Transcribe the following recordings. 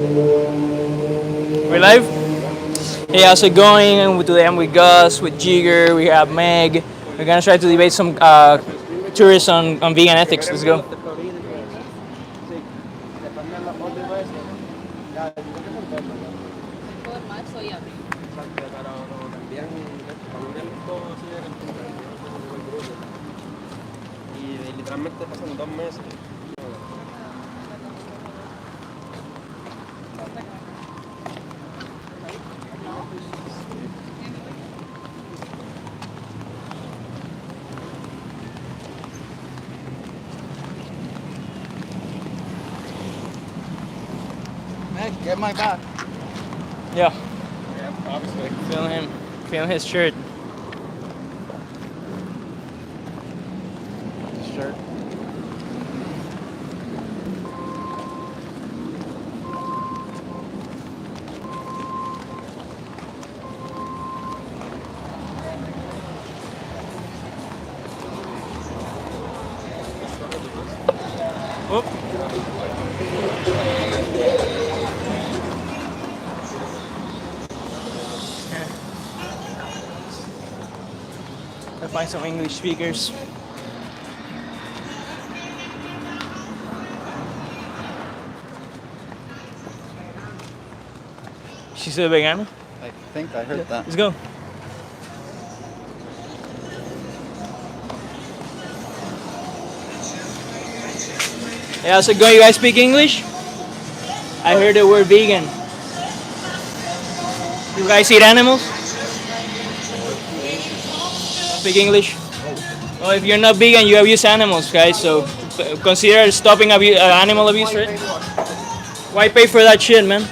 We're live? Hey, how's it going? And today I'm with Gus, with Jigger, we have Meg. We're gonna try to debate some tourists on vegan ethics. Let's go. Meg, get my back. Yeah, Obviously. feeling him, feeling his shirt. Shirt. Whoop. Let's find some English speakers. She's a vegan. I think I heard that. Let's go. Yeah, how's it going? You guys speak English? I heard the word vegan. You guys eat animals? Speak English? Well, if you're not vegan, you abuse animals, guys. So consider stopping animal abuse, right? Why pay for that shit, man?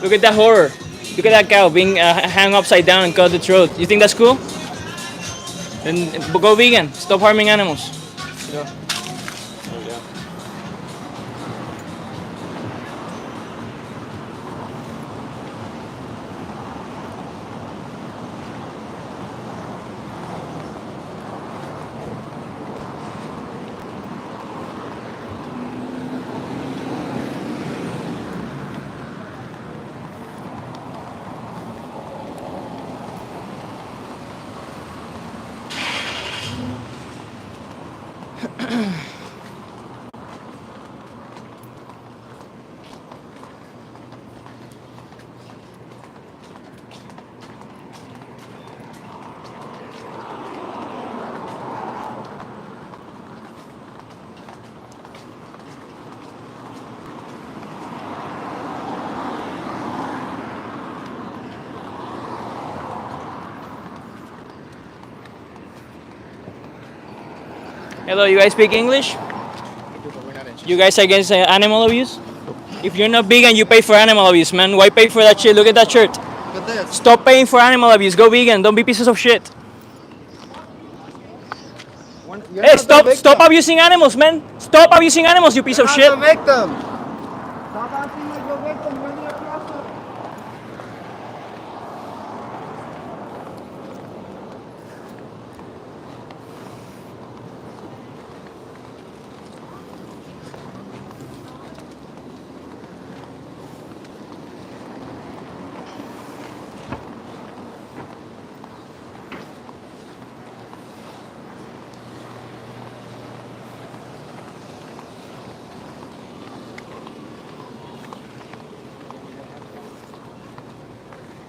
Look at that horror. Look at that cow being hung upside down and cut the throat. You think that's cool? Then go vegan. Stop harming animals. Yeah. Hello, you guys speak English? You guys against animal abuse? If you're not vegan, you pay for animal abuse, man. Why pay for that shit? Look at that shirt. Look at this. Stop paying for animal abuse. Go vegan. Don't be pieces of shit. You're Hey, not the victim. stop abusing animals, man. Stop abusing animals, you piece of shit. You're not the victim. Stop acting like the victim. You're the aggressor.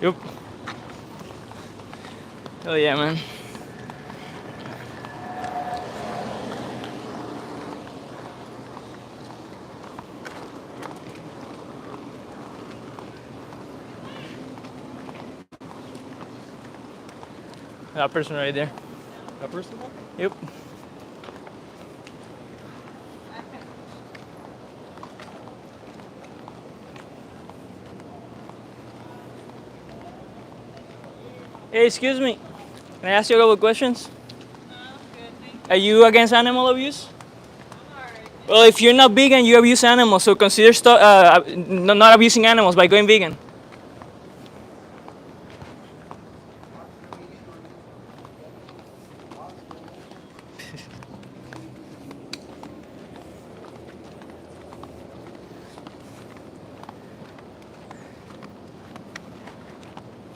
Yep. Oh yeah, man. That person right there. That person? Yep. Hey, excuse me. Can I ask you a couple of questions? Are you against animal abuse? Well, if you're not vegan, you abuse animals, so consider not abusing animals by going vegan.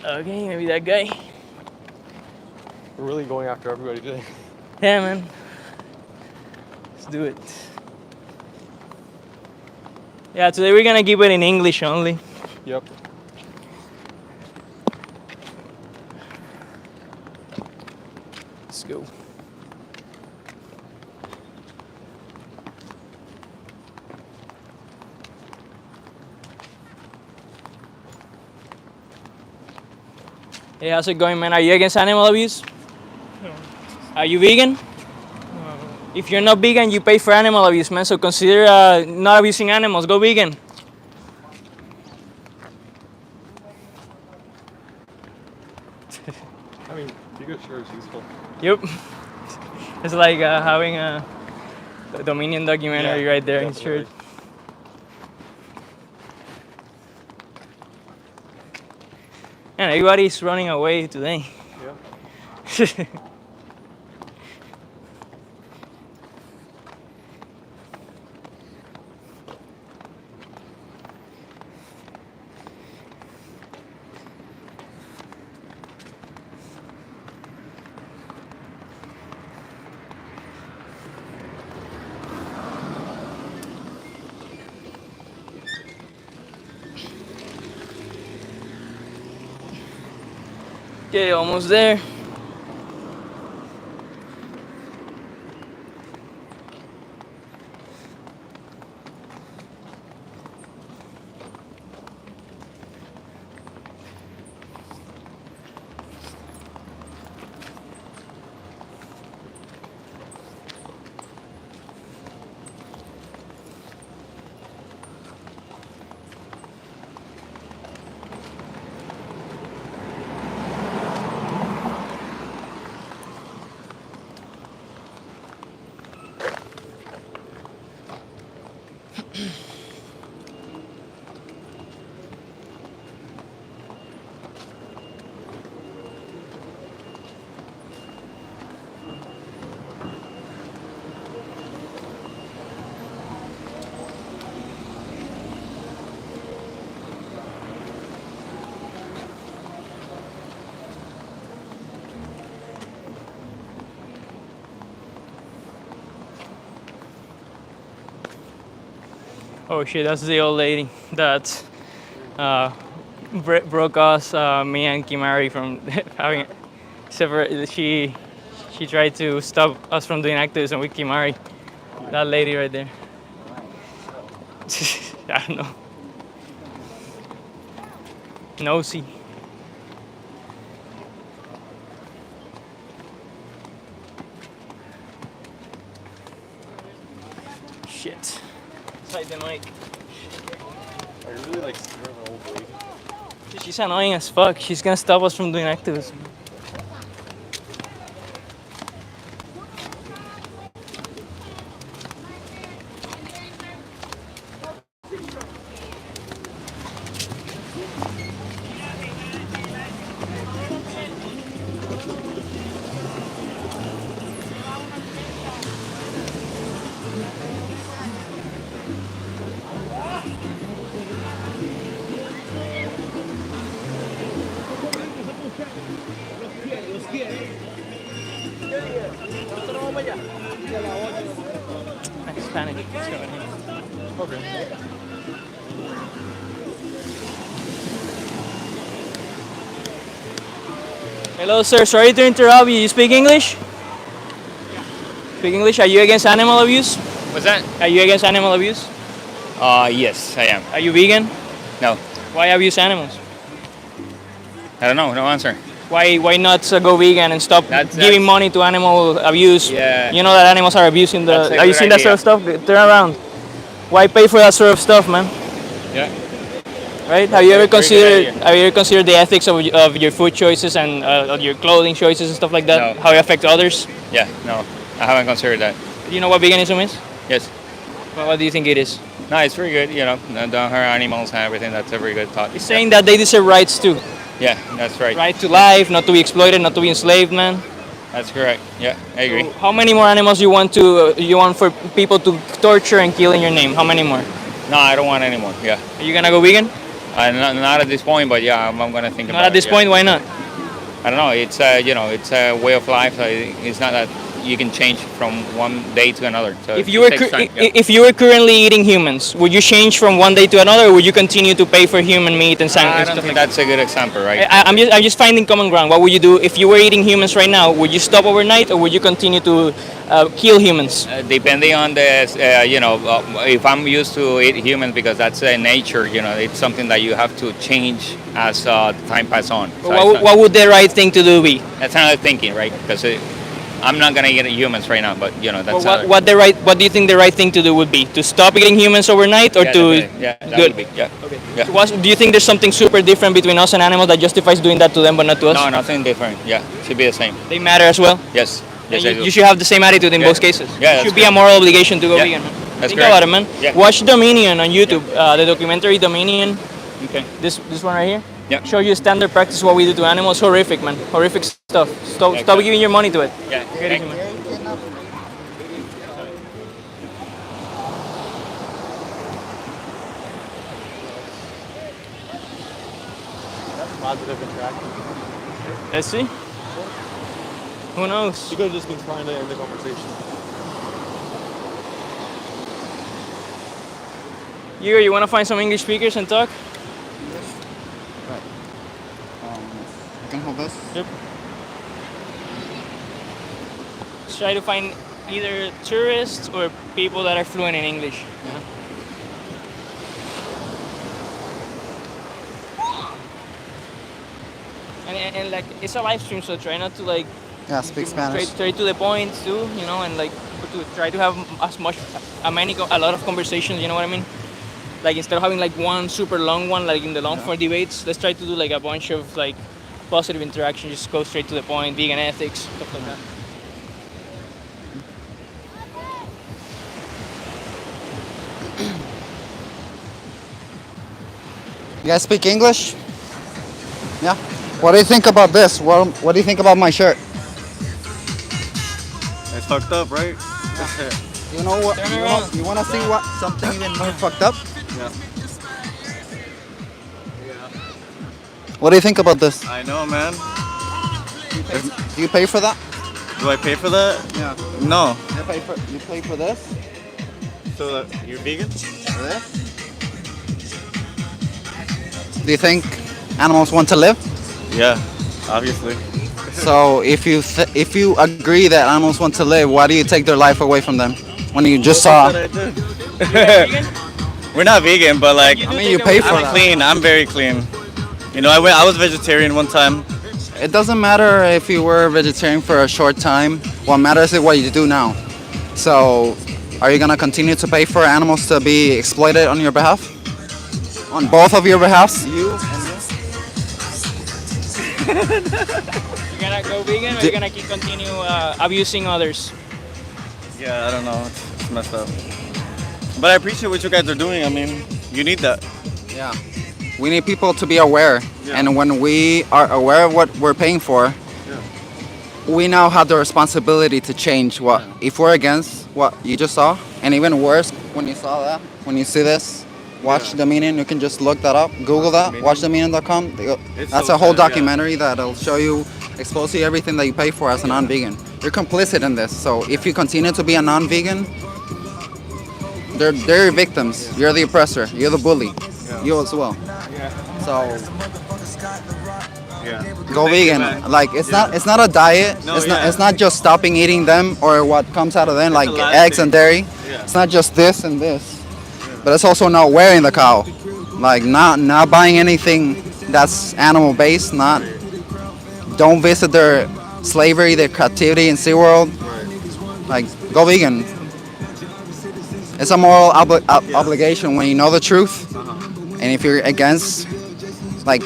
Okay, maybe that guy. We're really going after everybody today. Yeah, man. Let's do it. Yeah, today we're gonna keep it in English only. Yep. Let's go. Hey, how's it going, man? Are you against animal abuse? No. Are you vegan? No. If you're not vegan, you pay for animal abuse, man. So consider not abusing animals. Go vegan. I mean, Tigo sure is useful. Yep. It's like having a Dominion documentary right there in his definitely. shirt. And everybody's running away today. Yeah. Okay, almost there. Oh shit, that's the old lady that broke us, me and Kimari, from having separate. She tried to stop us from doing activism with Kimari. That lady right there. I don't know. Nosy. Shit. Inside the mic. I really like scaring an old lady. She's annoying as fuck. She's gonna stop us from doing activism. Spanish. Let's go in here. Okay. Hello, sir. Sorry to interrupt you. You speak English? Speak English? Are you against animal abuse? What's that? Are you against animal abuse? Yes, I am. Are you vegan? No, Why abuse animals? I don't know. No answer. Why not go vegan and stop That's- giving money to animal abuse? Yeah. You know that animals are abusing the. That's a Are you good seeing that sort of stuff? Turn around. Why pay for that sort of stuff, man? Yeah. Right? Have you ever Very good considered? idea. Have you ever considered the ethics of your food choices and your clothing choices and stuff like that? No. How it affects others? Yeah. No, I haven't considered that. Do you know what veganism is? Yes. What do you think it is? No, it's very good. You know, don't hurt animals and everything. That's a very good thought. It's saying that they deserve rights too. Yeah, that's right. Right to life, not to be exploited, not to be enslaved, man. That's correct. Yeah, I agree. So how many more animals you want for people to torture and kill in your name? How many more? No, I don't want any more. Yeah. Are you gonna go vegan? Not at this point, but yeah, I'm gonna think about it. Not at this yeah. point. Why not? I don't know. It's it's a way of life. So it's not that you can change from one day to another. So If it you were takes time, yeah. if you were currently eating humans, would you change from one day to another, or would you continue to pay for human meat and I and don't stuff think like that's a good example, right? I'm just finding common ground. What would you do if you were eating humans right now? Would you stop overnight, or would you continue to kill humans? Depending on the, if I'm used to eat humans because that's nature, it's something that you have to change as time passes on. So What would the right thing to do be? that's another thinking, right? Because I'm not gonna eat humans right now, but that's Well, what do you think the right thing to do would be? To stop eating humans overnight, or yeah, to definitely. Yeah, that good? would be, yeah. Okay. Yeah. So do you think there's something super different between us and animals that justifies doing that to them but not to us? No, nothing different. Yeah, should be the same. They matter as well. Yes, yes, I do. You should have the same attitude in Yeah. both cases. Yeah, It that's should be a correct. moral obligation to go Yeah. vegan. Man. That's Think correct. about it, man. Yeah. Watch Dominion on YouTube, the documentary Dominion. Okay. This one right here. Yeah. Show you standard practice what we do to animals. Horrific, man. Horrific stuff. Stop exactly. giving your money to it. Yeah. Get easy, man. Positive interaction. Let's see. Who knows? You could have just been trying to end the conversation. You want to find some English speakers and talk? Right. You can hold this. Yep. Let's try to find either tourists or people that are fluent in English. You know? And like it's a live stream, so try not to like Yeah, speak Spanish. straight to the point too, you know, and like to try to have a lot of conversations. You know what I mean? Like instead of having like one super long one, like in the long form debates, let's try to do like a bunch of like positive interaction. Just go straight to the point, vegan ethics, stuff like that. You guys speak English? Yeah. What do you think about this? What do you think about my shirt? It's fucked up, right? You know what? Turn around. You want to see what something even more fucked up? Yeah. What do you think about this? I know, man. Do you pay for that? Do I pay for that? Yeah. No. You pay for this? So you're vegan? For this? Do you think animals want to live? Yeah, obviously. So if you agree that animals want to live, why do you take their life away from them? When you just saw, We're not vegan, but like, I mean, you pay for I'm that. clean. I'm very clean. You know, I was vegetarian one time. It doesn't matter if you were vegetarian for a short time. What matters is what you do now. So, are you gonna continue to pay for animals to be exploited on your behalf? On both of your behalfs? You and You gonna go vegan, or you gonna continue abusing others? Yeah, I don't know. It's messed up. But I appreciate what you guys are doing. I mean, you need that. yeah. We need people to be aware. Yeah. And when we are aware of what we're paying for, we now have the responsibility to change what. If we're against what you just saw, and even worse, when you saw that, when you see this, watch Deepening. You can just look that up, Google that, watchdeepening.com. That's so a whole sad, yeah. documentary that'll show you, expose you everything that you pay for as a non-vegan. You're complicit in this. So if you continue to be a non-vegan, they're your victims. You're the oppressor. You're the bully. You as well. So Yeah. go Thank you, vegan. man. Like it's not a diet. No, It's not just stopping eating them or what comes out of them, like a lot of eggs and things. dairy. Yeah. It's not just this and this, but it's also not wearing the cow, like not buying anything that's animal based. Don't visit their slavery, their captivity in SeaWorld. Like go vegan. It's a moral obligation when you know the truth, and if you're against, like,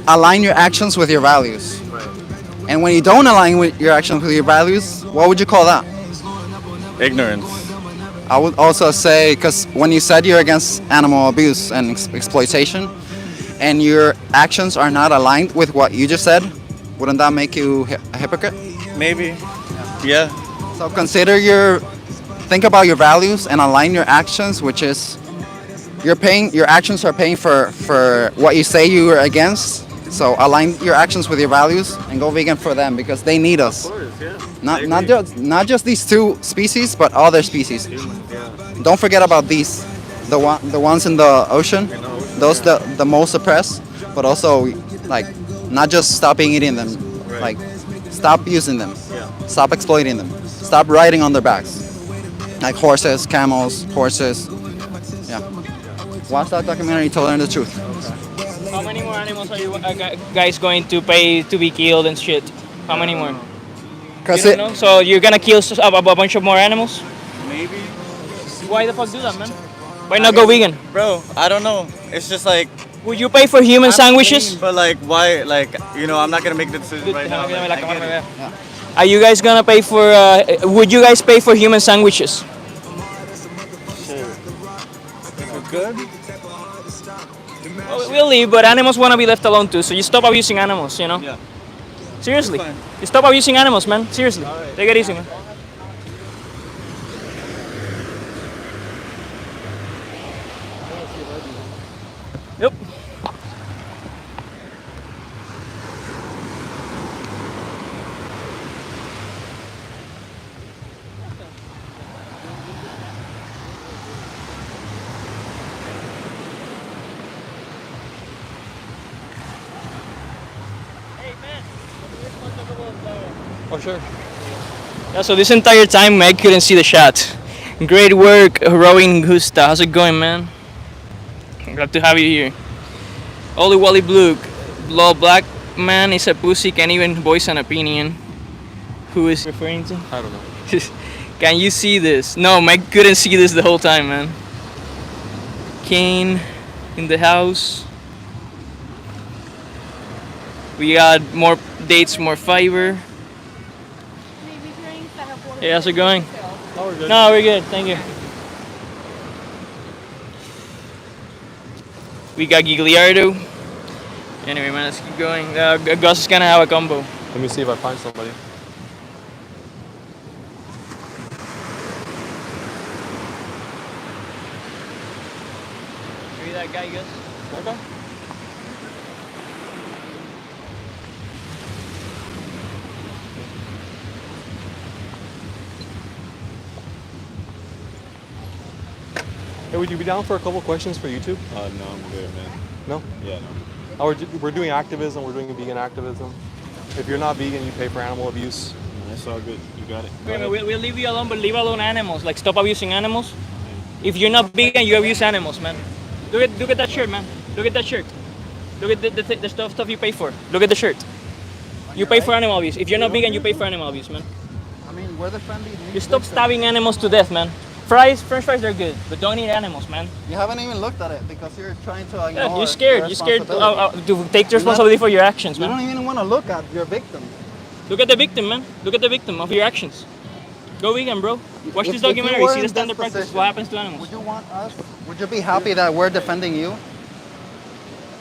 align your actions with your values. And when you don't align with your actions with your values, what would you call that? Ignorance. I would also say, because when you said you're against animal abuse and exploitation, and your actions are not aligned with what you just said, wouldn't that make you a hypocrite? Maybe. Yeah. So think about your values and align your actions, which is your actions are paying for what you say you are against. So align your actions with your values and go vegan for them because they need us. Of course, yeah. Not just these two species, but other species. Yeah. Don't forget about these, the ones in the ocean, those the most oppressed, but also like not just stopping eating them, like stop using them, stop exploiting them, stop riding on their backs, like horses, camels, horses. Yeah. Watch that documentary to learn the truth. How many more animals are you guys going to pay to be killed and shit? How many more? Cause You don't know? So you're gonna kill a bunch of more animals? Maybe. Why the fuck do that, man? Why not go vegan? Bro, I don't know. It's just like. Would you pay for human sandwiches? But like, why? Like, you know, I'm not gonna make the decision right now. Déjame que Like, la I cámara me get vea. it. Are you guys gonna pay for? Would you guys pay for human sandwiches? Good. Well, we'll leave, but animals wanna be left alone too. So you stop abusing animals, you know. Yeah. Seriously, It's fine. you stop abusing animals, man. Seriously, take it easy, man. Yep. Oh, sure. Yeah, so this entire time, Meg couldn't see the shot. Great work, rowing Gusta. How's it going, man? Glad to have you here. Oli Wally Blue, black man is a pussy, can't even voice an opinion. Who is referring to? I don't know. Can you see this? No, Meg couldn't see this the whole time, man. Kane in the house. We got more dates, more fiber. Hey, how's it going? Oh, we're good. No, we're good. Thank you. We got Gigliardo. Anyway, man, let's keep going. Gus is gonna have a combo. Let me see if I find somebody. Maybe that guy, Gus. Okay. Hey, would you be down for a couple questions for YouTube? No, I'm good, man. No? Yeah, no. Oh, we're doing activism. We're doing vegan activism. If you're not vegan, you pay for animal abuse. That's all good. You got it. Wait, we'll leave you alone, but leave alone animals. Like, stop abusing animals. If you're not vegan, you abuse animals, man. Look at that shirt, man. Look at that shirt. Look at the stuff you pay for. Look at the shirt. You pay for animal abuse. If you're not vegan, you pay for animal abuse, man. I mean, we're the friendly. You stop stabbing animals to death, man. French fries, they're good, but don't eat animals, man. You haven't even looked at it because you're trying to ignore. Yeah, you're scared. You're scared responsibility. to take the responsibility for your actions, You man. don't even want to look at your victim. Look at the victim, man. Look at the victim of your actions. Go vegan, bro. Watch If- this if you documentary. were See in the this standard practice. position, What happens to animals? Would you want us? Would you be happy that we're defending you?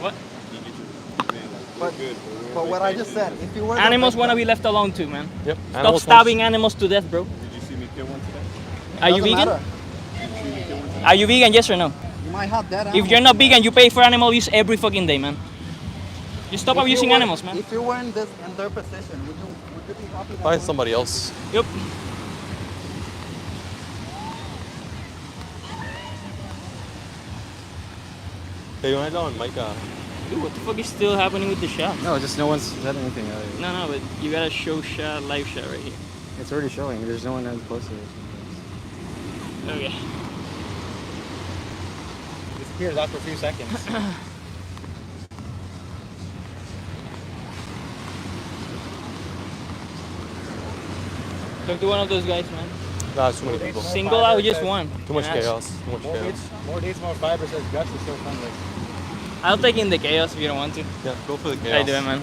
What? But what I just said, if you were the Animals victim- want to be left alone too, man. Yep. Stop stabbing animals to death, bro. Did you see me kill one today? Are you Doesn't vegan? matter. Are you vegan? Yes or no? You might have dead If animals. you're not vegan, you pay for animal abuse every fucking day, man. You stop If you abusing were- animals, man. If you were in their position, would you be happy? that Find we're- somebody else. Yep. Hey, when I go on Mike, Dude, what the fuck is still happening with the shot? No, just no one's said anything. No, but you gotta show shot, live shot right here. It's already showing. There's no one that's close to it. Okay. Disappears after a few seconds. Talk to one of those guys, man. nah, it's too many people. Single out just one. Too much And that's- chaos. Too much chaos. More dates, more fiber says Gus is so friendly. I'll take in the chaos if you don't want to. Yeah, go for the How chaos. you doing, man?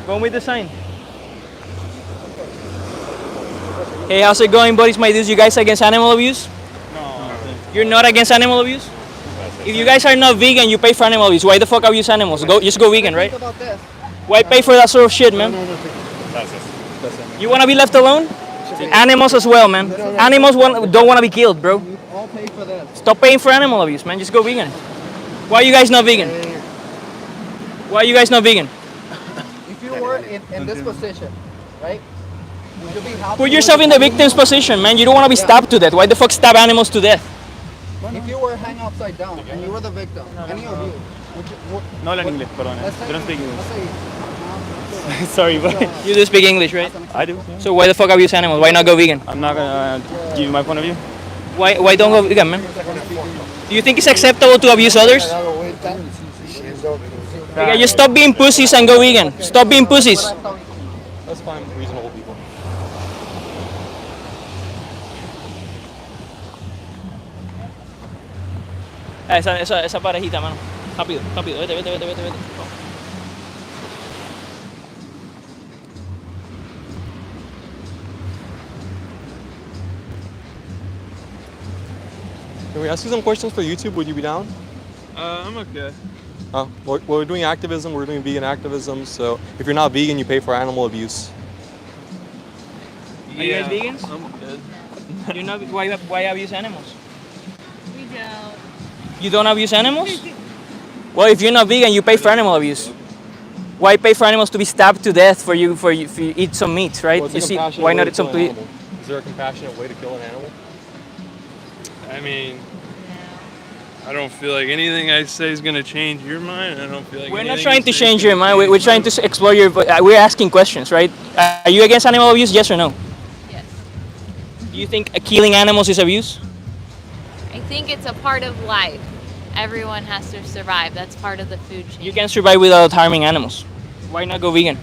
Go with the sign. Hey, how's it going, buddies? My dudes, you guys against animal abuse? No. You're not against animal abuse? If you guys are not vegan, you pay for animal abuse. Why the fuck abuse animals? Just go vegan, right? Think about this. Why pay for that sort of shit, man? You wanna be left alone? Animals as well, man. Animals don't wanna be killed, bro. Don't pay for this. Stop paying for animal abuse, man. Just go vegan. Why are you guys not vegan? Why are you guys not vegan? If you were in this position, right? Would you be happy? Put yourself in the victim's position, man. You don't want to be stabbed to death. Why the fuck stab animals to death? If you were hanging upside down and you were the victim, any of you, No hablan inglés, perdón. let's say, They don't speak English. let's say, Sorry, but You do speak English, right? I do. So why the fuck abuse animals? Why not go vegan? I'm not gonna give you my point of view. Why don't go vegan, man? Do you think it's acceptable to abuse others? Okay, just stop being pussies and go vegan. Stop being pussies. Let's find reasonable people. Esa parejita, mano. Rápido, rápido. Vete. Can we ask you some questions for YouTube? Would you be down? I'm okay. We're doing activism. We're doing vegan activism. So if you're not vegan, you pay for animal abuse. Are you guys vegans? I'm good. You're not. Why abuse animals? We don't. You don't abuse animals? Well, if you're not vegan, you pay for animal abuse. Why pay for animals to be stabbed to death for you if you eat some meat, right? Well, it's You a see, compassionate why way not to eat some kill an meat? animal. Is there a compassionate way to kill an animal? I mean, I don't feel like anything I say is gonna change your mind. I don't feel like We're not anything trying you to say is change gonna your mind. We're trying to explore your. We're asking questions, right? Are you against animal abuse? Yes or no? Yes. Do you think killing animals is abuse? I think it's a part of life. Everyone has to survive. That's part of the food chain. You can survive without harming animals. Why not go vegan?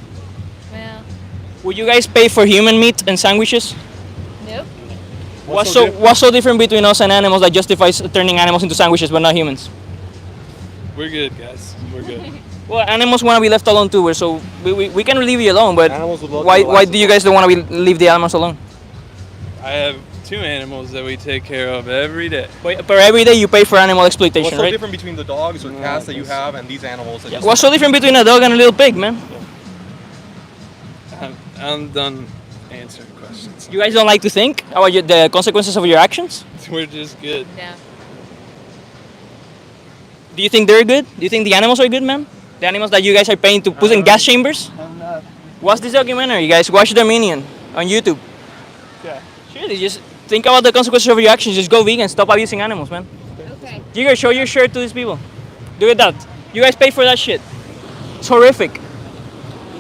Well, Would you guys pay for human meat and sandwiches? nope. What's so different between us and animals that justifies turning animals into sandwiches but not humans? We're good, guys. We're good. Well, animals want to be left alone too. So we can leave you alone, but Animals would love to why relax do you guys don't want to leave the animals alone? I have 2 animals that we take care of every day. But every day you pay for animal What's exploitation, so right? different between the dogs or cats that you have and these animals? That What's so different between a dog and a little pig, man? I'm done answering questions. You guys don't like to think about the consequences of your actions? We're just good. Yeah. Do you think they're good? Do you think the animals are good, man? The animals that you guys are paying to put in gas chambers? Watch this documentary, guys. Watch Dominion on YouTube. Yeah. Seriously, just think about the consequences of your actions. Just go vegan. Stop abusing animals, man. Okay. Lliguer, show your shirt to these people. Do it that. You guys pay for that shit. It's horrific.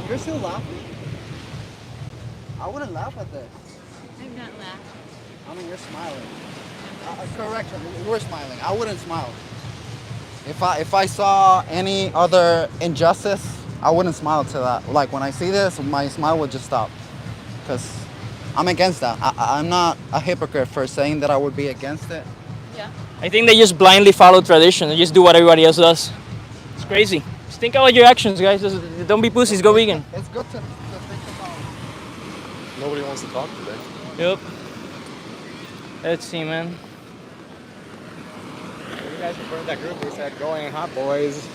You're still laughing? I wouldn't laugh at this. I'm not laughing. I mean, you're smiling. Correction, you were smiling. I wouldn't smile. If I saw any other injustice, I wouldn't smile to that. Like when I see this, my smile would just stop. Because I'm against that. I'm not a hypocrite for saying that I would be against it. Yeah. I think they just blindly follow tradition. They just do what everybody else does. It's crazy. Just think about your actions, guys. Don't be pussies. Go vegan. It's good to think about. Nobody wants to talk today. Yep. Let's see, man. You guys referred that group. They said going hot boys.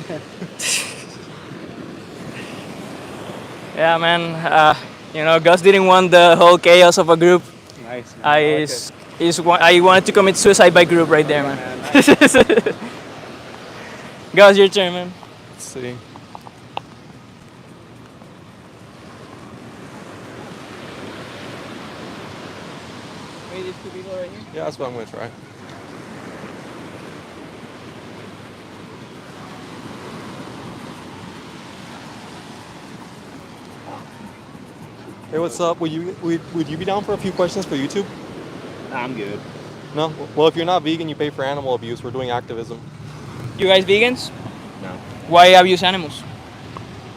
Yeah, man. Gus didn't want the whole chaos of a group. Nice. Man. I wanted to commit suicide by group right there, man. Gus, your turn, man. Let's see. Wait, these 2 people right here. Yeah, that's what I'm gonna try. Hey, what's up? Would you be down for a few questions for YouTube? I'm good. No? Well, if you're not vegan, you pay for animal abuse. We're doing activism. You guys vegans? No. Why abuse animals?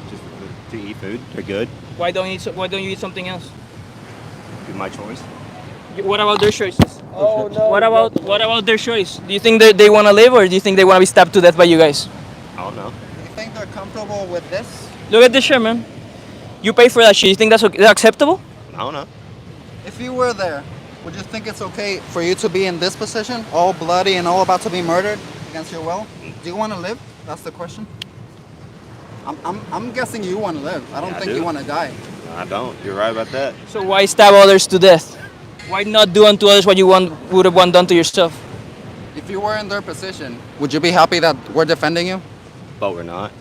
Just to eat food. They're good. Why don't you eat something else? Do my choice. What about their choices? Oh no. What about their choice? Do you think that they want to live, or do you think they want to be stabbed to death by you guys? I don't know. You think they're comfortable with this? Look at this shirt, man. You pay for that shit. You think that's acceptable? I don't know. If you were there, would you think it's okay for you to be in this position, all bloody and all about to be murdered against your will? Do you want to live? That's the question. I'm guessing you want to live. I don't Yeah, I think do. you want to die. I don't. You're right about that. So why stab others to death? Why not do unto others what you would have done to yourself? If you were in their position, would you be happy that we're defending you? But we're not.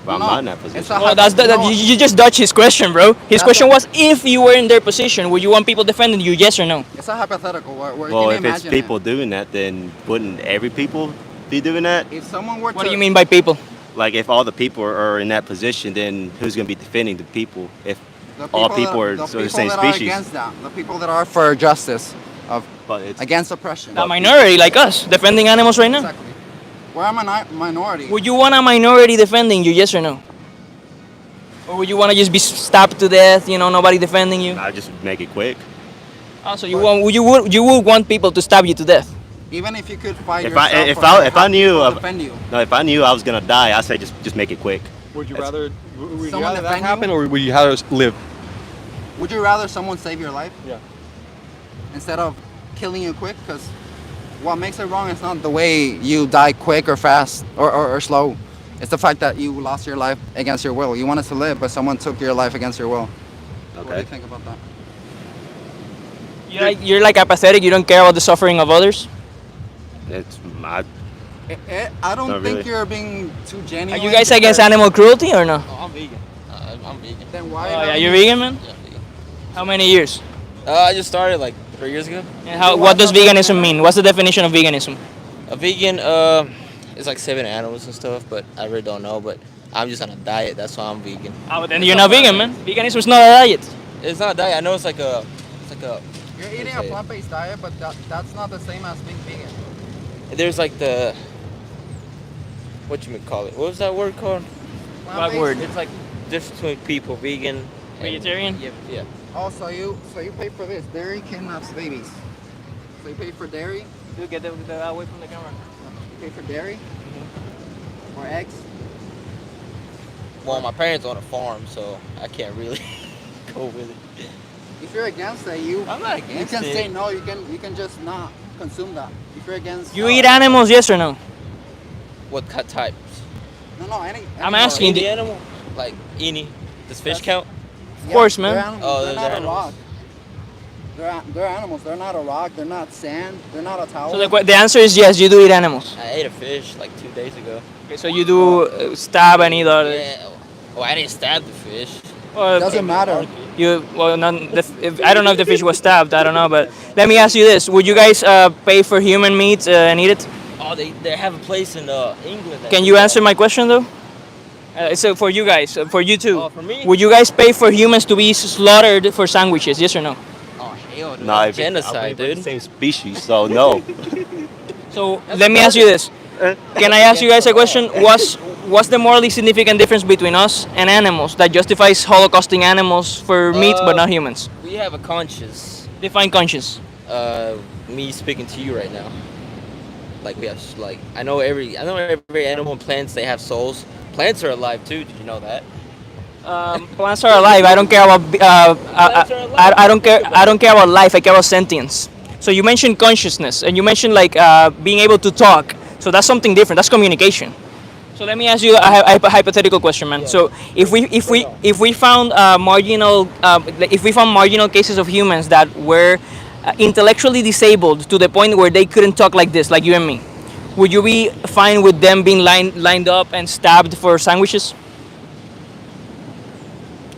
But I'm No. not in that It's position. a Well, you just dodged his question, bro. His question was, if you were in their position, would you want people defending you? Yes or no? It's a hypothetical. Where Well, can if you it's imagine people doing that, then wouldn't every people be doing that? If someone were What to, do you mean by people? Like, if all the people are in that position, then who's going to be defending the people? If the all that- people are the sort of the people same that species. Are against that, the people that are for justice, But it's against oppression. A minority like us defending animals right now. Exactly. We're a minority. Would you want a minority defending you? Yes or no? Or would you want to just be stabbed to death? You know, nobody defending you. I just make it quick. Also, you would want people to stab you to death. Even if you could fight If yourself, I knew defend you. no, if I knew I was gonna die, I say just make it quick. Would you That's- rather would you Someone rather that defend you? happen, or would you rather live? Would you rather someone save your life? Yeah. Instead of killing you quick? Because what makes it wrong is not the way you die quick or fast or slow. It's the fact that you lost your life against your will. You wanted to live, but someone took your life against your will. What do you Okay. think about that? You're like apathetic. You don't care about the suffering of others. It's I don't Not think really. you're being too Are genuine. you guys against animal cruelty or no? Oh, I'm vegan. I'm vegan. Then why? Oh yeah, haven't you're you- vegan, man. Yeah, vegan. How many years? I just started like 3 years ago. And what does veganism mean? What's the definition of veganism? A vegan, is like saving animals and stuff, but I really don't know. But I'm just on a diet. That's why I'm vegan. Oh, but then you're not vegan, man. Veganism is not a diet. It's not a diet. I know it's like a. You're eating a plant-based diet, but that's not the same as being vegan. There's like the. What you call it? What was that word called? Plant-based? word? It's like difference between people, vegan, and- Vegetarian? Yeah. Oh, so you pay for this? Dairy kidnaps babies. So you pay for dairy? Dude, get that away from the camera. You pay for dairy? Or eggs? Well, my parents own a farm, so I can't really go with it. If you're against it, I'm not you against can it. say no. You can just not consume that. If you're against, You eat animals, yes or no? What cut types? No, any. I'm any- asking. Any animal? Like any? Does fish count? Yeah, course, man. They're, animals. Oh, They're they're not a animals. rock. They're animals. They're not a rock. They're not sand. They're not a towel. So the answer is yes. You do eat animals. I ate a fish like 2 days ago. Okay, so you do stab and eat others. Yeah. Well, I didn't stab the fish. Well, Doesn't matter. I don't know if the fish was stabbed. I don't know, but let me ask you this: would you guys pay for human meat and eat it? Oh, they have a place in England. that Can do you that. answer my question though? So for you guys, for you too, Oh, for me? would you guys pay for humans to be slaughtered for sandwiches? Yes or no? Oh, hell no. Nah, That's genocide, we're the dude. same species, so no. So let me ask you this: can I ask you guys a question? What's the morally significant difference between us and animals that justifies holocausting animals for meat but not humans? We have a conscience. Define conscience. Me speaking to you right now. Like we have, like I know every animal and plants, they have souls. Plants are alive too. Did you know that? Plants are alive. I don't care about. I don't care. I don't care about life. I care about sentience. So you mentioned consciousness, and you mentioned like being able to talk. So that's something different. That's communication. So let me ask you a hypothetical question, man. So if we found marginal cases of humans that were intellectually disabled to the point where they couldn't talk like this, like you and me, would you be fine with them being lined up and stabbed for sandwiches?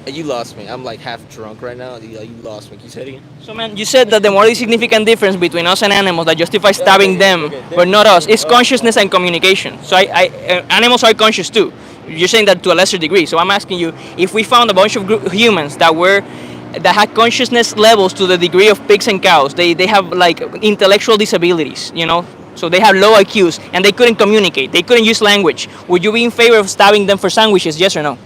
You lost me. I'm like half drunk right now. You lost me. Can you say it again? So man, you said that the morally significant difference between us and animals that justify stabbing them, but not us, is consciousness and communication. So animals are conscious too. You're saying that to a lesser degree. So I'm asking you, if we found a bunch of humans that had consciousness levels to the degree of pigs and cows, they have like intellectual disabilities, you know? So they have low IQs and they couldn't communicate. They couldn't use language. Would you be in favor of stabbing them for sandwiches, yes or no?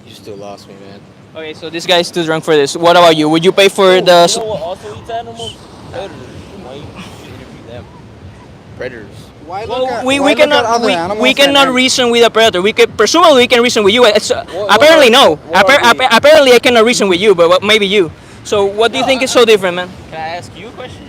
You still lost me, man. Okay, so this guy's too drunk for this. What about you? Would you pay for the... You know what also eats animals? Predators. Why you interview them? Predators. Why Well, look at, we why look at other cannot animals we cannot and- reason with a predator. Presumably we can reason with you. Apparently no. Apparently I cannot reason with you, but maybe you. So what do you think is so different, man? Can I ask you a question?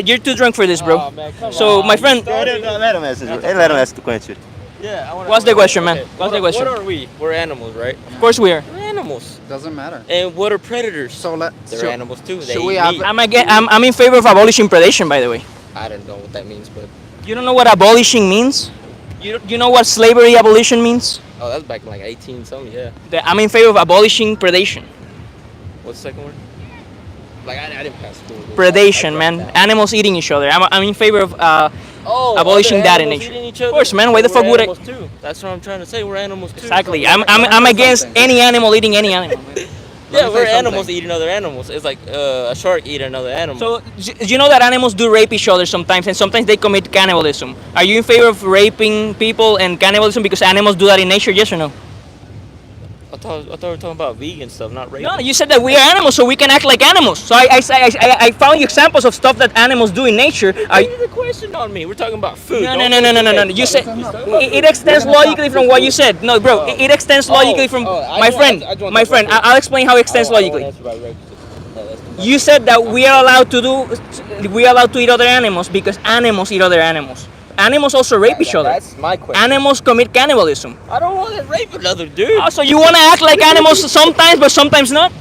You're too drunk for this, bro. Oh, man, come So on. my friend, Let him ask the question. Yeah. what's the question, man? What's the question? What are we? We're animals, right? Of course we are. We're animals. Doesn't matter. And what are predators? So They're animals too. They should we eat have- meat. I'm in favor of abolishing predation, by the way. I don't know what that means, but You don't know what abolishing means? You know what slavery abolition means? oh, that's back in like 18 something. Yeah. I'm in favor of abolishing predation. What's the second word? Like I didn't pass school. dude. Predation, I man. dropped out. Animals eating each other. I'm in favor of Oh, abolishing other that in animals nature. eating each Of other? course, man. Why the We're fuck would I? animals too. That's what I'm trying to say. We're animals too. Exactly. I'm against any animal eating any animal. Yeah, we're animals eating other animals. It's like a shark eating another animal. So you know that animals do rape each other sometimes, and sometimes they commit cannibalism. Are you in favor of raping people and cannibalism because animals do that in nature? Yes or no? I thought we were talking about vegan stuff, not rape. No, you said that we are animals, so we can act like animals. So I found you examples of stuff that animals do in nature. You the question on me. We're talking about food. No. You said it extends logically from what you said. No, bro, it extends logically from my friend. I'll explain how it extends logically. You said that we are allowed to eat other animals because animals eat other animals. Animals also rape each other. That's my question. Animals commit cannibalism. I don't want to rape another dude. Oh, so you want to act like animals sometimes, but sometimes not?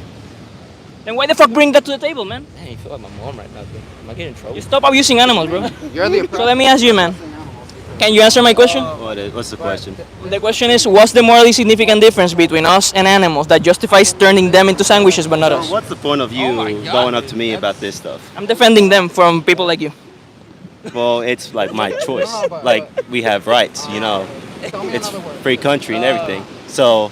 Then why the fuck bring that to the table, man? Man, you feel like my mom right now, dude. Am I getting in trouble? You stop abusing animals, bro. You're the So let me ask you, man. Can you answer my question? What's the question? The question is, what's the morally significant difference between us and animals that justifies turning them into sandwiches but not us? What's the point of you going up to me about this stuff? I'm defending them from people like you. Well, it's like my choice. Like we have rights, you know. It's free country and everything. So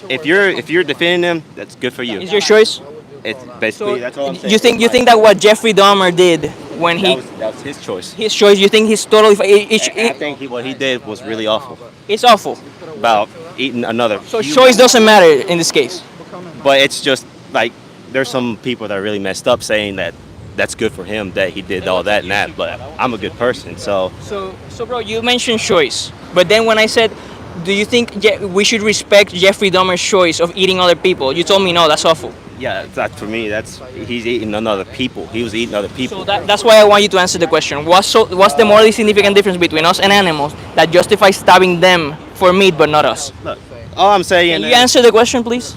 if you're defending them, that's good for you. It's your choice. It's basically that's all I'm saying. You think that what Jeffrey Dahmer did when that was his choice. his choice? You think he's totally? I think what he did was really awful. It's awful. About eating another. So choice doesn't matter in this case. But it's just like there's some people that are really messed up saying that that's good for him that he did all that and that. But I'm a good person, so. So bro, you mentioned choice, but then when I said, do you think we should respect Jeffrey Dahmer's choice of eating other people? You told me no, that's awful. Yeah, that for me, he's eating another people. He was eating other people. So that's why I want you to answer the question. What's the morally significant difference between us and animals that justifies stabbing them for meat but not us? Look, all I'm saying. Can you answer the question, please?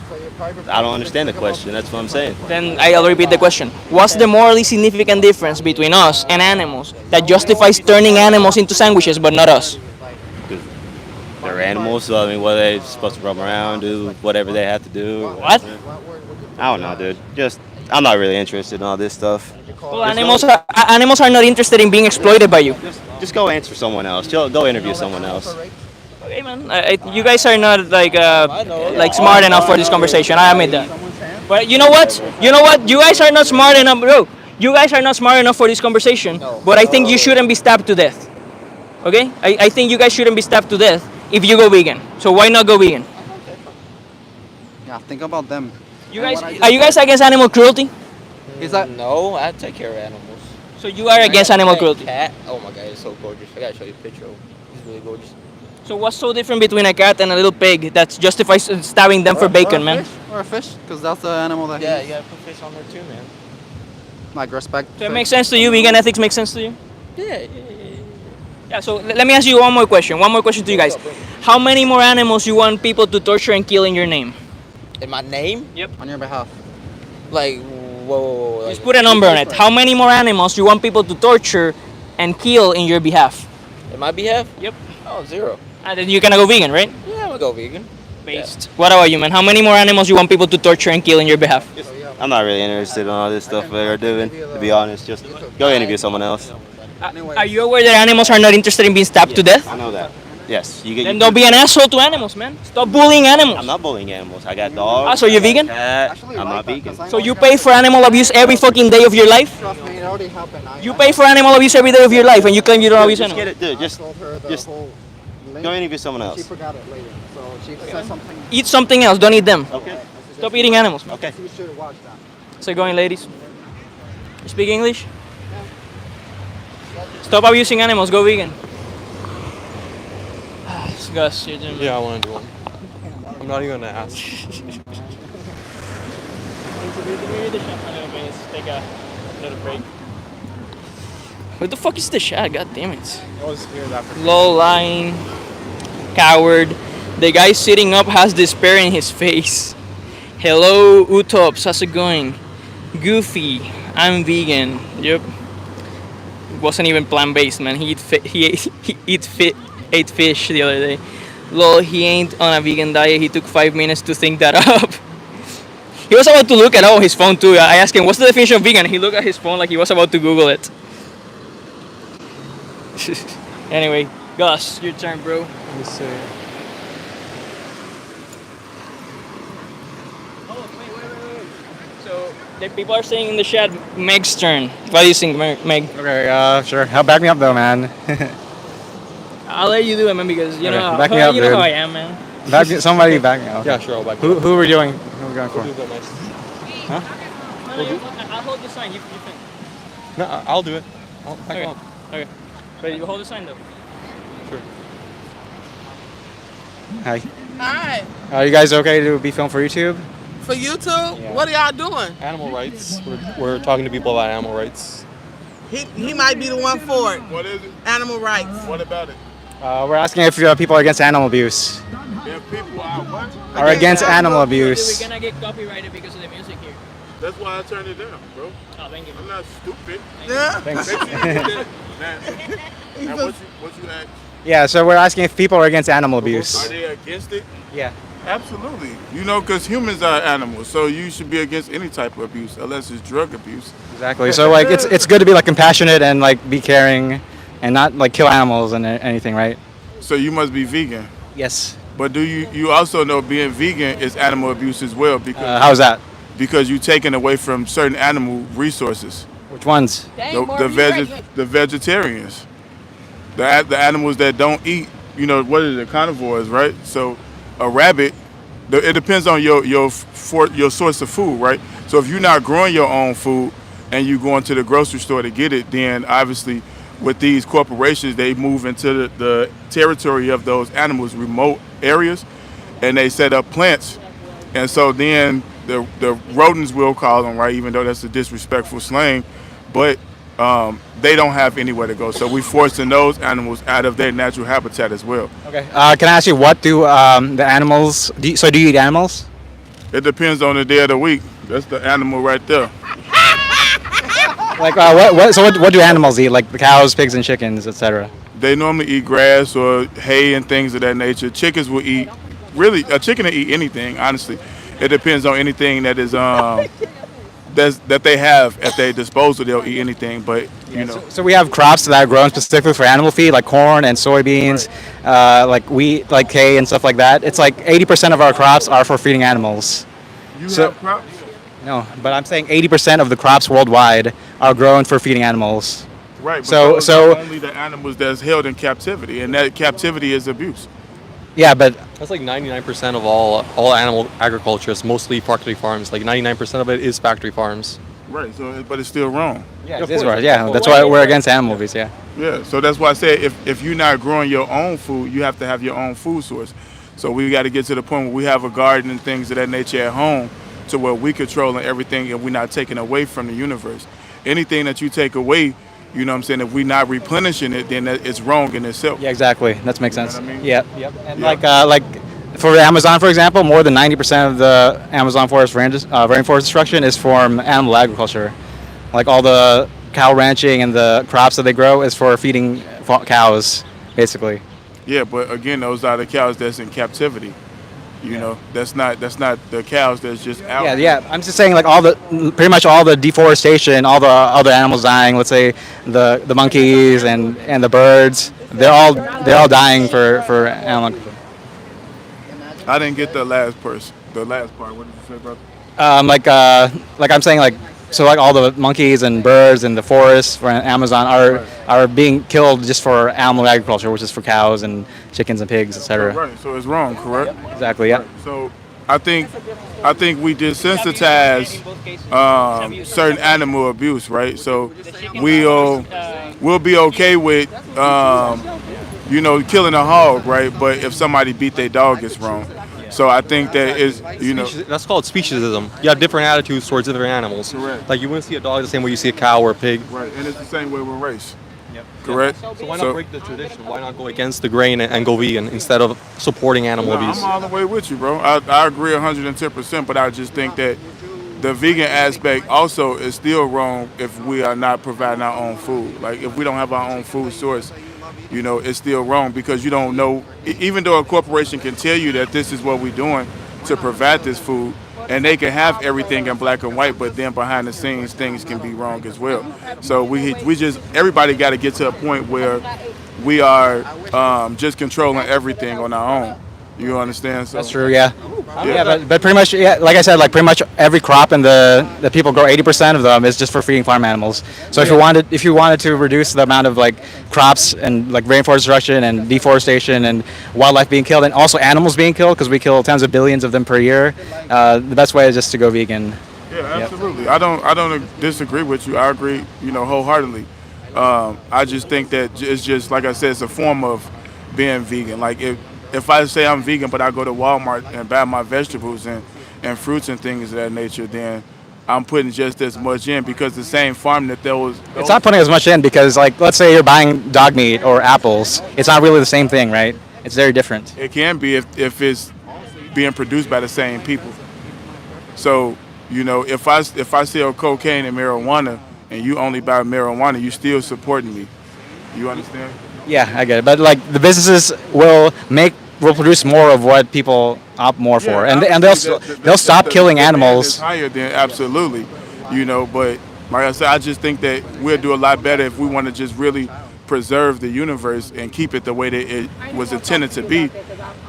I don't understand the question. That's what I'm saying. Then I'll repeat the question. What's the morally significant difference between us and animals that justifies turning animals into sandwiches but not us? They're animals, so I mean, what are they supposed to roam around, do whatever they have to do? What? I don't know, dude. I'm not really interested in all this stuff. Well, animals are not interested in being exploited by you. Just go answer someone else. Go interview someone else. Okay, man. You guys are not like smart enough for this conversation. I admit that. But you know what? You guys are not smart enough, bro. You guys are not smart enough for this conversation. But I think you shouldn't be stabbed to death. Okay? I think you guys shouldn't be stabbed to death if you go vegan. So why not go vegan? Yeah, think about them. Are you guys against animal cruelty? Is that No, I take care of animals. So you are against animal cruelty. Cat. Oh my god, it's so gorgeous. I gotta show you a picture of him. He's really gorgeous. So what's so different between a cat and a little pig that justifies stabbing them for bacon, man? Or a fish, because that's the animal that Yeah, he you gotta put fish on there too, man. like respect. So it makes sense to you? Vegan ethics make sense to you? Yeah. Yeah, so let me ask you one more question. One more question to you guys. How many more animals you want people to torture and kill in your name? In my name? Yep. On your behalf. Like, whoa. Just put a number on it. How many more animals you want people to torture and kill in your behalf? In my behalf? Yep. Oh, 0. And then you're gonna go vegan, right? Yeah, I'm gonna go vegan. Based. What about you, man? How many more animals you want people to torture and kill in your behalf? I'm not really interested in all this stuff they're doing, to be honest. Just go interview someone else. Are you aware that animals are not interested in being stabbed to death? I know that. Yes. Then don't be an asshole to animals, man. Stop bullying animals. I'm not bullying animals. I got dogs. Ah, so you're vegan? Cat. I'm not vegan. So you pay for animal abuse every fucking day of your life? Trust me, it already happened. You pay for animal abuse every day of your life and you claim you don't abuse Just get animals? it, dude. Just go interview someone else. She forgot it later, so she said something. Eat something else, don't eat them. Okay. Stop eating animals, man. Okay. You should watch that. So going, ladies. You speak English? Stop abusing animals, go vegan. Gus, you're doing Yeah, I want to do one. I'm not even gonna ask. Take a little break. What the fuck is the shot? God damn it. Low lying, coward. The guy sitting up has despair in his face. Hello, Utops, how's it going? Goofy, I'm vegan. Yep. wasn't even plant-based, man. Ate fish the other day. Lol, he ain't on a vegan diet. He took 5 minutes to think that up. He was about to look at his phone too. I asked him, what's the definition of vegan? He looked at his phone like he was about to Google it. Anyway, Gus, your turn, bro. Let me see. So, the people are saying in the chat, Meg's turn. What do you think, Megg? Okay, sure. Back me up though, man. I'll let you do it, man, because you know, back me up, you know dude. how I am, man. Somebody back me up. Yeah, sure. I'll back Who are we doing? Who are we going for? We'll do that next. Huh? I'll hold the sign. You think? No, I'll do it. I'll back Okay. up. Okay. But you hold the sign, though. Sure. Hi. Hi. Are you guys okay to be filmed for YouTube? For YouTube, what are y'all doing? Animal rights. We're talking to people about animal rights. He might be the one for it. What is it? Animal rights. What about it? We're asking if people are against animal abuse. If people are what? Are against animal abuse. We're gonna get copyrighted because of the music here. That's why I turned it down, bro. Oh, thank you. I'm not stupid. Yeah. Thanks. Make sure you do that. Now what you asked? Yeah, so we're asking if people are against animal abuse. Are they against it? Yeah. Absolutely. You know, because humans are animals, so you should be against any type of abuse, unless it's drug abuse. Exactly. So like it's good to be like compassionate and like be caring and not like kill animals and anything, right? So you must be vegan. Yes. But do you also know being vegan is animal abuse as well? Because How's that? Because you're taking away from certain animal resources. Which ones? The vegetarians, the animals that don't eat. You know what is it? Carnivores, right? So a rabbit. It depends on your source of food, right? So if you're not growing your own food and you going to the grocery store to get it, then obviously with these corporations, they move into the territory of those animals, remote areas, and they set up plants. And so then the rodents, will call them, right, even though that's a disrespectful slang, but they don't have anywhere to go. So we're forcing those animals out of their natural habitat as well. Okay. Can I ask you, what do the animals, do you eat animals? It depends on the day of the week. That's the animal right there. Like what do animals eat? Like the cows, pigs, and chickens, etc. They normally eat grass or hay and things of that nature. Chickens will eat, really, a chicken will eat anything, honestly. It depends on anything that is that they have at their disposal. They'll eat anything, but you know. So we have crops that are grown specifically for animal feed, like corn and soybeans, like wheat, like hay and stuff like that. It's like 80% of our crops are for feeding animals. You have crops? No, but I'm saying 80% of the crops worldwide are grown for feeding animals. Right, but so those are only the animals that's held in captivity, and that captivity is abuse. Yeah, but that's like 99% of all animal agriculture. It's mostly factory farms. Like 99% of it is factory farms. Right. So, but it's still wrong. Yeah, it is right. Yeah, that's why we're against animal abuse. Yeah. Yeah. So that's why I said if you're not growing your own food, you have to have your own food source. So we got to get to the point where we have a garden and things of that nature at home, to where we controlling everything and we're not taking away from the universe. Anything that you take away, you know what I'm saying, if we're not replenishing it, then it's wrong in itself. Yeah, exactly. That makes sense. You know what I mean? Yeah. Yep. And like for the Amazon, for example, more than 90% of the Amazon forest rainforest destruction is from animal agriculture. Like all the cow ranching and the crops that they grow is for feeding cows, basically. Yeah, but again, those are the cows that's in captivity. You know, that's not the cows that's just out. Yeah. I'm just saying, like pretty much all the deforestation, all the other animals dying. Let's say the monkeys and the birds. They're all dying for animal agriculture. I didn't get the last part. What did you say, brother? Like I'm saying, like so, like all the monkeys and birds and the forests for Amazon are being killed just for animal agriculture, which is for cows and chickens and pigs, etc. Right. So it's wrong, correct? Exactly. Yeah. Right. So I think we desensitize certain animal abuse, right? So we'll be okay with killing a hog, right? But if somebody beat their dog, it's wrong. So I think that is, that's called speciesism. You have different attitudes towards different animals. Correct. Like you wouldn't see a dog the same way you see a cow or a pig. Right, and it's the same way with race. Yep. Correct. So why not break the tradition? Why not go against the grain and go vegan instead of supporting animal abuse? I'm all the way with you, bro. I agree 110%, but I just think that the vegan aspect also is still wrong if we are not providing our own food. Like if we don't have our own food source, it's still wrong because you don't know. Even though a corporation can tell you that this is what we're doing to provide this food, and they can have everything in black and white, but then behind the scenes things can be wrong as well. So we just everybody got to get to a point where we are just controlling everything on our own. You understand? So, That's true. Yeah. Yeah. But pretty much, yeah, like I said, like pretty much every crop in the people grow, 80% of them is just for feeding farm animals. So if you wanted to reduce the amount of like crops and like rainforest destruction and deforestation and wildlife being killed and also animals being killed because we kill tens of billions of them per year, the best way is just to go vegan. Yeah, absolutely. I don't disagree with you. I agree, wholeheartedly. I just think that it's just like I said, it's a form of being vegan. Like if I say I'm vegan, but I go to Walmart and buy my vegetables and fruits and things of that nature, then I'm putting just as much in because the same farm that those It's not putting as much in because like let's say you're buying dog meat or apples, it's not really the same thing, right? It's very different. It can be if it's being produced by the same people. So if I sell cocaine and marijuana and you only buy marijuana, you still supporting me. You understand? Yeah, I get it. But like the businesses will produce more of what people opt more for, and they'll stop killing animals. It's higher than absolutely, But like I said, I just think that we'll do a lot better if we want to just really preserve the universe and keep it the way that it was intended to be.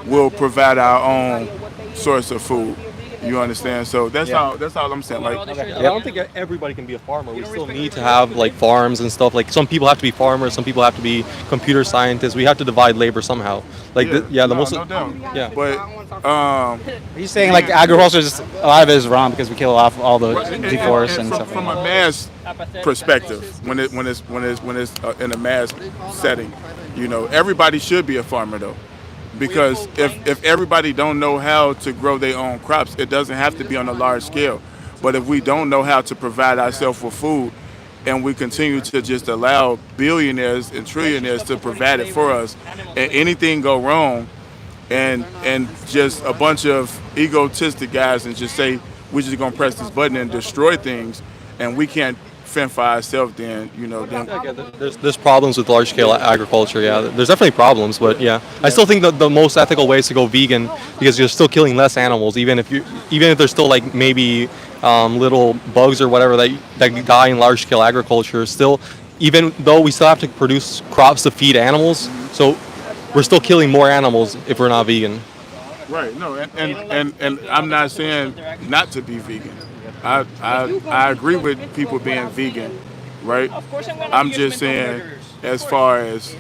We'll provide our own source of food. You understand? So that's all I'm saying. Like, I don't think everybody can be a farmer. We still need to have like farms and stuff. Like some people have to be farmers, some people have to be computer scientists. We have to divide labor somehow. Like no doubt. Yeah. But he's saying like agriculture, a lot of it is wrong because we kill off all the deforests and stuff. From a mass perspective, when it's in a mass setting, everybody should be a farmer though. Because if everybody don't know how to grow their own crops, it doesn't have to be on a large scale. But if we don't know how to provide ourselves with food and we continue to just allow billionaires and trillionaires to provide it for us and anything go wrong and just a bunch of egotistic guys and just say we're just going to press this button and destroy things and we can't fend for ourselves, then there's problems with large scale agriculture. Yeah, there's definitely problems, but yeah, I still think that the most ethical way is to go vegan because you're still killing less animals, even if there's still like maybe little bugs or whatever that die in large scale agriculture. Still, even though we still have to produce crops to feed animals, so we're still killing more animals if we're not vegan. Right. No, and I'm not saying not to be vegan. I agree with people being vegan, right? I'm just saying as far as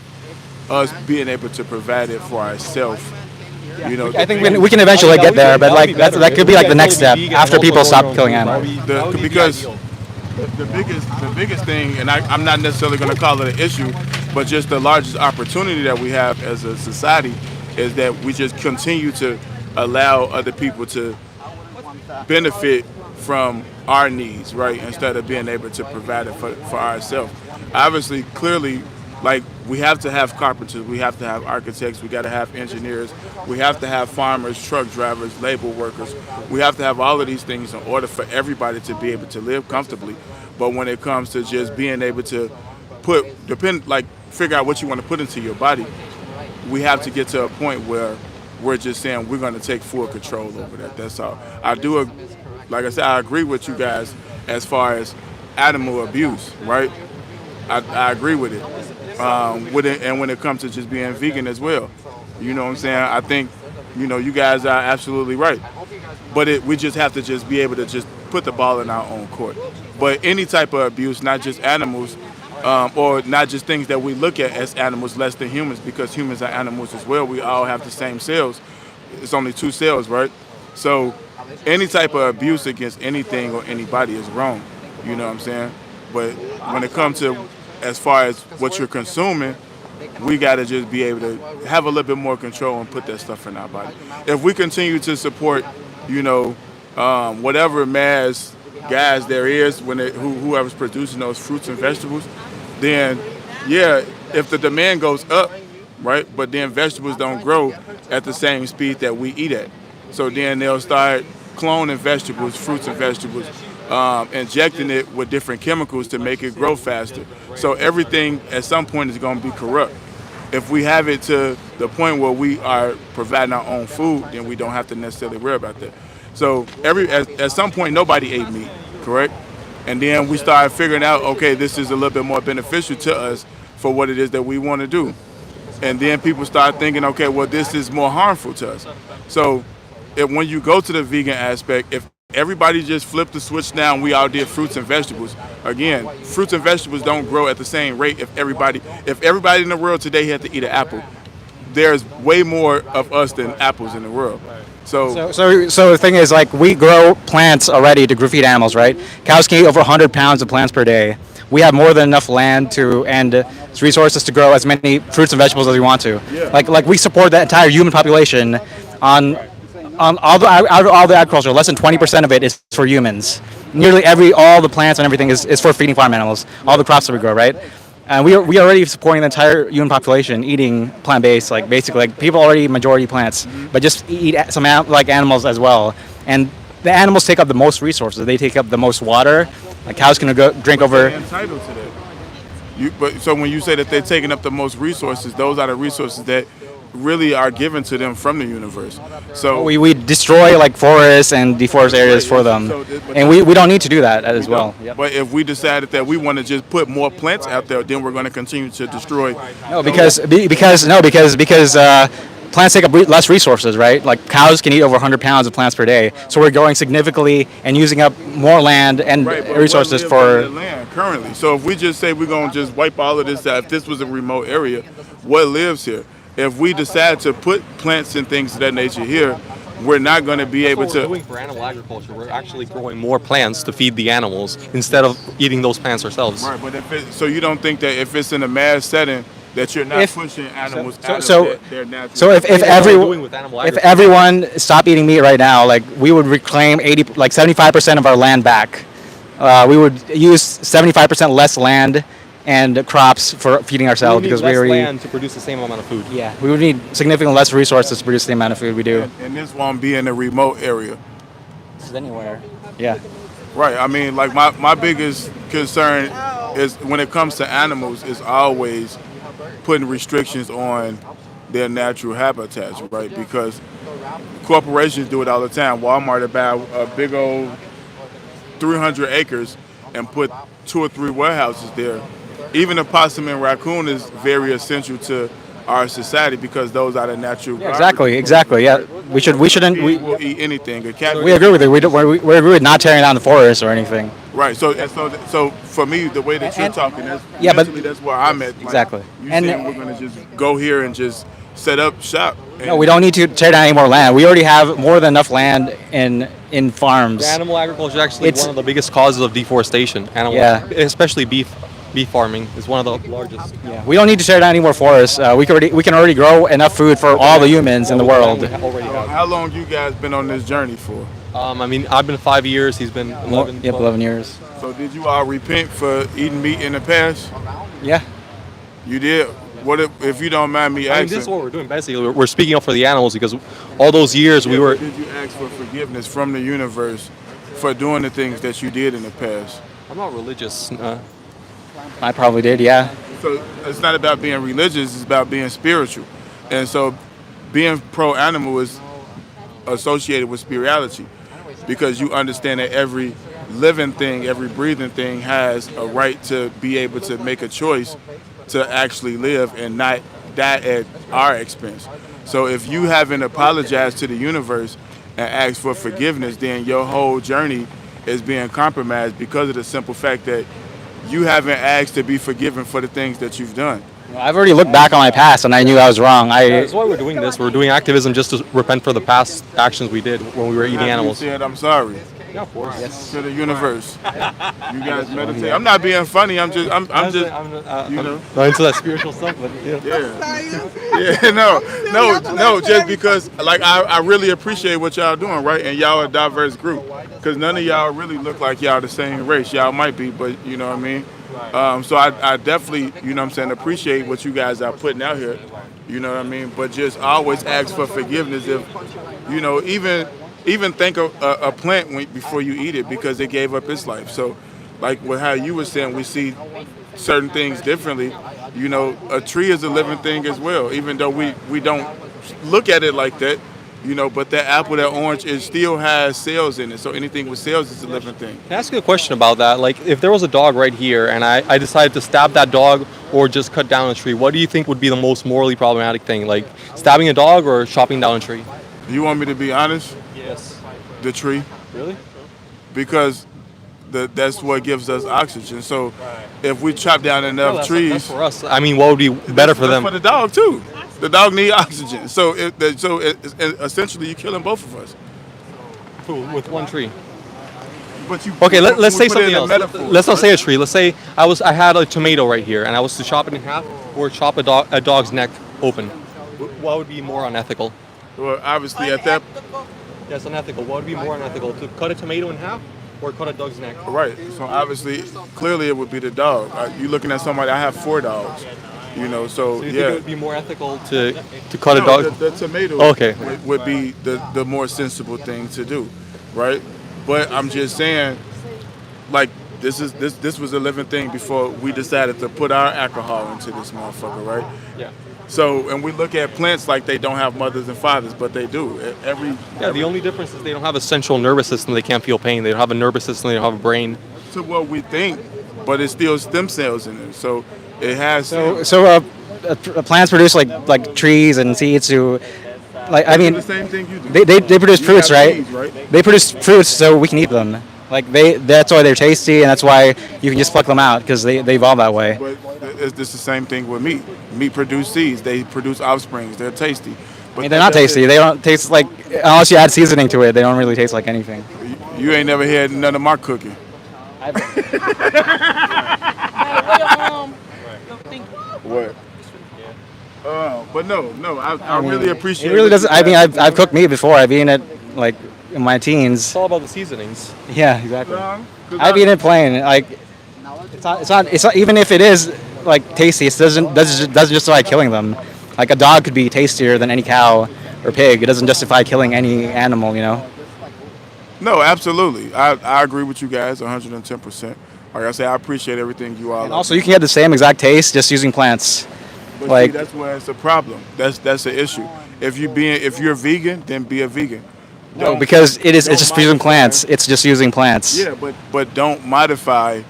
us being able to provide it for ourselves. I think we can eventually get there, but like that could be like the next step after people stop killing animals. Because the biggest thing, and I'm not necessarily going to call it an issue, but just the largest opportunity that we have as a society is that we just continue to allow other people to benefit from our needs, right? Instead of being able to provide it for ourselves. Obviously, clearly, like we have to have carpenters, we have to have architects, we got to have engineers, we have to have farmers, truck drivers, labor workers. We have to have all of these things in order for everybody to be able to live comfortably. But when it comes to just being able to figure out what you want to put into your body, we have to get to a point where we're just saying we're going to take full control over that. That's all. Like I said, I agree with you guys as far as animal abuse, right? I agree with it. And when it comes to just being vegan as well. You know what I'm saying? I think, you guys are absolutely right. But we just have to just be able to just put the ball in our own court. But any type of abuse, not just animals, or not just things that we look at as animals less than humans, because humans are animals as well. We all have the same cells. It's only 2 cells, right? So any type of abuse against anything or anybody is wrong. You know what I'm saying? But when it comes to as far as what you're consuming, we got to just be able to have a little bit more control and put that stuff in our body. If we continue to support, whatever mass guys there is, whoever's producing those fruits and vegetables, then yeah, if the demand goes up, right, but then vegetables don't grow at the same speed that we eat at. So then they'll start cloning vegetables, fruits and vegetables, injecting it with different chemicals to make it grow faster. So everything at some point is going to be corrupt. If we have it to the point where we are providing our own food, then we don't have to necessarily worry about that. So at some point, nobody ate meat, correct? And then we started figuring out, okay, this is a little bit more beneficial to us for what it is that we want to do. And then people start thinking, okay, well, this is more harmful to us. So when you go to the vegan aspect, if everybody just flipped the switch now and we all did fruits and vegetables, again, fruits and vegetables don't grow at the same rate. If everybody in the world today had to eat an apple, there's way more of us than apples in the world. So the thing is, like, we grow plants already to feed animals, right? Cows can eat over 100 pounds of plants per day. We have more than enough land and resources to grow as many fruits and vegetables as we want to. Yeah. Like we support the entire human population on all the agriculture. Less than 20% of it is for humans. Nearly all the plants and everything is for feeding farm animals. All the crops that we grow, right? And we are already supporting the entire human population eating plant-based, like basically, like people already eat majority plants, but just eat some animals as well. And the animals take up the most resources. They take up the most water. Like cows can drink over. They're entitled to that. So when you say that they're taking up the most resources, those are the resources that really are given to them from the universe. So we destroy like forests and deforest areas for them, and we don't need to do that as well. Yep. But if we decided that we want to just put more plants out there, then we're going to continue to destroy. No, because plants take up less resources, right? Like cows can eat over 100 pounds of plants per day, so we're growing significantly and using up more land and resources for land currently. So if we just say we're going to just wipe all of this out, if this was a remote area, what lives here? If we decide to put plants and things of that nature here, we're not going to be able to. What we're doing for animal agriculture, we're actually growing more plants to feed the animals instead of eating those plants ourselves. Right, but so you don't think that if it's in a mass setting that you're not pushing animals out of their natural. So if everyone stopped eating meat right now, like we would reclaim 75% of our land back. We would use 75% less land and crops for feeding ourselves because we already land to produce the same amount of food. Yeah, we would need significantly less resources to produce the amount of food we do. And this won't be in a remote area. This is anywhere. Yeah. Right. I mean, like my biggest concern is when it comes to animals is always putting restrictions on their natural habitats, right? Because corporations do it all the time. Walmart will buy a big old 300 acres and put 2 or 3 warehouses there. Even a possum and raccoon is very essential to our society because those are the natural. Yeah, exactly. Yeah, we shouldn't. We will eat anything. A cat. We agree with it. We agree with not tearing down the forest or anything. Right. So for me, the way that you're talking, that's where I'm at. Exactly. You saying we're gonna just go here and just set up shop? No, we don't need to tear down any more land. We already have more than enough land in farms. Animal agriculture is actually one of the biggest causes of deforestation. Especially beef farming is one of the largest. Yeah, we don't need to tear down any more forests. We can already grow enough food for all the humans in the world. How long you guys been on this journey for? I mean, I've been 5 years. He's been 11. Yep, 11 years. So did you all repent for eating meat in the past? Yeah. You did. What if you don't mind me asking? I mean, this is what we're doing. Basically, we're speaking up for the animals because all those years we were. Did you ask for forgiveness from the universe for doing the things that you did in the past? I'm not religious. I probably did, yeah. So it's not about being religious, it's about being spiritual. And so being pro-animal is associated with spirituality because you understand that every living thing, every breathing thing has a right to be able to make a choice to actually live and not die at our expense. So if you haven't apologized to the universe and asked for forgiveness, then your whole journey is being compromised because of the simple fact that you haven't asked to be forgiven for the things that you've done. I've already looked back on my past and I knew I was wrong. That's why we're doing this. We're doing activism just to repent for the past actions we did when we were eating animals. You said, I'm sorry. Yeah, of course. Yes. To the universe. You guys meditate. I'm not being funny. I'm just I'm not into that spiritual stuff, but no. Just because, like, I really appreciate what y'all doing, right? And y'all are a diverse group, because none of y'all really look like y'all the same race. Y'all might be, but you know what I mean. So I definitely, you know what I'm saying, appreciate what you guys are putting out here. You know what I mean. But just always ask for forgiveness if, you know, even even think of a plant before you eat it because it gave up its life. So, like with how you were saying, we see certain things differently. You know, a tree is a living thing as well, even though we don't look at it like that. You know, but that apple, that orange, it still has cells in it. So anything with cells is a living thing. Can I ask you a question about that? Like, if there was a dog right here and I decided to stab that dog or just cut down a tree, what do you think would be the most morally problematic thing? Like, stabbing a dog or chopping down a tree? You want me to be honest? Yes. The tree. Really? Because that's what gives us oxygen. So if we chop down enough trees, that's for us. I mean, what would be better for them? For the dog too. The dog needs oxygen. So essentially you're killing both of us. With one tree. But you. Okay, let's say something else. Metaphor, Let's not say a tree. Let's say I had a tomato right here and I was to chop it in half or chop a dog's neck open. What would be more unethical? Well, obviously at that. Yes, unethical. What would be more unethical? To cut a tomato in half or cut a dog's neck? Right. So obviously, clearly it would be the dog. You're looking at somebody. I have 4 dogs. You know, So you think it would be more ethical to cut a No, dog? The tomato Okay. would be the more sensible thing to do, right? But I'm just saying, like this was a living thing before we decided to put our alcohol into this motherfucker, right? Yeah. So, and we look at plants like they don't have mothers and fathers, but they do. The only difference is they don't have a central nervous system. They can't feel pain. They don't have a nervous system. They don't have a brain. To what we think, but it's still stem cells in there. So it has. Plants produce like trees and seeds to, like I mean, the same thing you do. they produce You fruits, have right? seeds, right? They produce fruits so we can eat them. Like that's why they're tasty, and that's why you can just pluck them out because they evolve that way. But it's the same thing with meat. Meat produce seeds. They produce offsprings. They're tasty. I mean, they're not tasty. They don't taste like, unless you add seasoning to it, they don't really taste like anything. You ain't never had none of my cooking. What? But no, I really appreciate It really what doesn't. you I mean, guys I've cooked meat before. I've eaten it like in my teens. It's all about the seasonings. Yeah, exactly. I've eaten it plain. Like it's not. Even if it is like tasty, it doesn't justify killing them. Like a dog could be tastier than any cow or pig. It doesn't justify killing any animal. You know. No, absolutely. I agree with you guys 110%. Like I say, I appreciate everything you all. And also, you can get the same exact taste just using plants. But Like see, that's where it's a problem. That's the issue. If you're vegan, then be a vegan. no, because it's just using plants. It's just using plants. Yeah, but don't modify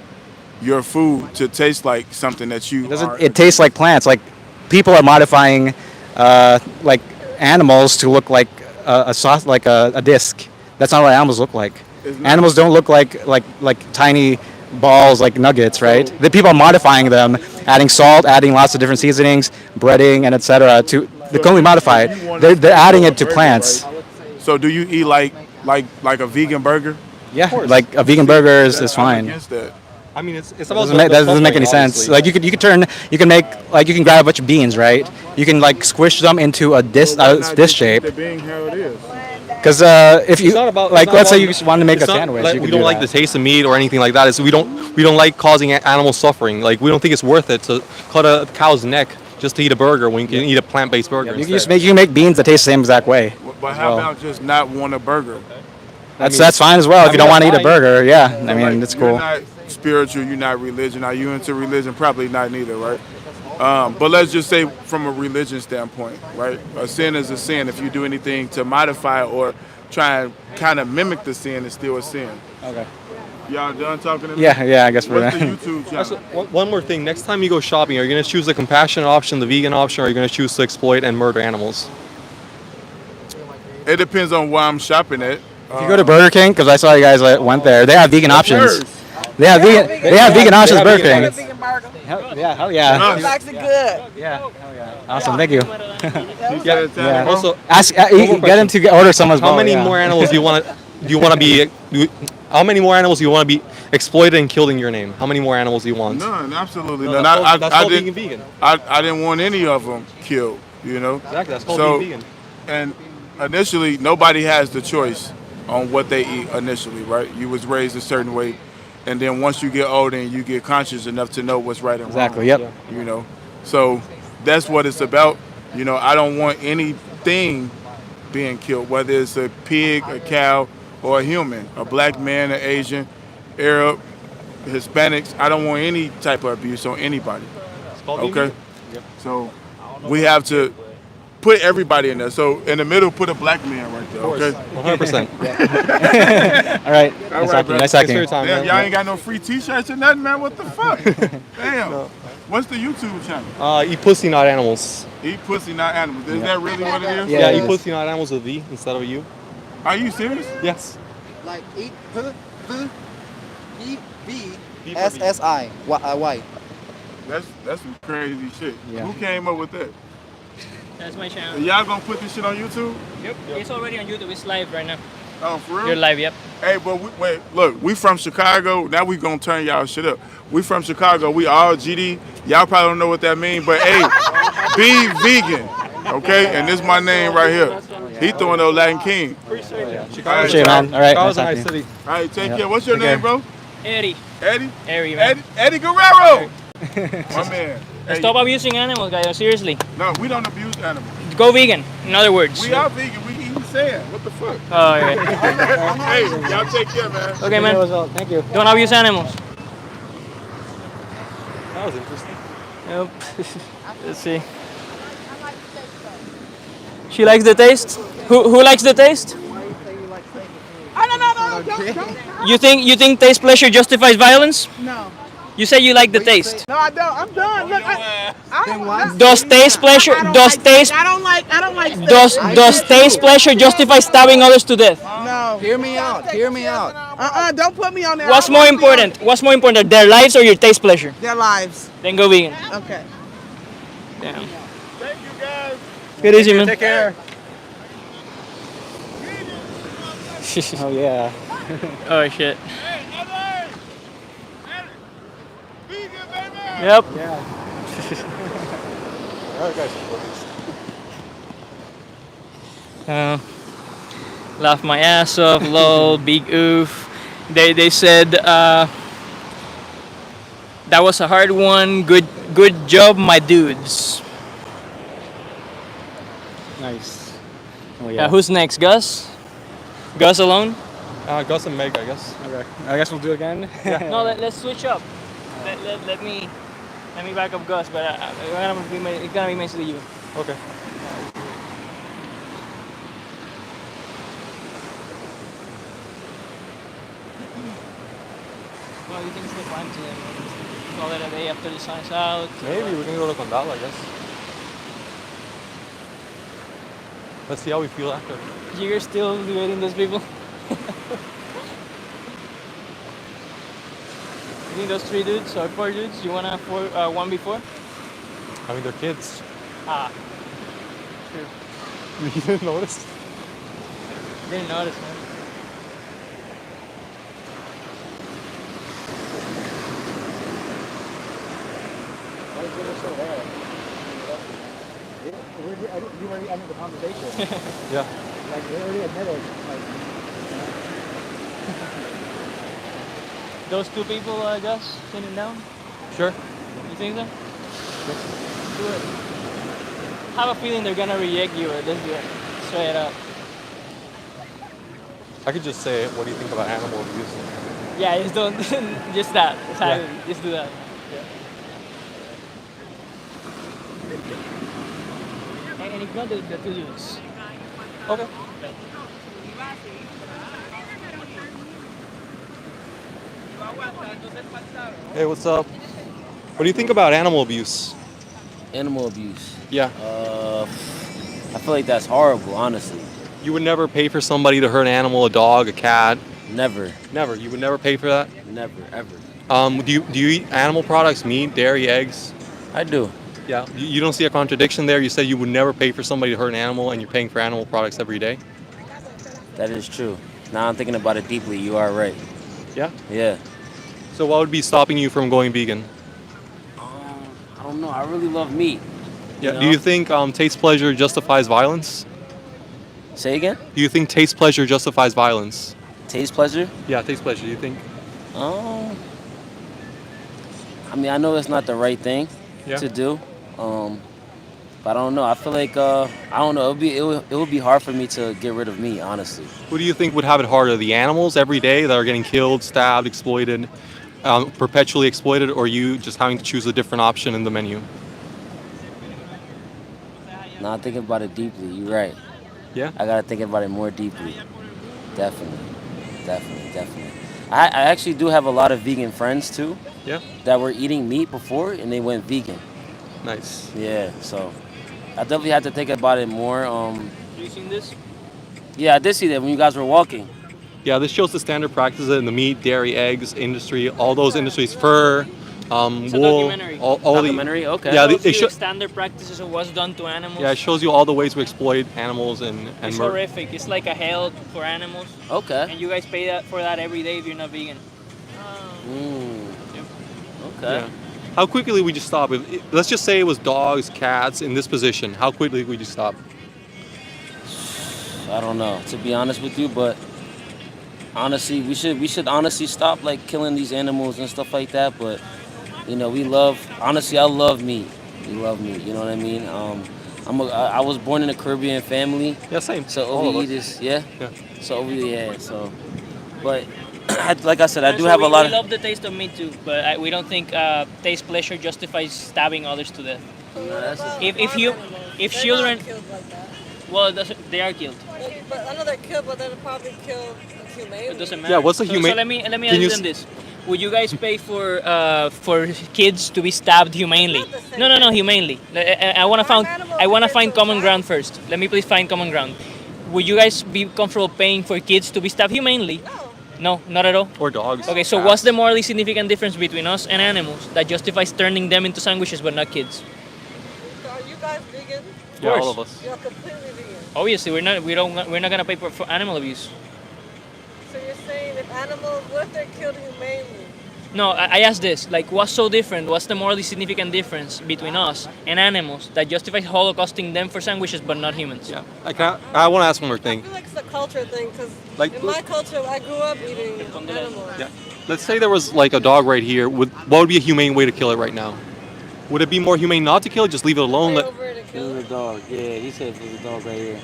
your food to taste like something that you. It tastes like plants. Like people are modifying like animals to look like a sauce, like a disc. That's not what animals look like. Animals don't look like tiny balls, like nuggets, right? The people are modifying them, adding salt, adding lots of different seasonings, breading, and etc. To they're only modify it. They're adding it to plants. So do you eat like a vegan burger? Yeah, like a vegan burger is fine. Against that. I mean, it's That about doesn't make any sense. Like you can grab a bunch of beans, right? You can like squish them into a disc shape. The being how it is. Because if you let's say you just wanted to make a sandwich, you we could don't do like that. the taste of meat or anything like that. It's we don't like causing animal suffering. Like we don't think it's worth it to cut a cow's neck just to eat a burger when you can eat a plant-based burger. You can make beans that taste the same exact way. But how about just not want a burger? That's fine as well. If you don't want to eat a burger, yeah. I mean, it's cool. You're not spiritual. You're not religion. Are you into religion? Probably not neither, right? But let's just say from a religion standpoint, right? A sin is a sin. If you do anything to modify or try and kind of mimic the sin, it's still a sin. Okay. Y'all done talking to me? Yeah, I guess we're What's the done. YouTube channel? Also, one more thing. Next time you go shopping, are you going to choose the compassionate option, the vegan option, or are you going to choose to exploit and murder animals? It depends on where I'm shopping at. If you go to Burger King, because I saw you guys went there, they have vegan options. They have vegan options at Burger King. Hell yeah. It's actually good. Yeah, hell yeah. Awesome, thank you. Yeah. Also, get him to order someone's How bowl, many yeah. more animals do you want to? How many more animals do you want to be exploited and killed in your name? How many more animals do you want? None, absolutely No, none. that's I called didn't, being vegan. I didn't want any of them killed, you know? Exactly, that's called being vegan. And initially, nobody has the choice on what they eat initially, right? You was raised a certain way, and then once you get older and you get conscious enough to know what's right and Exactly, wrong. yep. You know? So that's what it's about. You know, I don't want anything being killed, whether it's a pig, a cow, or a human, a black man, an Asian, Arab, Hispanics. I don't want any type of abuse on anybody. Okay? So we have to put everybody in there. So in the middle, put a black man right there. Okay? 100%. All right. All right, Nice bro. talking. Damn, y'all ain't got no free T-shirts or nothing, man. What the fuck? Damn. What's the YouTube channel? Eat pussy, not animals. Eat pussy, not animals. Is that really what it is? Yeah, eat pussy, not animals with V instead of a U. Are you serious? Yes. Like eat SSI. Why? That's some crazy shit. Yeah. Who came up with that? That's my channel. Y'all gonna put this shit on YouTube? Yep. It's already on YouTube. It's live right now. Oh, for real? You're live, yep. Hey, but wait, look, we from Chicago. Now we gonna turn y'all shit up. We from Chicago. We all GD. Y'all probably don't know what that means, but hey, be vegan, okay? And this is my name right here. He throwing those Latin King. Appreciate it. Chicago, Appreciate it, man. All right. Chicago's a Nice nice talking. city. All right, take care. What's your name, bro? Eddie. Eddie? Eddie, man. Eddie Guerrero. My man. Hey, Stop abusing animals, guys. Seriously. no, we don't abuse animals. Go vegan. In other words. We are vegan. We eat sand. What the fuck? Oh, yeah. Hey, y'all take care, man. Okay, man. Thank you. Don't abuse animals. That was interesting. Yep. Let's see. She likes the taste. Who likes the taste? Don't. You think taste pleasure justifies violence? No. You say you like the taste. No, I don't. I'm done. Look, I don't. Does taste pleasure? Does taste? I don't like. Does taste pleasure justify stabbing others to death? No. Hear me out. Hear me out. Don't put me on there. What's I more wanna be on important? What's more important, their lives or your taste pleasure? Their lives. Then go vegan. Okay. Damn. Thank you, guys. Good easy, man. Take care. Oh yeah. Oh shit. Hey, Eddie! Vegan, baby! Yep. Yeah. Laugh my ass off, lol, big oof. They said that was a hard one. Good job, my dudes. Nice. Oh Who's next? Gus? Gus alone? Gus and Megg, I guess. Okay. I guess we'll do it again. No, let's switch up. Let me back up Gus, but it's gonna be mostly you. Okay. Well, you can still climb to them. Call it a day after the sun's out. Maybe we can go to Condal, I guess. Let's see how we feel after. You're still debating those people? You think those 3 dudes or 4 dudes, you wanna 1 before? I mean, they're kids. Ah. True. You didn't notice? Didn't notice, man. You already ended the conversation. Yeah. Like, they already admitted. Those 2 people, Gus, sitting down? Sure. You think so? Do it. I have a feeling they're gonna reject you, or let's do it. Straight up. I could just say, what do you think about animal abuse? Yeah, just don't, just that. Yeah. Just do that. And ignore the 2 dudes. Okay. Hey, what's up? What do you think about animal abuse? Animal abuse. Yeah. I feel like that's horrible, honestly. You would never pay for somebody to hurt an animal, a dog, a cat? Never. Never. You would never pay for that? Never, ever. Do you eat animal products, meat, dairy, eggs? I do. Yeah. You don't see a contradiction there? You said you would never pay for somebody to hurt an animal, and you're paying for animal products every day? That is true. Now I'm thinking about it deeply. You are right. Yeah? Yeah. So what would be stopping you from going vegan? I don't know. I really love meat. Yeah. know? Do you think taste pleasure justifies violence? Say again? Do you think taste pleasure justifies violence? Taste pleasure? Yeah, taste pleasure. Do you think? I mean, I know that's not the right thing Yeah. to do. But I don't know. I feel like I don't know. It would be hard for me to get rid of meat, honestly. Who do you think would have it harder? The animals every day that are getting killed, stabbed, exploited, perpetually exploited, or you just having to choose a different option in the menu? Now I'm thinking about it deeply. You're right. Yeah. I gotta think about it more deeply. Definitely. I actually do have a lot of vegan friends too. Yeah. That were eating meat before and they went vegan. Nice. Yeah. So I definitely had to think about it more. Have you seen this? Yeah, I did see that when you guys were walking. Yeah, this shows the standard practices in the meat, dairy, eggs industry, all those industries, fur, It's a wool, documentary. all Documentary? Okay. Yeah, It it shows you shows. standard practices of what's done to animals. Yeah, it shows you all the ways we exploit animals and It's murder. horrific. It's like a hell for animals. Okay. And you guys pay for that every day if you're not vegan. Okay. Yeah. How quickly would you stop? Let's just say it was dogs, cats in this position. How quickly would you stop? I don't know, to be honest with you, but honestly, we should honestly stop like killing these animals and stuff like that. But you know, I love meat. We love meat. You know what I mean? I was born in a Caribbean family. Yeah, same. So All of we us. eat is yeah. Yeah. So but like I said, I do So have a lot we of. love the taste of meat too, but we don't think taste pleasure justifies stabbing others to death. If children, well, they are killed. But I know they're killed, but they're probably killed humanely. It doesn't matter. Yeah, what's the So humane? let me Can ask you them this: would you guys pay for kids to be stabbed humanely? No, humanely. I want to find common ground first. Let me please find common ground. Would you guys be comfortable paying for kids to be stabbed humanely? No, not at all. Or dogs. Okay, so what's the morally significant difference between us and animals that justifies turning them into sandwiches but not kids? So are you guys vegan? Yeah, all of us. You're completely vegan. Obviously, we're not gonna pay for animal abuse. So you're saying if animals, what if they're killed humanely? No, I asked this. Like, what's so different? What's the morally significant difference between us and animals that justifies holocausting them for sandwiches but not humans? Yeah. I want to ask one more thing. I feel like it's a culture thing because Like- in my culture, I grew up eating animals. Yeah. Let's say there was like a dog right here. What would be a humane way to kill it right now? Would it be more humane not to kill it? Just leave it alone. Pray over it and kill There's it. a dog. Yeah, he said there's a dog right here.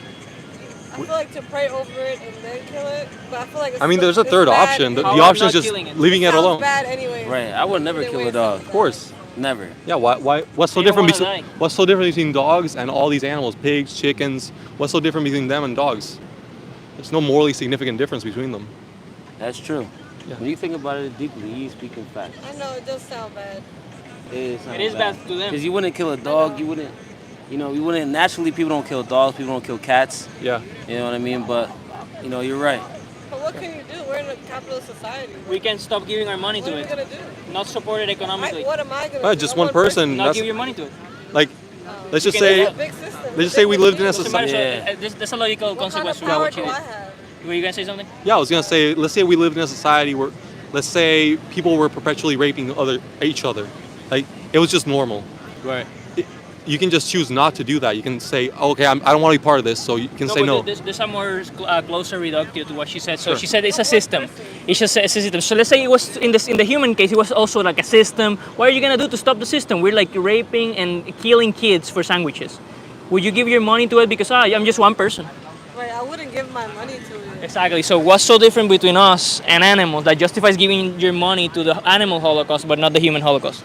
I feel like to pray over it and then kill it, but I feel like it's I mean, there's a it's third bad option. The anyway. option is just leaving it Sounds alone. bad anyway. Right. I would never kill a dog. Of course. Never. Yeah. Why? What's so You don't different wanna between What's so different between dogs and all these animals? Pigs, chickens. What's so different between them and dogs? There's no morally significant difference between them. That's true. Yeah. When you think about it deeply, he's speaking facts. I know it does sound bad. It is bad to them. Because you wouldn't kill a dog. You wouldn't. You know, you wouldn't. Naturally, people don't kill dogs. People don't kill cats. Yeah. You know what I mean? But you know, you're right. But what can you do? We're in a capitalist society. We can stop giving our money What to are we it. gonna do? Not support it economically. What am I gonna Well, do? just I'm one person. Not That's, give your money to it. like, let's You just can do say, that. Big system. let's just say we lived in a Doesn't matter, society. so, that's a logical What kind consequence of to power what do you I did. have? Were you gonna say something? Yeah, I was gonna say, let's say we lived in a society where, let's say people were perpetually raping each other, like it was just normal. Right. You can just choose not to do that. You can say, okay, I don't want to be part of this, so you can say but no. There's a more closer reductio to what she said. So Sure. she said it's a system. It's just a system. So let's say it was in the human case, it was also like a system. What are you gonna do to stop the system? We're like raping and killing kids for sandwiches. Would you give your money to it because I'm just one person? Right, I wouldn't give my money to it. Exactly. So what's so different between us and animals that justifies giving your money to the animal holocaust but not the human holocaust?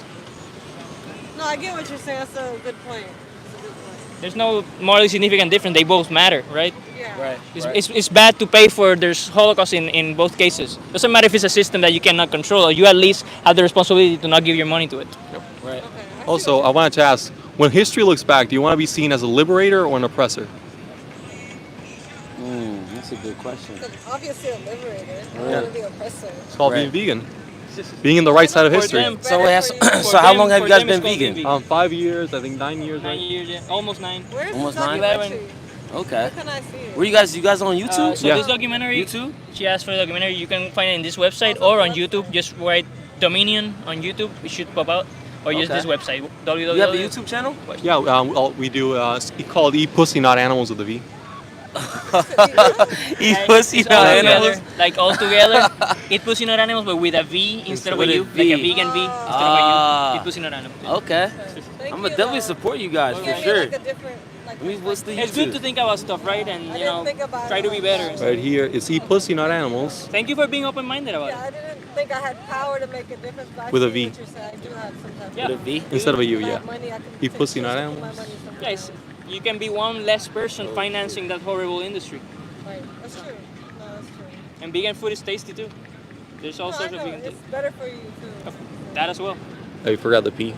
No, I get what you're saying. That's a good point. That's a good point. There's no morally significant difference. They both matter, right? Yeah. Right. It's bad to pay for there's holocaust in both cases. Doesn't matter if it's a system that you cannot control, or you at least have the responsibility to not give your money to it. Right. Also, I wanted to ask, when history looks back, do you want to be seen as a liberator or an oppressor? That's a good question. Obviously a liberator. I Yeah. want to be oppressor. It's called Right. being vegan. Being in the right side of For history. them- So, it has, For so how them- long have for you guys them been it's called being vegan? 5 years, I think 9 years. 9 Right? years, yeah. Almost 9. Where's Almost this 9? documentary? Okay. Where can I see it? Were you guys on YouTube? So Yeah. this documentary, YouTube? she asked for the documentary. You can find it in this website or on YouTube. Just write Dominion on YouTube. It should pop out. Or use Okay. this website. You have a YouTube channel? Yeah, we do. It's called Eat Pussy, Not Animals with a V. Eat Right? pussy, It's not all animals. together, like all together. Eat pussy, not animals, but with a V instead of a With a U, V. like a vegan V instead of a U. Eat pussy, not animals. Okay. I'm I'm gonna definitely support you guys for sure. I mean, what's the It's YouTube? good to think about stuff, right? And you know, try to be better. Right here, it's eat pussy, not animals. Thank you for being open-minded about I didn't think I had power to make a difference, but I With a see V. what you're saying. I do have sometimes. Yeah. With a V? Instead of a U, If I yeah. have money, I can Eat take pussy, not trips to put my animals. money somewhere. it. Guys, you can be one less person financing that horrible industry. Right. That's true. No, that's true. And vegan food is tasty too. There's all No, I sorts of know. vegan It's things. better for you too. That as well. Oh, you forgot the P.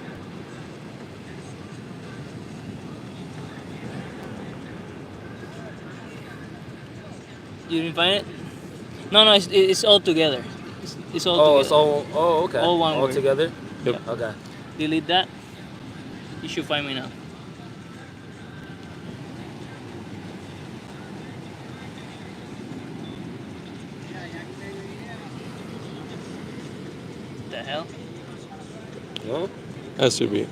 You didn't find it? No, it's all together. It's all together. It's all. Oh, okay. All one All word. together. Yep. Okay. Delete that. You should find me now. The hell? No. That should be.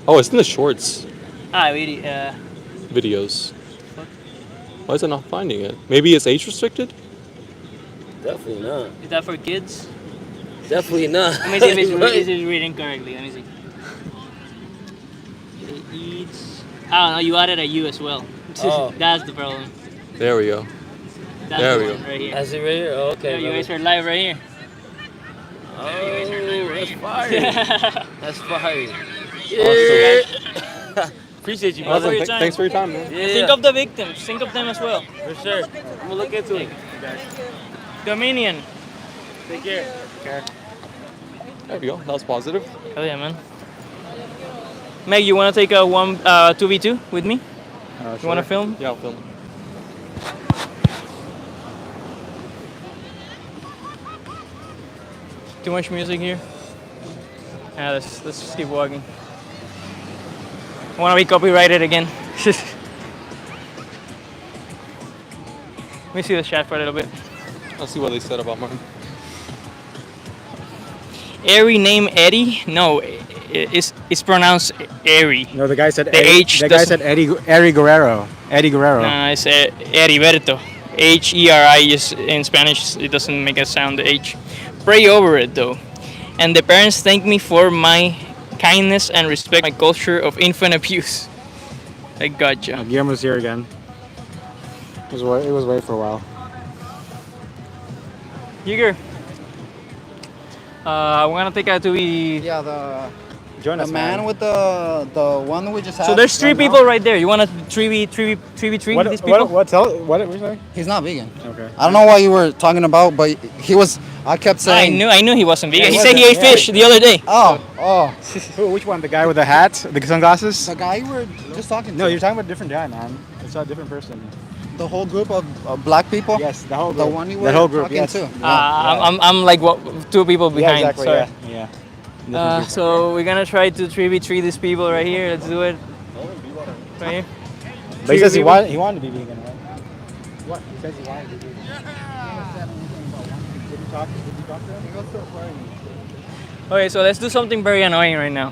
Oh, it's in the shorts Really? videos. Why is it not finding it? Maybe it's age restricted? Definitely not. Is that for kids? Definitely not. Let me see if it's reading correctly. Let me see. It eats. Oh no, you added a U as well. Oh. That's the problem. There we go. That's There the we one go. right here. That's it right here. Oh, okay. Yeah, you brother. guys are live right here. Oh, that's fire. That's fire. Yeah. Appreciate you, Thanks brother. for your time. Thanks for your time, man. Yeah. Think of the victims. Think of them as well. For sure. I'm gonna look into it. Dominion. Take care. There we go. That was positive. Oh yeah, man. Meg, you want to take a 2v2 with me? You want to film? Yeah, I'll film. Too much music here. Yeah, let's just keep walking. I want to be copyrighted again. Let me see the chat for a little bit. I'll see what they said about mine. Airy name Eddie? No, it's pronounced Airy. No, the guy said The Eddie, H the guy doesn't- said Eddie Guerrero. Eddie Guerrero. No, it's Heriberto. H-E-R-I, just in Spanish, it doesn't make a sound, the H. Pray over it, though. And the parents thank me for my kindness and respect my culture of infant abuse. I gotcha. Guillermo's here again. It was wait for a while. Lliguer. I'm gonna take a 2v. Yeah, the Join us, man with the one we just had. So there's three people right there. You want to 3v3 these people? What? He's not vegan. Okay. I don't know what you were talking about, but he was. I kept saying. I knew he wasn't vegan. Yeah, He said he ate wasn't, fish the other day. Oh. Who, which one? The guy with the hat, the sunglasses? The guy you were just talking to. No, you're talking about a different guy, man. It's a different person. The whole group of black people. Yes, the whole The group. one you were That whole group, talking yes. to. I'm like two people behind. Yeah, exactly. Sorry. Yeah. So we're gonna try to 3v3 these people right here. Let's do it. Right here. But he says he people. wanted to be vegan, right? What? He says he wanted to be vegan. Did you talk to him? Okay, so let's do something very annoying right now.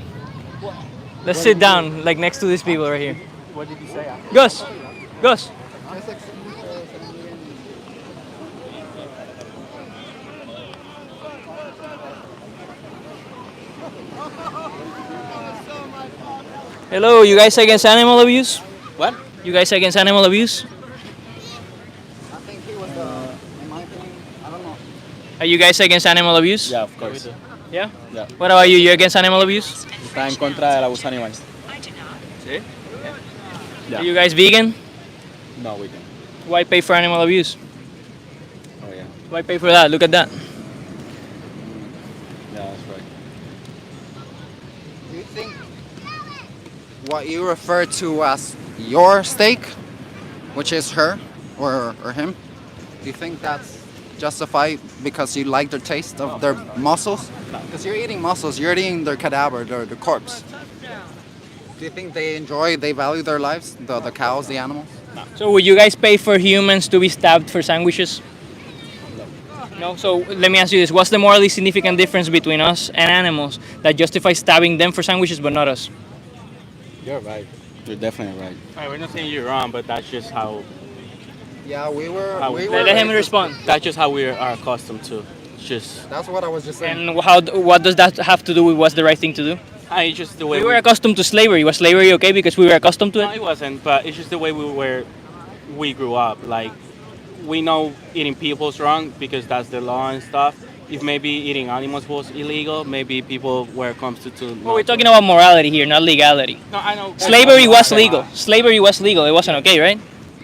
Let's sit down, like next to these people right here. What did he say? Gus! Gus! Hello, you guys against animal abuse? What? You guys against animal abuse? I think he was in my opinion, I don't know. Are you guys against animal abuse? Yeah, of course. Yeah? Yeah. What about you? You against animal abuse? Está en contra del abuso animal. Sí. Yeah. Are you guys vegan? No, we don't. Why pay for animal abuse? Oh yeah. Why pay for that? Look at that. Yeah, that's right. Do you think what you refer to as your steak, which is her or him, do you think that's justified because you like their taste of their muscles? Because you're eating muscles, you're eating their cadaver, their corpse. Do you think they value their lives, the cows, the animals? So would you guys pay for humans to be stabbed for sandwiches? No. So let me ask you this: what's the morally significant difference between us and animals that justifies stabbing them for sandwiches but not us? You're right. You're definitely right. Alright, we're not saying you're wrong, but that's just how. Yeah, we were. Let him respond. That's just how we are accustomed to. It's just. That's what I was just saying. And what does that have to do with what's the right thing to do? It's just the way We were accustomed to slavery. Was slavery okay because we were accustomed to No, it? it wasn't. But it's just the way we grew up. Like we know eating people's wrong because that's the law and stuff. If maybe eating animals was illegal, maybe people were constituted. Well, we're talking about morality here, not legality. No, I know. Slavery was legal. Slavery was legal. It wasn't okay, right?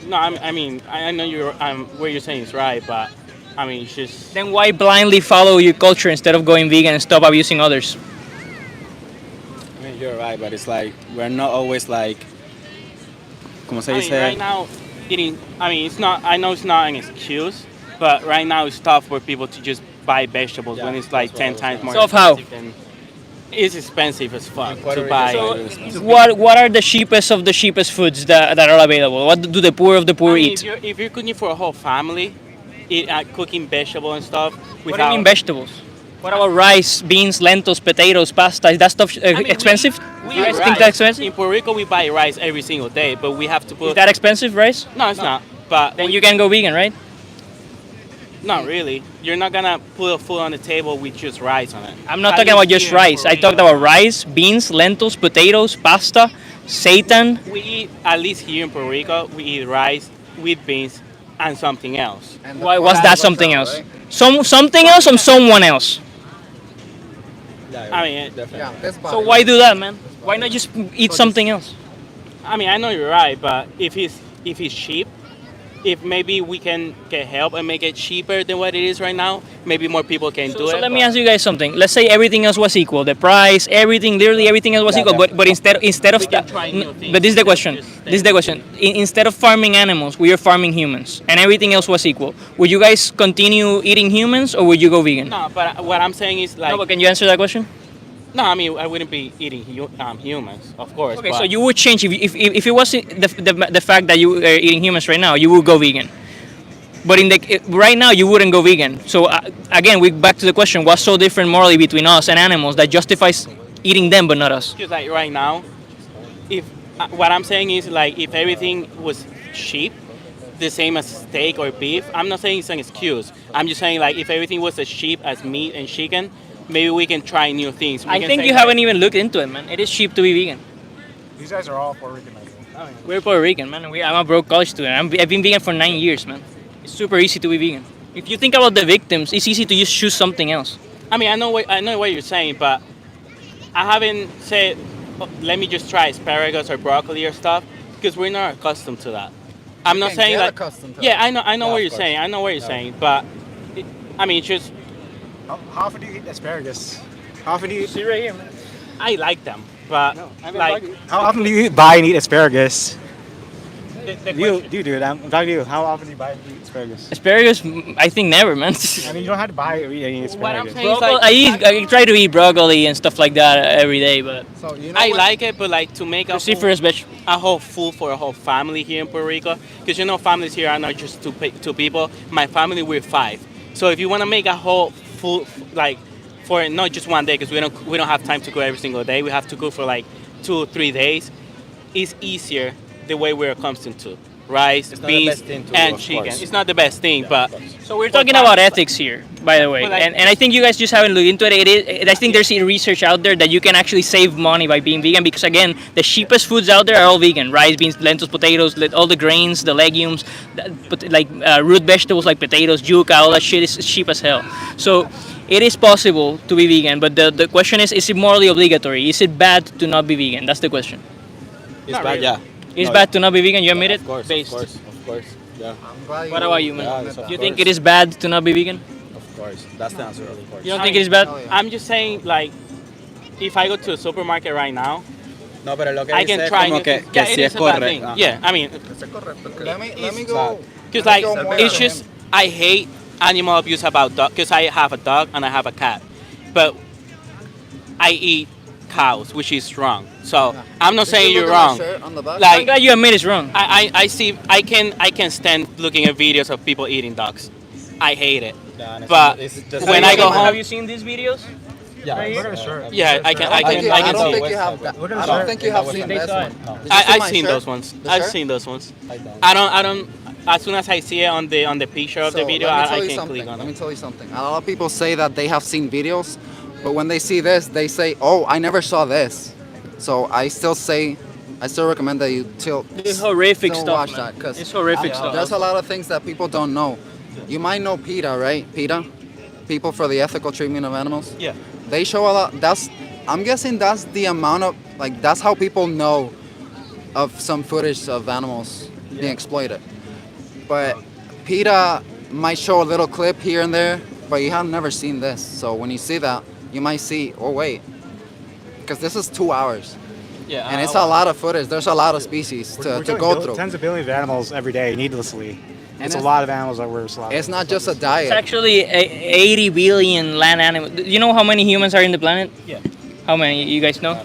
No, I mean, I know you're. What you're saying is right, but I mean, it's just. Then why blindly follow your culture instead of going vegan and stop abusing others? I mean, you're right, but it's like we're not always like. Como se I dice? mean, right now, eating. I mean, it's not. I know it's not an excuse, but right now it's tough for people to just buy vegetables when it's like 10 times more. Tough how? expensive than- It's expensive as fuck to buy. So, what are the cheapest of the cheapest foods that are available? What do the poor of the poor I mean, eat? if you're cooking for a whole family, cooking vegetable and stuff. What do you mean vegetables? What about rice, beans, lentils, potatoes, pasta? Is that stuff expensive? We You guys eat think rice. that's expensive? In Puerto Rico, we buy rice every single day, but we have to put. Is that expensive, rice? No, it's not. But then you can go vegan, right? Not really. You're not gonna put a food on the table with just rice on it. I'm not talking about just rice. I talked about rice, beans, lentils, potatoes, pasta, seitan. We eat, at least here in Puerto Rico, we eat rice with beans and something else. Why was that something else? Something else or someone else? I mean, So why do that, man? Why not just eat something else? I mean, I know you're right, but if it's cheap, if maybe we can get help and make it cheaper than what it is right now, maybe more people can do So it. let me ask you guys something. Let's say everything else was equal, the price, everything, literally everything else was equal. But instead of but this is the question. This is the question. Instead of farming animals, we are farming humans, and everything else was equal. Would you guys continue eating humans, or would you go vegan? No, but what I'm saying is like. No, but can you answer that question? No, I mean I wouldn't be eating humans, of course. Okay, but so you would change if it was the fact that you are eating humans right now, you would go vegan. But right now you wouldn't go vegan. So again, we back to the question: what's so different morally between us and animals that justifies eating them but not us? Just like right now, if what I'm saying is like if everything was cheap, the same as steak or beef, I'm not saying it's an excuse. I'm just saying like if everything was as cheap as meat and chicken, maybe we can try new things. I think you haven't even looked into it, man. It is cheap to be vegan. These guys are all Puerto Rican. We're Puerto Rican, man. I'm a broke college student. I've been vegan for 9 years, man. It's super easy to be vegan. If you think about the victims, it's easy to just choose something else. I mean, I know what you're saying, but I haven't said, oh, let me just try asparagus or broccoli or stuff, because we're not accustomed to that. I'm not saying like, yeah, I know what you're saying. I know what you're saying, but I mean, it's just. How often do you eat asparagus? How often do you see right here, man? I like them, but like. How often do you buy and eat asparagus? You, dude, I'm talking to you. How often do you buy and eat asparagus? Asparagus, I think never, man. I mean, you don't have to buy or eat any asparagus. I try to eat broccoli and stuff like that every day, but I like it, but like to make a cruciferous vegetable. A whole food for a whole family here in Puerto Rico, because you know families here are not just two people. My family we're 5, so if you want to make a whole food like for not just one day, because we don't have time to cook every single day. We have to cook for like 2 or 3 days. It's easier the way we're accustomed to rice, beans, and chicken. It's not the best thing, but so we're talking about ethics here, by the way, and I think you guys just haven't looked into it. I think there's research out there that you can actually save money by being vegan, because again, the cheapest foods out there are all vegan: rice, beans, lentils, potatoes, all the grains, the legumes, like root vegetables like potatoes, yuca, all that shit is cheap as hell. So it is possible to be vegan, but the question is it morally obligatory? Is it bad to not be vegan? That's the question. It's bad, yeah. It's bad to not be vegan, you admit it? Of course, yeah. What about you, man? Do you think it is bad to not be vegan? Of course, that's the answer. Of course. You don't think it is bad? I'm just saying, like, if I go to a supermarket right now, No, pero lo que I dice can es try. como que Yeah, it si is es a bad correcto. thing. Ajá. Yeah, I mean, Let me go. because like it's just I hate animal abuse about dog, because I have a dog and I have a cat, but I eat cows, which is wrong. So I'm not saying you're wrong. Like, I'm glad you admit it's wrong. I see. I can stand looking at videos of people eating dogs. I hate it. But when I go home, have you seen these videos? Yeah, right look here? at the shirt. Yeah, I can don't see. think you have. I don't think you have seen this one. Did you see I've my seen shirt? those ones. The I've shirt? seen those ones. I don't. As soon as I see it on the picture of the video, let me I tell you can something. click on Let it. me tell you something. A lot of people say that they have seen videos But when they see this, they say, "Oh, I never saw this." So I still recommend that you It's horrific still stuff, watch man. that because It's horrific stuff. There's a lot of things that people don't know. You might know PETA, right? PETA, People for the Ethical Treatment of Animals. Yeah. They show a lot. I'm guessing that's the amount of that's how people know of some footage of animals being exploited. But PETA might show a little clip here and there, but you have never seen this. So when you see that, you might see, oh wait, because this is 2 hours. Yeah. And it's a lot of footage. There's a lot of species to go through. Tens of billions of animals every day, needlessly. And It's a lot of animals that we're slaughtering. It's not just a diet. It's actually 80 billion land animals. You know how many humans are in the planet? Yeah. How many? You guys know?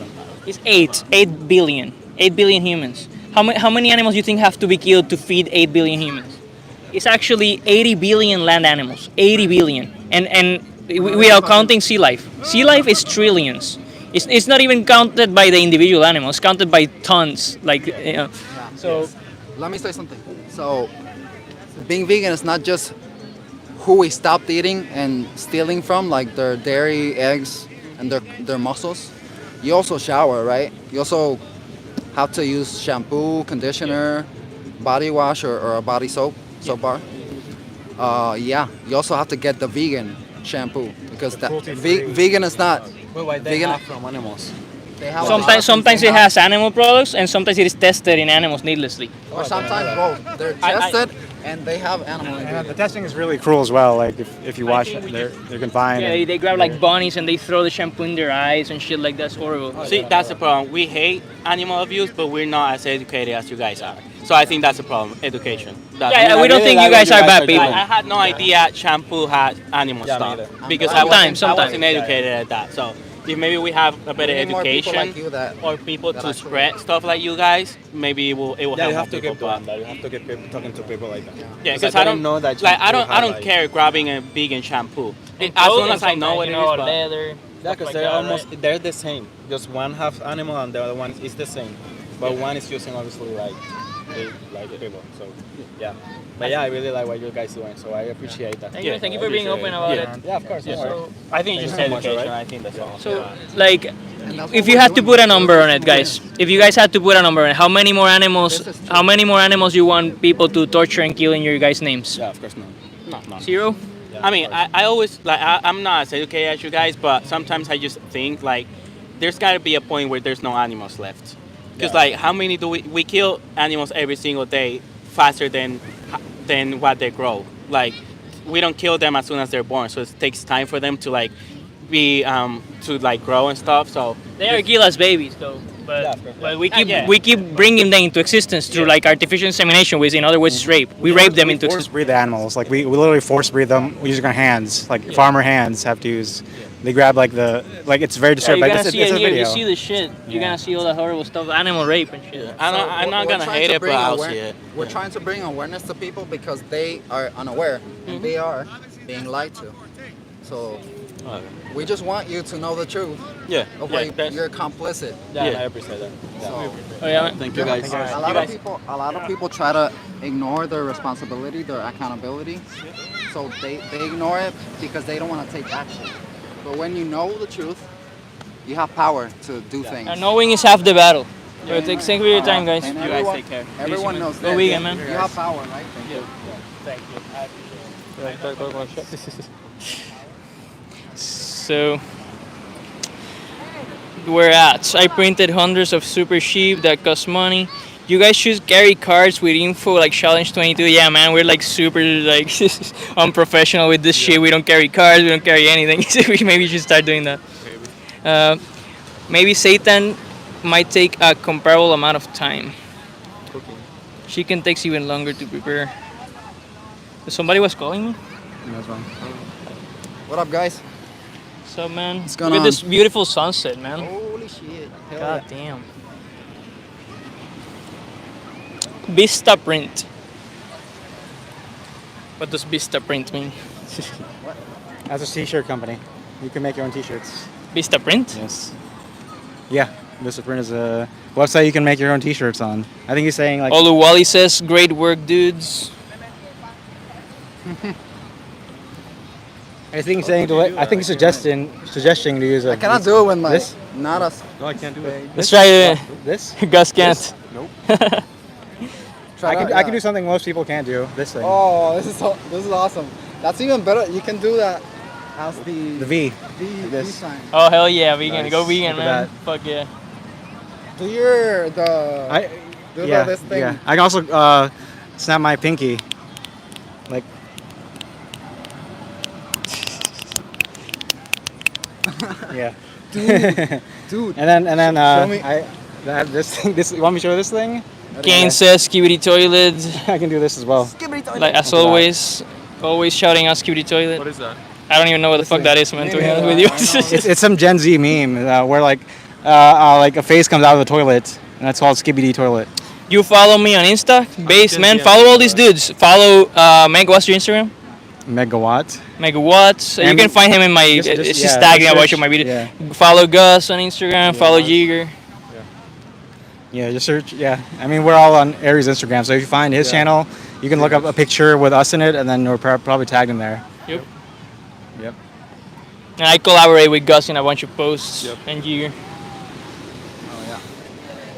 It's 8 billion. 8 billion humans. How many animals do you think have to be killed to feed 8 billion humans? It's actually 80 billion land animals. 80 billion. And without counting sea life. Sea life is trillions. It's not even counted by the individual animals. It's counted by tons. So let me say something. So being vegan is not just who we stopped eating and stealing from, like their dairy, eggs, and their muscles. You also shower, right? You also have to use shampoo, conditioner, body wash, or a body soap bar. You also have to get the vegan shampoo because vegan is not. Why they vegan have from animals? sometimes it has animal products and sometimes it is tested in animals needlessly. Or sometimes both. They're tested and they have animal Yeah, ingredients. the testing is really cruel as well. Like if you watch it, they're confined. Yeah, they grab like bunnies and they throw the shampoo in their eyes and shit like that's horrible. See, that's the problem. We hate animal abuse, but we're not as educated as you guys are. So I think that's the problem. Education. We don't think you guys are bad people. I had no idea shampoo had animal stuff because Sometimes. I wasn't educated at that. So if maybe we have a better We need more people education like you that or people that to actually- spread stuff like you guys, maybe it will Yeah, help you more have to people. keep doing that. You have to keep talking to people like that. Yeah, because because I don't know that. like I shampoo don't have, care grabbing a vegan shampoo. As long as I know what it is. But leather. Yeah, because they're almost they're the same. Just one half animal and the other one is the same, but one is using obviously like people. So yeah, but yeah, I really like what you guys doing. So I appreciate that. Thank you for being open about it. Yeah, of course. Yeah, no so worries. I think Thank just you so much, education. alright? I think that's all. So, like, if you had to put a number on it, guys, if you guys had to put a number on it, how many more animals you want people to torture and kill in your guys' names? Yeah, of course not. No. 0? I mean, I always like I'm not as educated as you guys, but sometimes I just think like there's got to be a point where there's no animals left. Because like how many do we kill animals every single day faster than what they grow? Like we don't kill them as soon as they're born, so it takes time for them to like be to like grow and stuff. So They are killed as babies, though. But we keep bringing them into existence through like artificial insemination, which in other words is rape. We rape them into force existence. breed the animals. Like we literally force breed them using our hands. Like farmer hands have to use. They grab it's very disturbing. You're Like, gonna it's see it a here. video. You see the shit. You're gonna see all the horrible stuff, animal rape and shit. I'm not gonna hate it, but I'll see it. We're trying to bring awareness to people because they are unaware and they are being lied to. So we just want you to know the truth. Yeah. Of Yeah, why you're complicit. Yeah, I appreciate that. Thank you guys. A lot of people try to ignore their responsibility, their accountability. So they ignore it because they don't want to take action. But when you know the truth, you have power to do things. And knowing is half the battle. So thanks for your time, guys. And You guys take care. Everyone knows Go that. vegan, man. You have power, right? Thank you. Thank you. I appreciate it. So we're at. I printed hundreds of super sheep that cost money. You guys should carry cards with info like Challenge 22. Yeah, man, we're like super like unprofessional with this shit. We don't carry cards. We don't carry anything. We maybe should start doing that. Maybe Satan might take a comparable amount of time. Chicken takes even longer to prepare. Somebody was calling me? What up, guys? What's up, man? What's going Look on? at this beautiful sunset, man. Holy shit. Hell God yeah. damn. Vista print. What does Vista print mean? That's a t-shirt company. You can make your own t-shirts. Vista print? Yes. Yeah, Vista Print is a website you can make your own t-shirts on. I think he's saying like. Oluwali says, great work, dudes. I think saying to I think suggesting to use a. I cannot do it with my this. not as. No, I can't do it. Let's try it. This. Gus can't. Nope. I can do something most people can't do. This thing. Oh, this is awesome. That's even better. You can do that as the V. V sign. Oh hell yeah, vegan. Nice. Go vegan, Look at man. Fuck yeah. Do your this thing. Yeah. I can also snap my pinky. Like. Yeah. Dude. And then Show me. I have this thing. This you want me to show this thing? Kane says skibidi toilet. I can do this as well. Like as always shouting out skibidi toilet. What is that? I don't even know what the fuck that is, man. To be honest with you. It's some Gen Z meme where like a face comes out of the toilet, and that's called skibidi toilet. You follow me on Insta, base man. yeah. Follow all these dudes. Follow Megg. What's your Instagram? Megawatt. Megawatts. You And can find him in my. just- It's yeah, just tagging just a bunch search- of my videos. yeah. Follow Gus on Instagram. Follow Lliguer. Yeah, just search. Yeah, I mean we're all on Aries Instagram, so if you find his channel, you can look up a picture with us in it, and then we're probably tagged in there. Yep. Yep. And I collaborate with Gus in a bunch of posts and Lliguer. Oh yeah.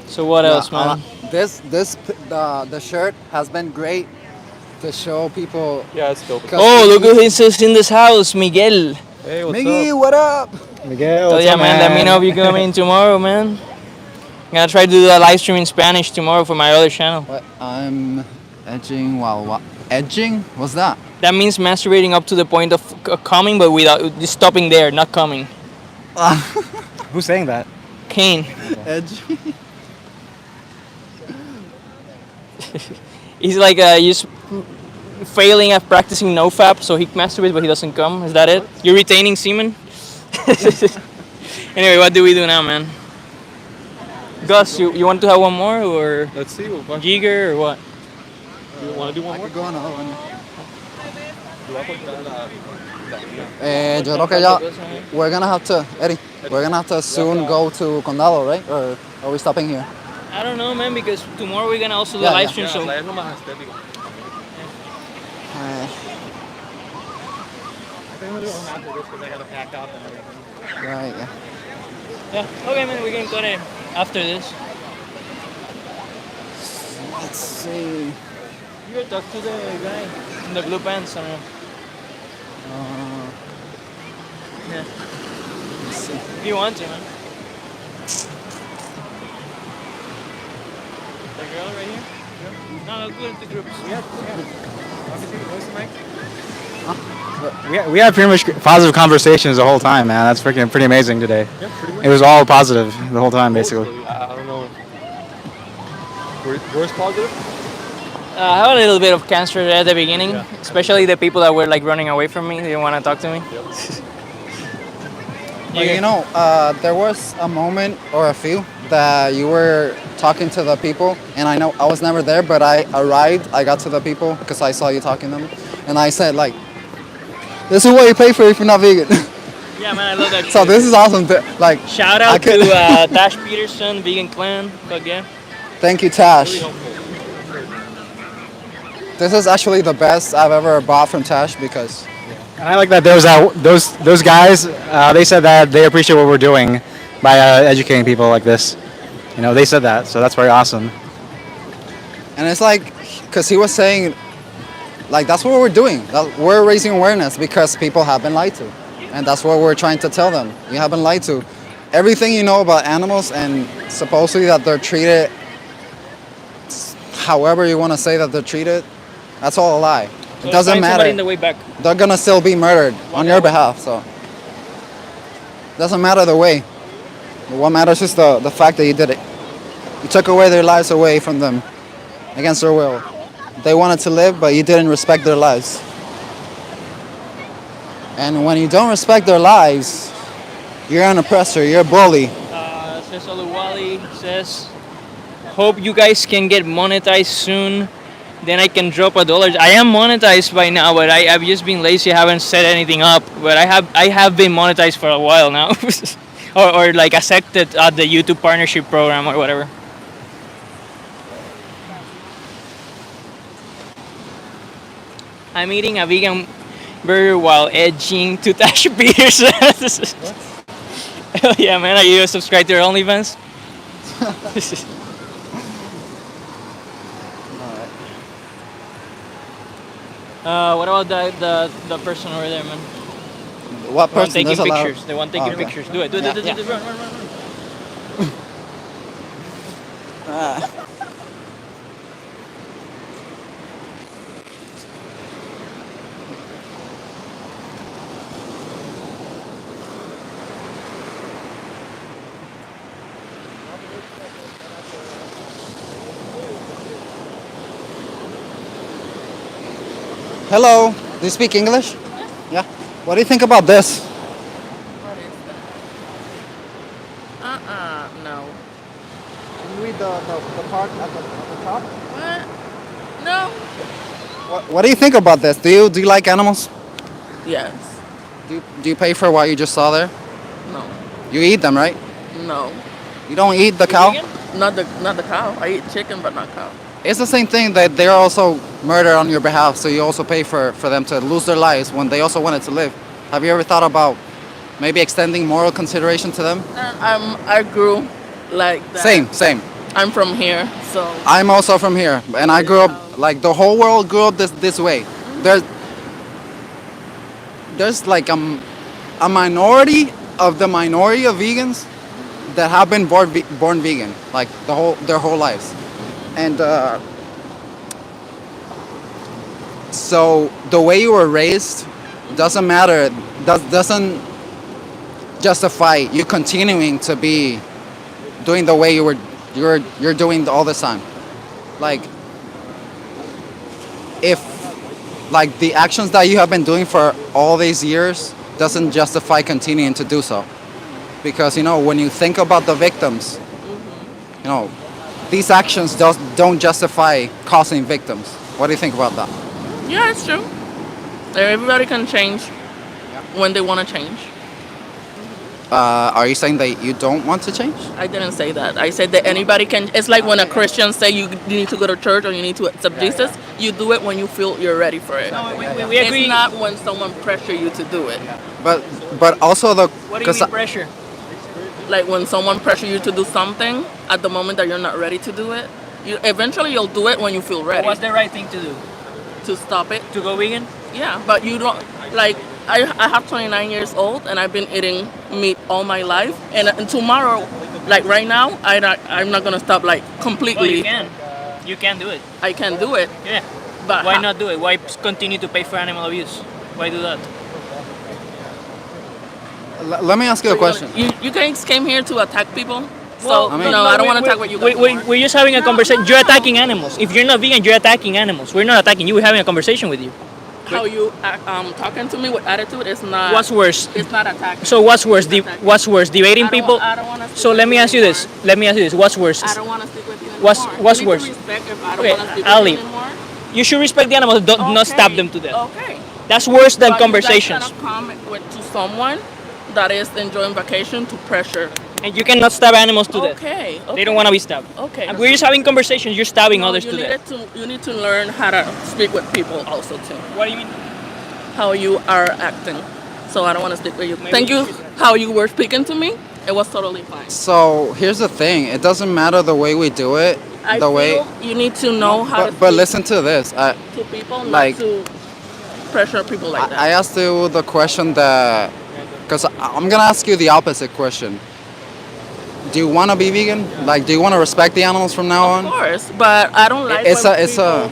So what else, man? The shirt has been great to show people. Yeah, it's dope. Oh, look who is in this house, Miguel. Hey, what's Miggy, up? what up? Miguel. So what's yeah, up, man. Let me know if you come in tomorrow, man. I'm gonna try to do a live stream in Spanish tomorrow for my other channel. What? I'm edging while what? Edging? What's that? That means masturbating up to the point of coming, but without just stopping there, not coming. Who's saying that? Kane. Edging. He's like just failing at practicing nofap, so he masturbates but he doesn't come. Is that it? You're retaining semen? Anyway, what do we do now, man? Gus, you want to have one more or Let's see. Lliguer or what? You want to do one I more? could go on another one. Yo creo que ya, we're gonna have to, Eddie, we're gonna have to soon go to Condado, right? Or are we stopping here? I don't know, man, because tomorrow we're gonna also do Yeah, a live yeah. stream. So Es lo más estético. I think I'm gonna do it after this because I gotta pack up and everything. Right, yeah. yeah, okay, man, we can cut it after this. Let's see. You gotta talk to the guy in the blue pants. I don't know. Yeah. Let's see. If you want to, man. The girl right here? No, let's go into groups. We had pretty much positive conversations the whole time, man. That's freaking pretty amazing today. Yeah, pretty much. It was all positive the whole time, basically. I don't know. Where's positive? I have a little bit of cancer at the beginning, especially the people that were like running away from me. They didn't want to talk to me. But you know, there was a moment or a few that you were talking to the people, and I know I was never there, but I arrived, I got to the people because I saw you talking to them, and I said like, this is what you pay for if you're not vegan. Yeah, man, I love that. So this is awesome. Like, Shout I out could- to Tash Peterson, Vegan Clan. Fuck yeah. Thank you, Tash. This is actually the best I've ever bought from Tash because And I like that those guys, they said that they appreciate what we're doing by educating people like this. You know, they said that, so that's very awesome. And it's like, because he was saying, like, that's what we're doing. That we're raising awareness because people have been lied to. And that's what we're trying to tell them. You have been lied to. Everything you know about animals and supposedly that they're treated however you want to say that they're treated, that's all a lie. So It doesn't find somebody matter. in the way back. They're going to still be murdered on your behalf. So doesn't matter the way. What matters is the fact that you did it. You took away their lives away from them against their will. They wanted to live, but you didn't respect their lives. And when you don't respect their lives, you're an oppressor, you're a bully. Says Oluwali says, hope you guys can get monetized soon. Then I can drop $1. I am monetized by now, but I've just been lazy. I haven't set anything up. But I have been monetized for a while now, or like accepted at the YouTube partnership program or whatever. I'm eating a vegan burger while edging to Tash Beers. Hell yeah, man. Are you subscribed to their OnlyFans? What about the person over there, man? What The one person? taking There's a lot. pictures. The one taking Oh, okay. pictures. Do it. Do it. Yeah. Do it. Do it. Run. Hello. Do you speak English? Yeah. What do you think about this? No. Can you read the part at the top? What? No. What do you think about this? Do you like animals? Yes. Do you pay for what you just saw there? No. You eat them, right? No. You don't eat the cow? Not the cow. I eat chicken, but not cow. It's the same thing that they're also murdered on your behalf, so you also pay for them to lose their lives when they also wanted to live. Have you ever thought about maybe extending moral consideration to them? I grew like that. Same. I'm from here, so. I'm also from here, and I grew up like the whole world grew up this way. There's like a minority of the minority of vegans that have been born vegan, like their whole lives, and so the way you were raised doesn't matter. Doesn't justify you continuing to be doing the way you're doing all this time. Like if like the actions that you have been doing for all these years doesn't justify continuing to do so, because when you think about the victims, these actions don't justify causing victims. What do you think about that? Yeah, it's true. Everybody can change when they want to change. Are you saying that you don't want to change? I didn't say that. I said that anybody can. It's like when a Christian say you need to go to church or you need to accept Jesus. You do it when you feel you're ready for it. No, we agree. It's not when someone pressure you to do it. But also What do you mean pressure? Like when someone pressure you to do something at the moment that you're not ready to do it. Eventually you'll do it when you feel ready. What's the right thing to do? To stop it. To go vegan? Yeah, but you don't like. I have 29 years old and I've been eating meat all my life. And tomorrow, like right now, I'm not gonna stop like completely. Oh, you can. You can do it. I can do it. Yeah. But why not do it? Why continue to pay for animal abuse? Why do that? Let me ask you a question. You guys came here to attack people. Well, So I don't want to attack what you guys. We're just having a conversation. You're attacking animals. If you're not vegan, you're attacking animals. We're not attacking you. We're having a conversation with you. How you talking to me with attitude is not. What's worse? It's not attacking. So what's worse? What's worse? Debating people. I don't want to. So let me ask you this. What's worse? I don't want to speak with you anymore. What's You need worse? to respect if I don't Okay, want to speak I'll with you leave. anymore. You should respect the animals. Don't not stab them to death. Okay. That's worse than But conversations. You guys cannot come to someone that is enjoying vacation to pressure. And you cannot stab animals to death. Okay. They don't want to be stabbed. Okay. And we're just having conversations. You're stabbing others to death. You need to learn how to speak with people also too. What do you mean? How you are acting. So I don't want to speak with you. Thank you. How you were speaking to me, it was totally fine. So here's the thing. It doesn't matter the way we do it. I the way. feel you need to know how to But listen to this. to people, like- not to pressure people like that. I asked you the question that, because I'm gonna ask you the opposite question. Do you want to be vegan? Like, do you want to respect the animals from now on? Of course, but I don't like It's when a, it's people, a.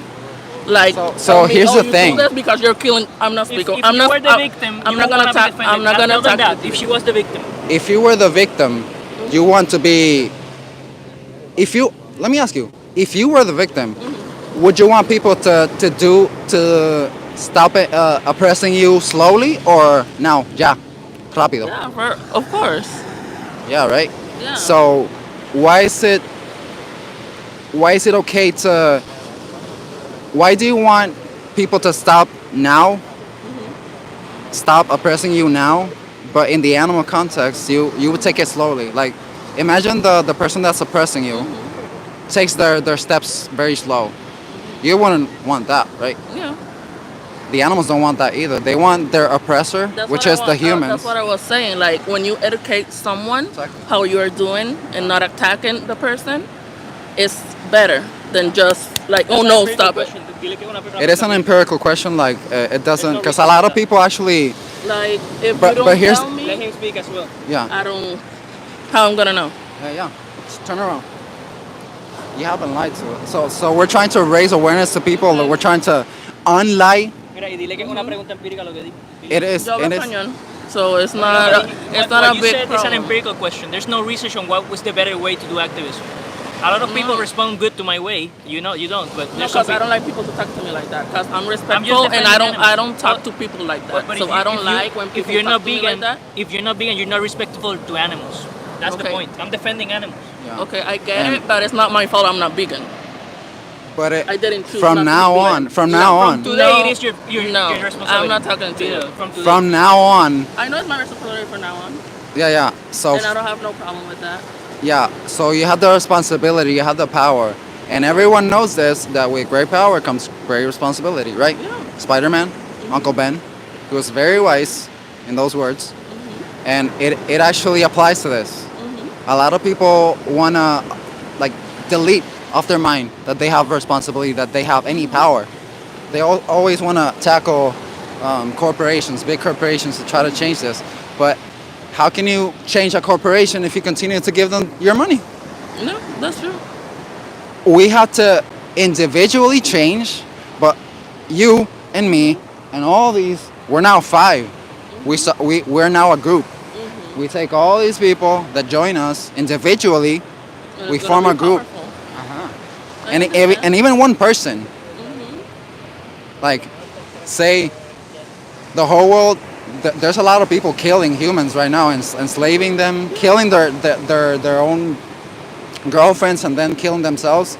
like. So tell me, here's oh, the you thing. do this because you're killing. I'm not speaking. If I'm you not. were the victim, I'm you not don't gonna wanna be talk. defended. I'm not gonna I'll tell them talk. that. If she was the victim. If you were the victim, you want to be. Let me ask you. If you were the victim, would you want people to stop it, oppressing you slowly or now? Ya, rápido. Yeah, of course. Yeah, right. Yeah. So, why is it okay to? Why do you want people to stop now? Stop oppressing you now, but in the animal context, you would take it slowly. Like, imagine the person that's oppressing you takes their steps very slow. You wouldn't want that, right? Yeah. the animals don't want that either. They want their oppressor, which is the humans. That's what I was saying. Like when you educate someone how you're doing and not attacking the person, it's better than just like, oh no, stop it. It is an empirical question. Like it doesn't, because a lot of people actually. Like if But you don't here's- tell me, Let him speak as well. Yeah. I don't. How I'm gonna know? Yeah. Just turn around. You haven't lied to it. So we're trying to raise awareness to people. We're trying to unlie. Mira, y dile que es una pregunta empírica lo que di. It is. Yo hablo It is. español, so it's not. It's not What a you big said is an problem. empirical question. There's no research on what was the better way to do activism. A lot of people respond good to my way. You know, you don't. But No, there's some because I don't people. like people to talk to me like that. Because I'm respectful defending and I don't. animals. I don't talk to people like that. But So if I you- don't if you- like when people if you're talk not to me vegan, like that. if you're not vegan, you're not respectful to animals. That's the Okay. point. I'm defending animals. Okay, I get it, but it's not my fault. I'm not vegan. But it, I didn't choose from not to now be vegan. on, from now on, Today it is your no, your responsibility. I'm not talking to you. From today. from now on, I know it's my responsibility from now on, yeah. So and I don't have no problem with that. yeah, so you have the responsibility, you have the power, and everyone knows this. That with great power comes great responsibility, right? Spider-Man, Uncle Ben, he was very wise in those words, and it actually applies to this. A lot of people wanna like delete off their mind that they have responsibility, that they have any power. They always want to tackle corporations, big corporations, to try to change this. But how can you change a corporation if you continue to give them your money? No, that's true. We have to individually change, but you and me and all these, we're now 5. We're now a group. We take all these people that join us individually, we form a group. And even one person, like, say, the whole world, there's a lot of people killing humans right now, and enslaving them, killing their own girlfriends, and then killing themselves,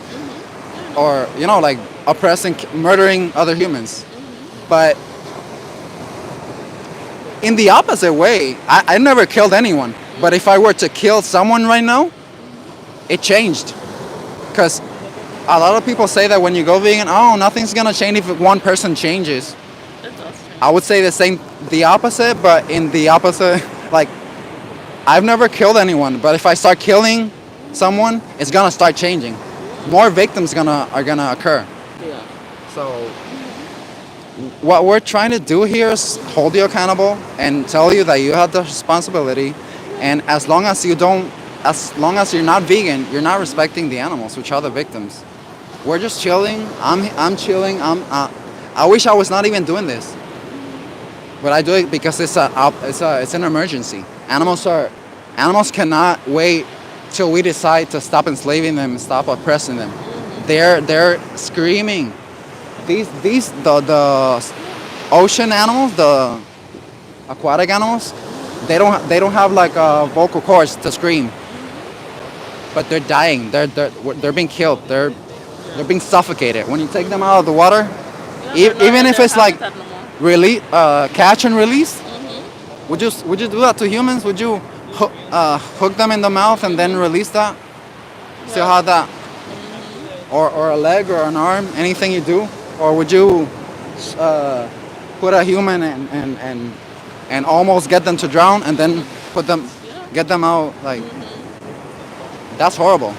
or like oppressing, murdering other humans. But in the opposite way, I never killed anyone. But if I were to kill someone right now, it changed, because a lot of people say that when you go vegan, oh, nothing's gonna change if one person changes. I would say the opposite, but in the opposite, like, I've never killed anyone, but if I start killing someone, it's gonna start changing. More victims are gonna occur. Yeah. So what we're trying to do here is hold you accountable and tell you that you have the responsibility, and as long as you're not vegan, you're not respecting the animals, which are the victims. We're just chilling. I'm chilling. I wish I was not even doing this, but I do it because it's an emergency. Animals cannot wait till we decide to stop enslaving them and stop oppressing them. They're screaming. The ocean animals, the aquatic animals, they don't have like vocal cords to scream, but they're dying. They're being killed. They're being suffocated. When you take them out of the water, even if it's like catch and release, would you do that to humans? Would you hook them in the mouth and then release that? Still have that, or a leg or an arm, anything you do, or would you put a human and almost get them to drown and then get them out? Like, that's horrible.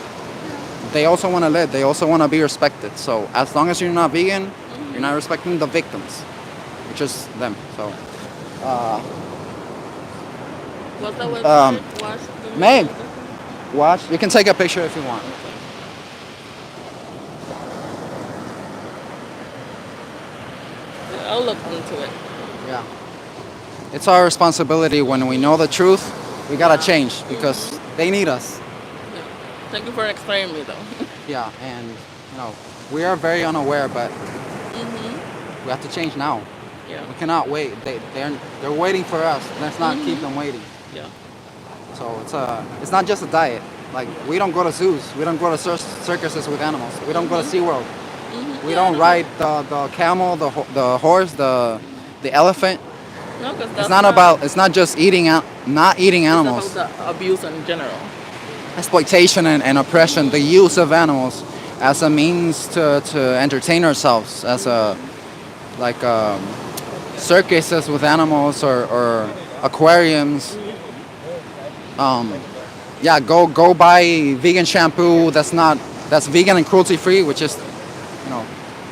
They also want to live. They also want to be respected. So as long as you're not vegan, you're not respecting the victims, which is them. So, What's that website? Megg, watch. You can take a picture if you want. I'll look into it. Yeah. It's our responsibility when we know the truth. We gotta change because they need us. Thank you for explaining me though. Yeah, and we are very unaware, but we have to change now. Yeah. We cannot wait. They're waiting for us. Let's not keep them waiting. Yeah. So it's not just a diet. Like, we don't go to zoos. We don't go to circuses with animals. We don't go to SeaWorld. We don't ride the camel, the horse, the elephant. No, 'cause It's not just not eating animals. It's about the abuse in general. Exploitation and oppression, the use of animals as a means to entertain ourselves, as like circuses with animals or aquariums. Yeah, go buy vegan shampoo that's vegan and cruelty free, which is, you know.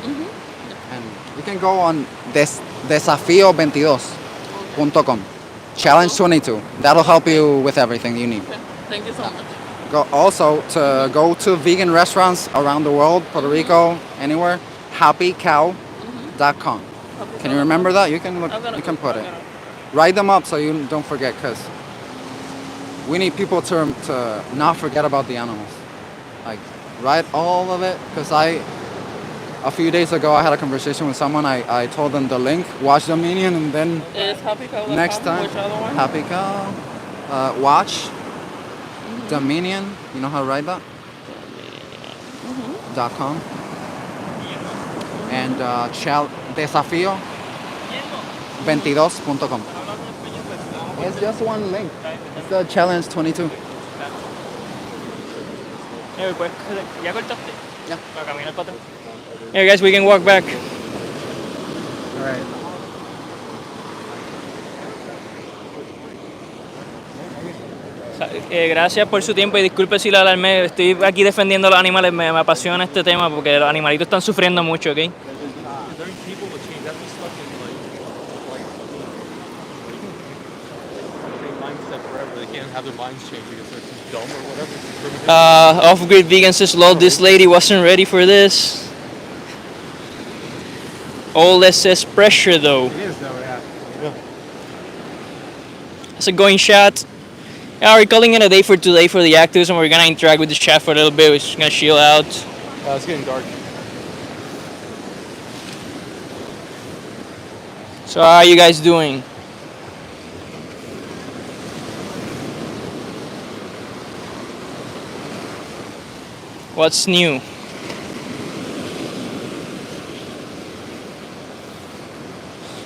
And you can go on desafio22.com. Challenge 22. That'll help you with everything you need. Thank you so much. Go to vegan restaurants around the world, Puerto Rico, anywhere. happycow.com. Can you remember that? You can put it. Write them up so you don't forget, because we need people to not forget about the animals. Like, write all of it, because a few days ago I had a conversation with someone. I told them the link, watch Dominion, and then Is Happy Cow next time, which other one? Happy Cow, watch Dominion. You know how to write that? .com. And desafio22.com. It's just one link. It's the challenge 22. ¿Ya cortaste? Ya. Para caminar para atrás. Here guys, we can walk back. All right. Gracias por su tiempo y disculpe si la alarmé. Estoy aquí defendiendo a los animales. Me apasiona este tema porque los animalitos están sufriendo mucho, ¿ok? Off-grid vegan says, lol, this lady wasn't ready for this. All that says pressure though. It is though, yeah. It's a going shot. Yeah, we're calling it a day for today for the activism. We're gonna interact with the chat for a little bit. We're just gonna chill out. It's getting dark. So how are you guys doing? What's new?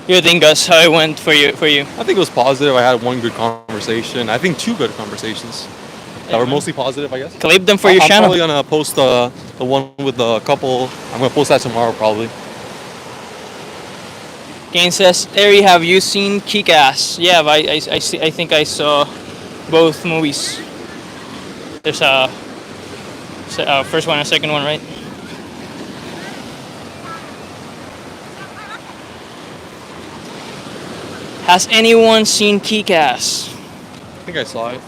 You think, Gus, how it went for you? I think it was positive. I had one good conversation. I think two good conversations that were mostly positive, I guess. Clip them for your channel. I'm probably gonna post the one with the couple. I'm gonna post that tomorrow probably. Kane says, Eri, have you seen Kick-Ass? Yeah, I think I saw both movies. There's a first one and second one, right? Has anyone seen Kick-Ass? I think I saw it.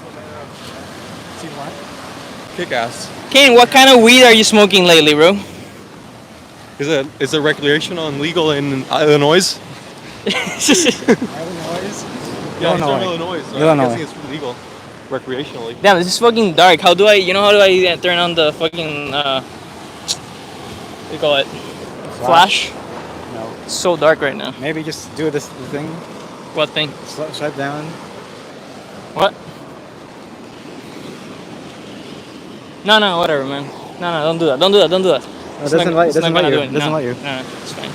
See what? Kick-Ass. Kane, what kind of weed are you smoking lately, bro? Is it recreational and legal in Illinois? Yeah, it's Illinois. So I'm guessing it's legal recreationally. Damn, this is fucking dark. How do I turn on the fucking, what do you call it? Flash? No. It's so dark right now. Maybe just do the thing. What thing? Shut down. What? No, whatever, man. No, don't do that. Don't do that. No, it doesn't let you. No, it's fine.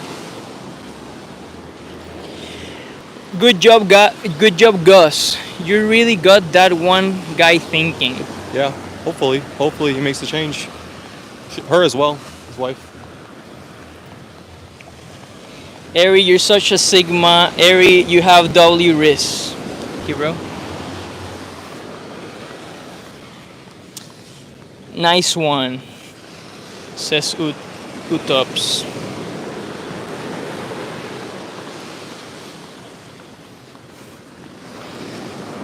Good job, Gus. You really got that one guy thinking. Yeah, hopefully he makes the change. Her as well, his wife. Eri, you're such a Sigma. Eri, you have W wrists. Okay, bro. Nice one. Says Utops.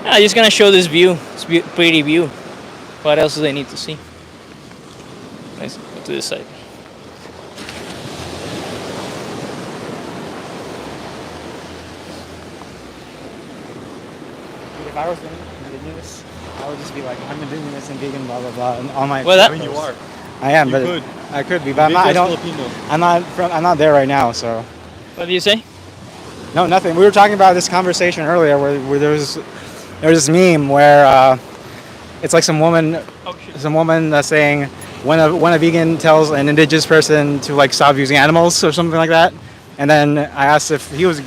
I'm just gonna show this view. It's pretty view. What else do they need to see? Let's go to this side. If I was indigenous, I would just be like, I'm indigenous and vegan, blah blah blah, and all my. Well, I mean, you are. I am, You but could. I could be, but I'm not. I don't. Filipino. I'm not there right now, so. What do you say? No, nothing. We were talking about this conversation earlier, where there was this meme where it's like some woman that's saying when a vegan tells an indigenous person to like stop using animals or something like that, and then I asked if he was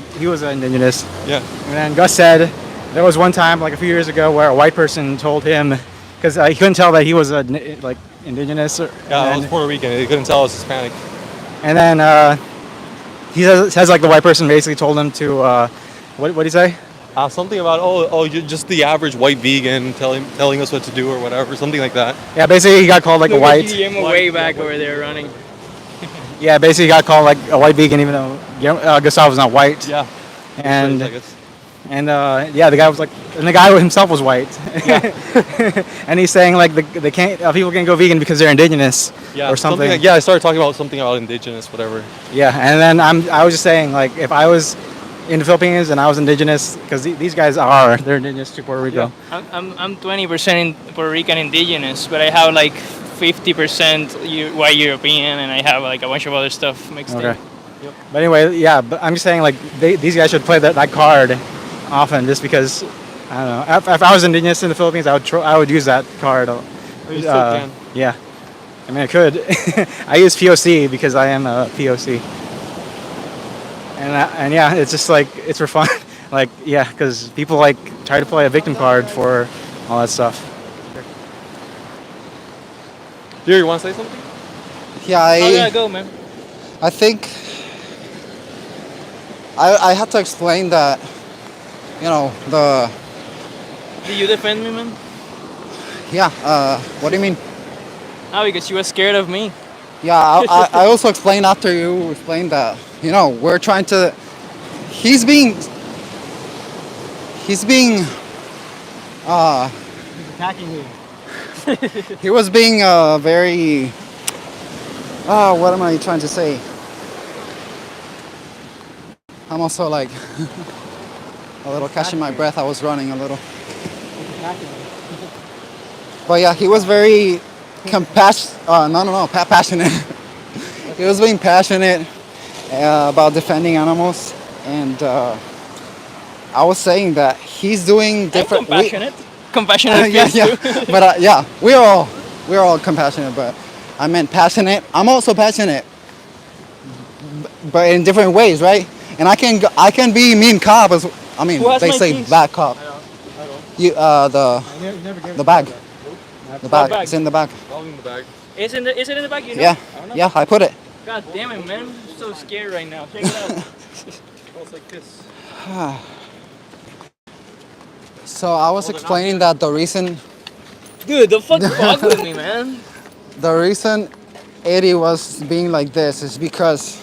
indigenous. Yeah. And then Gus said there was one time like a few years ago where a white person told him because he couldn't tell that he was like indigenous. Yeah, I was Puerto Rican. They couldn't tell I was Hispanic. And then he says like the white person basically told him to, what did he say? Something about you're just the average white vegan telling us what to do or whatever, something like that. Yeah, basically he got called like a white. Guillermo way back over there running. Yeah, basically he got called like a white vegan even though Gustavo's not white. Yeah. And yeah, the guy was like, and the guy himself was white. And he's saying like they can't people can't go vegan because they're indigenous or something. I started talking about something about indigenous, whatever. Yeah, and then I was just saying like if I was in the Philippines and I was indigenous, because these guys they're indigenous to Puerto Rico. Yeah. I'm 20% in Puerto Rican indigenous, but I have like 50% white European, and I have like a bunch of other stuff mixed in. Yep. But anyway, yeah, but I'm just saying like these guys should play that card often, just because I don't know. If I was indigenous in the Philippines, I would use that card. You still can. Yeah, I mean I could. I use POC because I am a POC. And yeah, it's just like it's for fun, like yeah, because people like try to play a victim card for all that stuff. Dear, you want to say something? Yeah, go, man. I think I had to explain that, you know, Do you defend me, man? Yeah. What do you mean? Oh, because you were scared of me. Yeah, I also explained after you explained that, you know, we're trying to. He's being. Attacking me. He was being very. What am I trying to say? I'm also like a little catching my breath. I was running a little. But yeah, he was very passionate. He was being passionate about defending animals, and I was saying that he's doing different. Compassionate. Yeah. But yeah, we're all compassionate, but I meant passionate. I'm also passionate, but in different ways, right? And I can be mean cop as I mean they say keys? bad cop. You the bag. The bag. It's in the bag. In the bag. Is it in the bag? You know? Yeah. Yeah, I put it. God damn it, man! I'm so scared right now. Check it out. Smells like this. So I was explaining that the reason. Dude, don't fuck with me, man. The reason Eddie was being like this is because.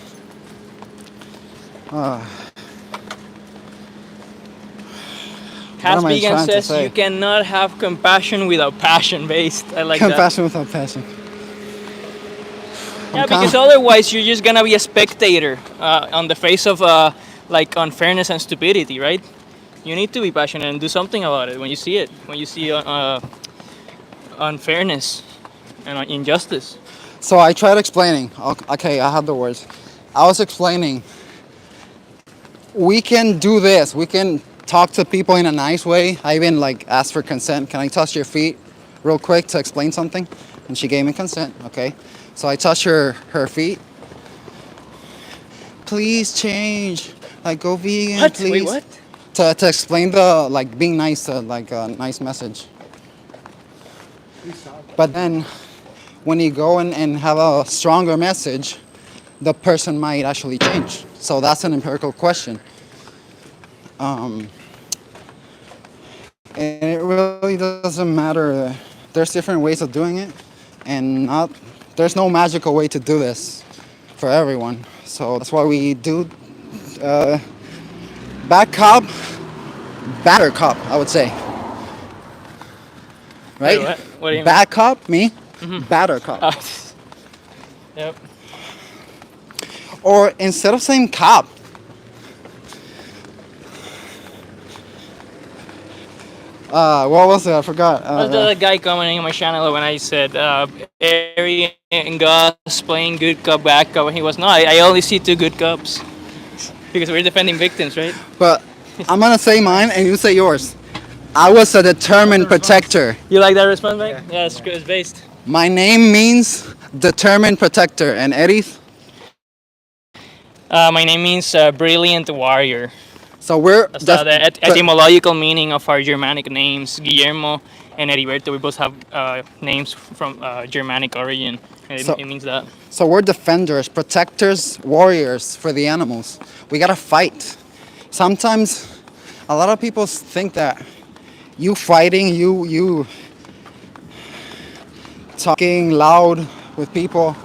Has Vegan says you cannot have compassion without passion based. I like compassion without passion. Yeah, because otherwise you're just gonna be a spectator on the face of like unfairness and stupidity, right? You need to be passionate and do something about it when you see it. When you see unfairness and injustice. So I tried explaining. Okay, I have the words. I was explaining. We can do this. We can talk to people in a nice way. I even like asked for consent. Can I touch your feet real quick to explain something? And she gave me consent. Okay. So I touched her feet. Please change. Like go vegan, what? please. Wait, what? To explain the like being nice, like a nice message. But then when you go and have a stronger message, the person might actually change. So that's an empirical question. And it really doesn't matter. There's different ways of doing it, and there's no magical way to do this for everyone. So that's why we do bad cop, better cop, I would say. Right? Wait, what do you mean? Bad cop, me. Better cop. Yep. Or instead of saying cop, what was it? I forgot. Was the other guy commenting on my channel when I said Ari and Gus playing good cop, bad cop, and he was no. I only see two good cops because we're defending victims, right? But I'm gonna say mine and you say yours. I was a determined protector. You like that response, Megg? Yeah, it's based. My name means determined protector, and Eddie's? My name means brilliant warrior. So we're the etymological meaning of our Germanic names, Guillermo and Heriberto. We both have names from Germanic origin, and it means that. So we're defenders, protectors, warriors for the animals. We gotta fight. Sometimes, a lot of people think that you fighting, you talking loud with people,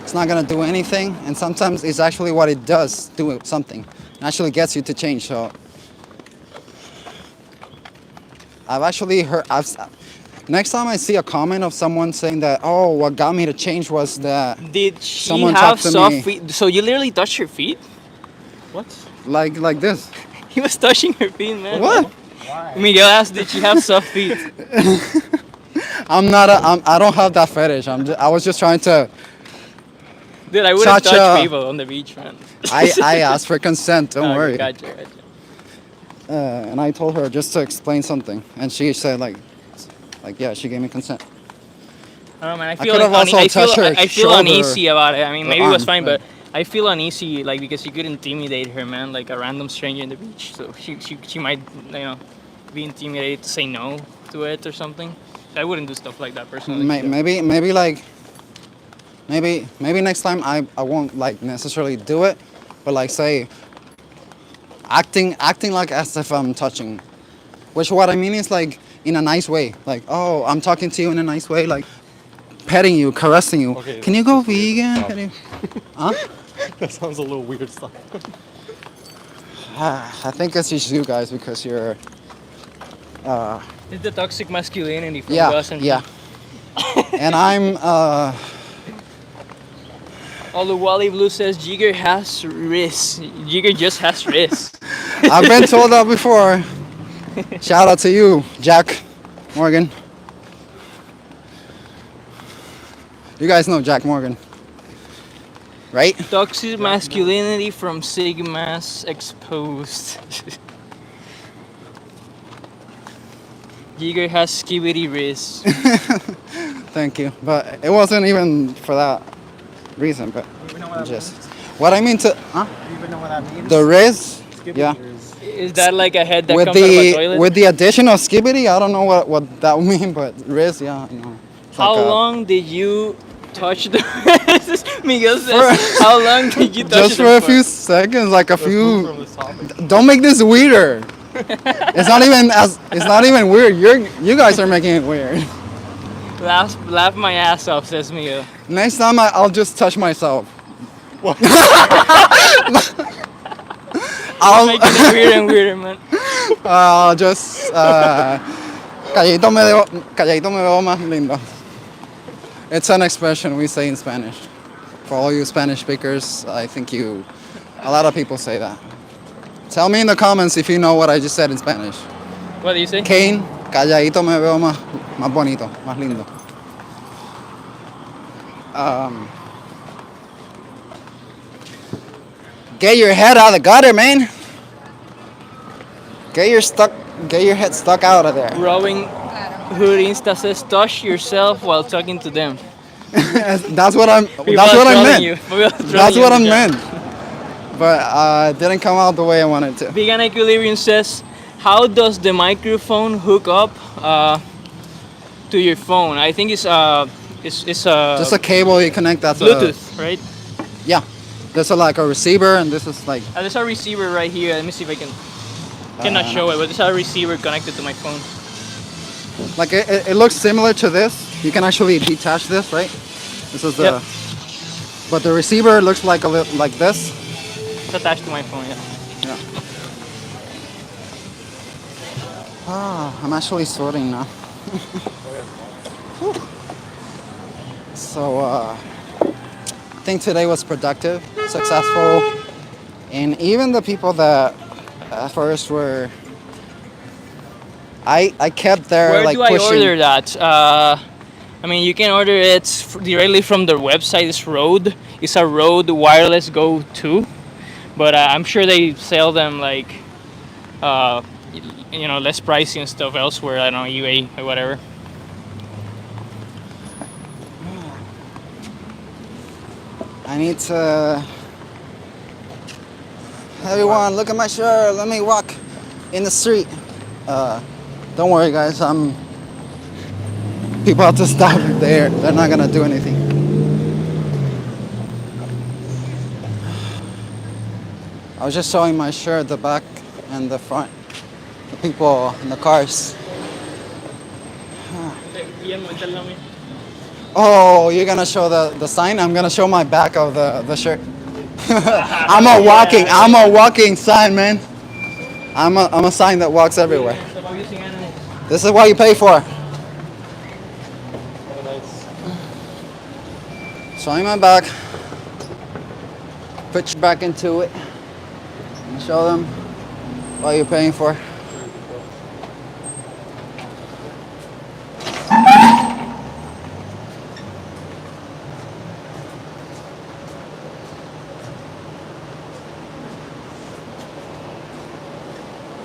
it's not gonna do anything. And sometimes it's actually what it does, do something. It actually gets you to change. So I've actually heard. Next time I see a comment of someone saying that, oh, what got me to change was that Did she someone have talked to soft me. feet? So you literally touched her feet? What? Like this. He was touching her feet, man. What? Miguel asked, did she have soft feet? I don't have that fetish. I was just trying to. Dude, I wouldn't Touch, touch people on the beach, man. I asked for consent. Don't Okay, worry. Gotcha. And I told her just to explain something, and she said like yeah, she gave me consent. I don't know, man. I I feel could have also touched her I feel shoulder uneasy about it. I mean, or maybe it was arm, fine, but- but I feel uneasy, like, because you could intimidate her, man, like a random stranger in the beach. So she might, be intimidated to say no to it or something. I wouldn't do stuff like that personally. Maybe next time I won't like necessarily do it, but like say acting like as if I'm touching, which what I mean is like in a nice way, like, oh, I'm talking to you in a nice way, like petting you, caressing you. Okay, Can you go vegan? Can you? Huh? That sounds a little weird stuff. I think it's just you guys because you're. It's the toxic masculinity from Yeah, Gus and yeah. And I'm. Although Wally Blue says Jigger has wrists. Jigger just has wrists. I've been told that before. Shout out to you, Jack Morgan. You guys know Jack Morgan, right? Toxic masculinity from Sigma's exposed. Jigger has skibidi wrists. Thank you, but it wasn't even for that reason. But just what I mean to, huh? Do you even know what that means? The Riz, yeah. Is that like a head that With comes out of a the toilet? with the addition of skibidi, I don't know what that would mean, but Riz, yeah, I know. It's How like a- long did you touch the Miguel says, how long did you touch Just for a few seconds, like a few. Don't make this weirder. It's not even weird. You guys are making it weird. Laugh my ass off, says Miguel. Next time I'll just touch myself. You're making it weirder and weirder, man. I'll just calladito me veo más lindo. It's an expression we say in Spanish. For all you Spanish speakers, I think a lot of people say that. Tell me in the comments if you know what I just said in Spanish. What do you say? Kane, calladito me veo más bonito, más lindo. Get your head out of the gutter, man. Get your head stuck out of there. Robin Hood Insta says, touch yourself while talking to them. That's what I meant. That's what I meant. But it didn't come out the way I wanted to. Vegan Equilibrium says, how does the microphone hook up to your phone? I think it's Just a cable you connect. That's Bluetooth, right? Yeah. There's like a receiver, and this is like. There's a receiver right here. Let me see if I cannot show it, but there's a receiver connected to my phone. Like it looks similar to this. You can actually detach this, right? This is the. Yep. But the receiver looks like like this. It's attached to my phone, yeah. Yeah. I'm actually sorting now. So I think today was productive, successful, and even the people that at first were. I kept there Where like do I pushing. order that? I mean, you can order it directly from their website. It's Rode. It's a Rode Wireless Go 2. But I'm sure they sell them like, less pricey and stuff elsewhere. I don't know, eBay or whatever. I need to. Everyone, look at my shirt. Let me walk in the street. Don't worry, guys. people have to stop there. They're not gonna do anything. I was just showing my shirt, the back and the front. The people in the cars. Oh, you're gonna show the sign? I'm gonna show my back of the shirt. I'm a walking sign, man. I'm a sign that walks everywhere. This is what you pay for. Showing my back. Put your back into it. And show them what you're paying for.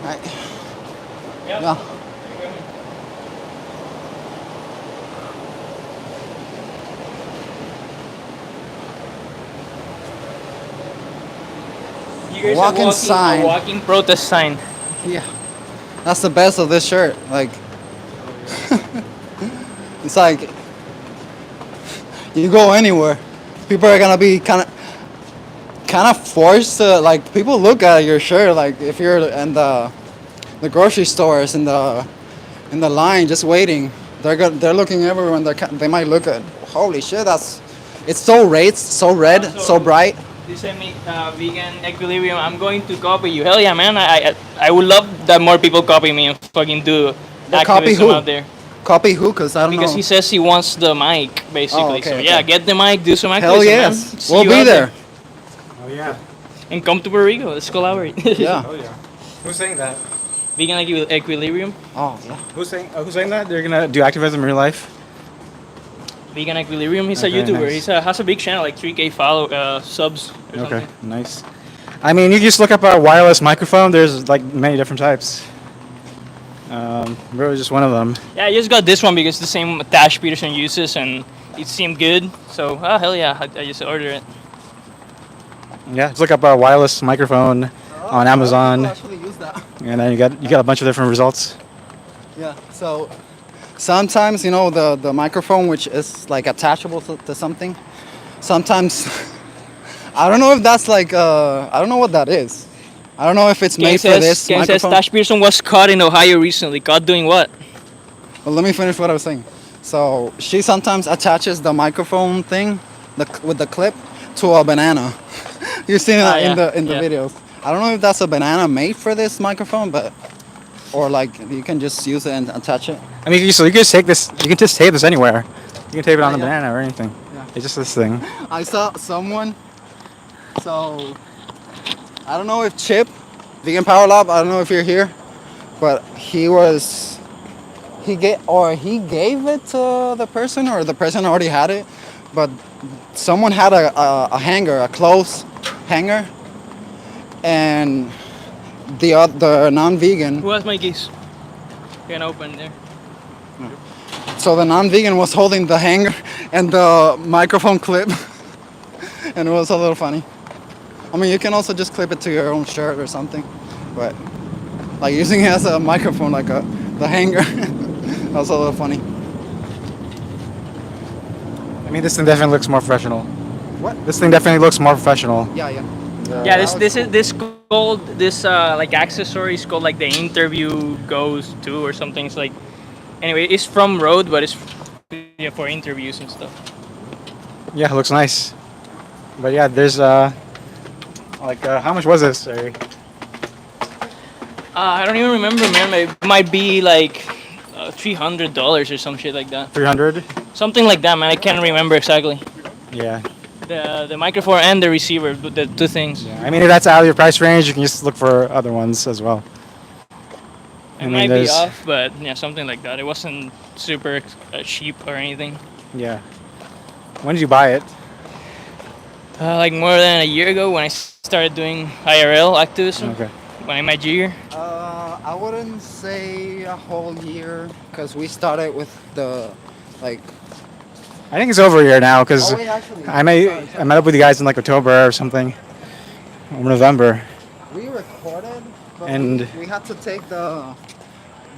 Right. Yeah. You guys Walking are sign. A walking protest sign. Yeah. That's the best of this shirt. Like, it's like, you go anywhere, people are gonna be kind of forced to, like, people look at your shirt, like if you're in the grocery stores, in the line just waiting, they're looking everywhere, and they might look at, holy shit, it's so red, so bright. You sent me vegan equilibrium. I'm going to copy you. Hell yeah, man! I would love that more people copy me and fucking do Copy activism who? out there. Copy who? Because I don't know. Because he says he wants the mic, basically. Oh, okay, so okay. yeah, get the mic, do some activism. Hell yes, man. See we'll you be out there. Oh yeah. And come to Puerto Rico. Let's collaborate. Yeah. Oh yeah. Who's saying that? Vegan equilibrium. Oh yeah. Who's saying that? They're gonna do activism in real life? Vegan equilibrium. He's a Okay, YouTuber. nice. He has a big channel, like 3K subs. Or Okay, something. nice. I mean, you can just look up a wireless microphone. There's like many different types. Really just one of them. Yeah, I just got this one because the same Tash Peterson uses and it seemed good. So, hell yeah, I just ordered it. Yeah, just look up a wireless microphone on Amazon, Actually use that. and then you got a bunch of different results. Yeah. So sometimes, you know, the microphone, which is like attachable to something, sometimes I don't know if that's like I don't know what that is. I don't know if it's made for this Ken says microphone. Tash Peterson was caught in Ohio recently. Caught doing what? Well, let me finish what I was saying. So she sometimes attaches the microphone thing, with the clip, to a banana. You've seen that in the videos. I don't know if that's a banana made for this microphone, but or like you can just use it and attach it. I mean, you can just take this. You can just tape this anywhere. You can tape it on the banana or anything. Yeah. It's just this thing. I saw someone. So I don't know if Chip, Vegan Power Lab, I don't know if you're here, but he gave it to the person, or the person already had it, but someone had a hanger, a clothes hanger, and the non-vegan. Who has my keys? Can open there. So the non-vegan was holding the hanger and the microphone clip, and it was a little funny. I mean, you can also just clip it to your own shirt or something, but like using it as a microphone, like the hanger, that was a little funny. I mean, this thing definitely looks more professional. What? This thing definitely looks more professional. Yeah, yeah. Yeah, this called this like accessory is called like the interview goes to or something. It's like, anyway, it's from Rode, but it's for interviews and stuff. Yeah, it looks nice. But yeah, there's how much was this? Sorry. I don't even remember, man. It might be like $300 or some shit like that. 300. Something like that, man. I can't remember exactly. Yeah. The microphone and the receiver, the two things. Yeah. I mean, if that's out of your price range, you can just look for other ones as well. It might be off, but yeah, something like that. It wasn't super cheap or anything. Yeah. When did you buy it? Like more than a year ago when I started doing IRL activism. Okay. When I met you. I wouldn't say a whole year, because we started with the like. I think it's over a year now, because Oh, wait, actually, I met up with you guys in like October or something, or November. We recorded, but And- we had to take the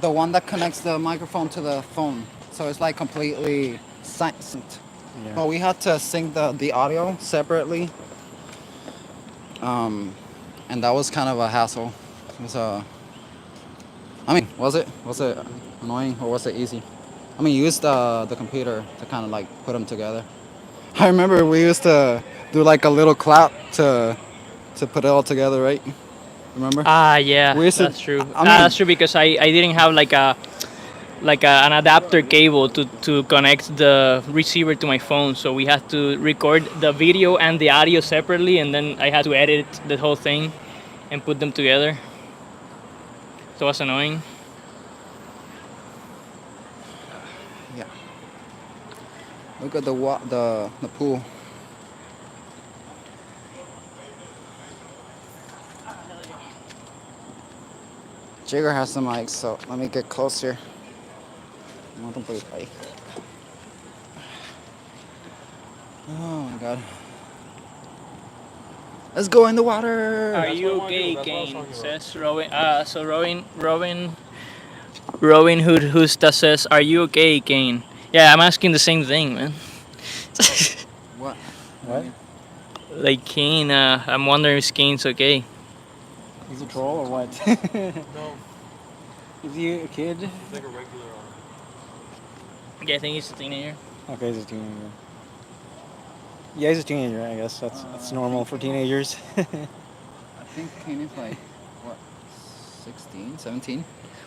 one that connects the microphone to the phone. so it's like completely synced. Yeah. But we had to sync the audio separately. And that was kind of a hassle. It was I mean, was it annoying or was it easy? I mean, you used the computer to kind of like put them together. I remember we used to do like a little clap to put it all together, right? Remember? Yeah, We used to- that's true. I mean- That's true because I didn't have an adapter cable to connect the receiver to my phone, so we had to record the video and the audio separately, and then I had to edit the whole thing and put them together. So it was annoying. Yeah. Look at the pool. Jigger has the mic, so let me get closer. No te puedes ir ahí. Oh my god. Let's go in the water. Are you gay, Kane? Says Robin. So Robin Hood Justa says, "Are you okay, Kane?" Yeah, I'm asking the same thing, man. What? What? Like Kane, I'm wondering if Kane's okay. He's a troll or what? No. Is he a kid? He's like a regular. Yeah, I think he's a teenager. Okay, he's a teenager. Yeah, he's a teenager. I guess that's normal for teenagers. I think Kane is like, what, 16, 17?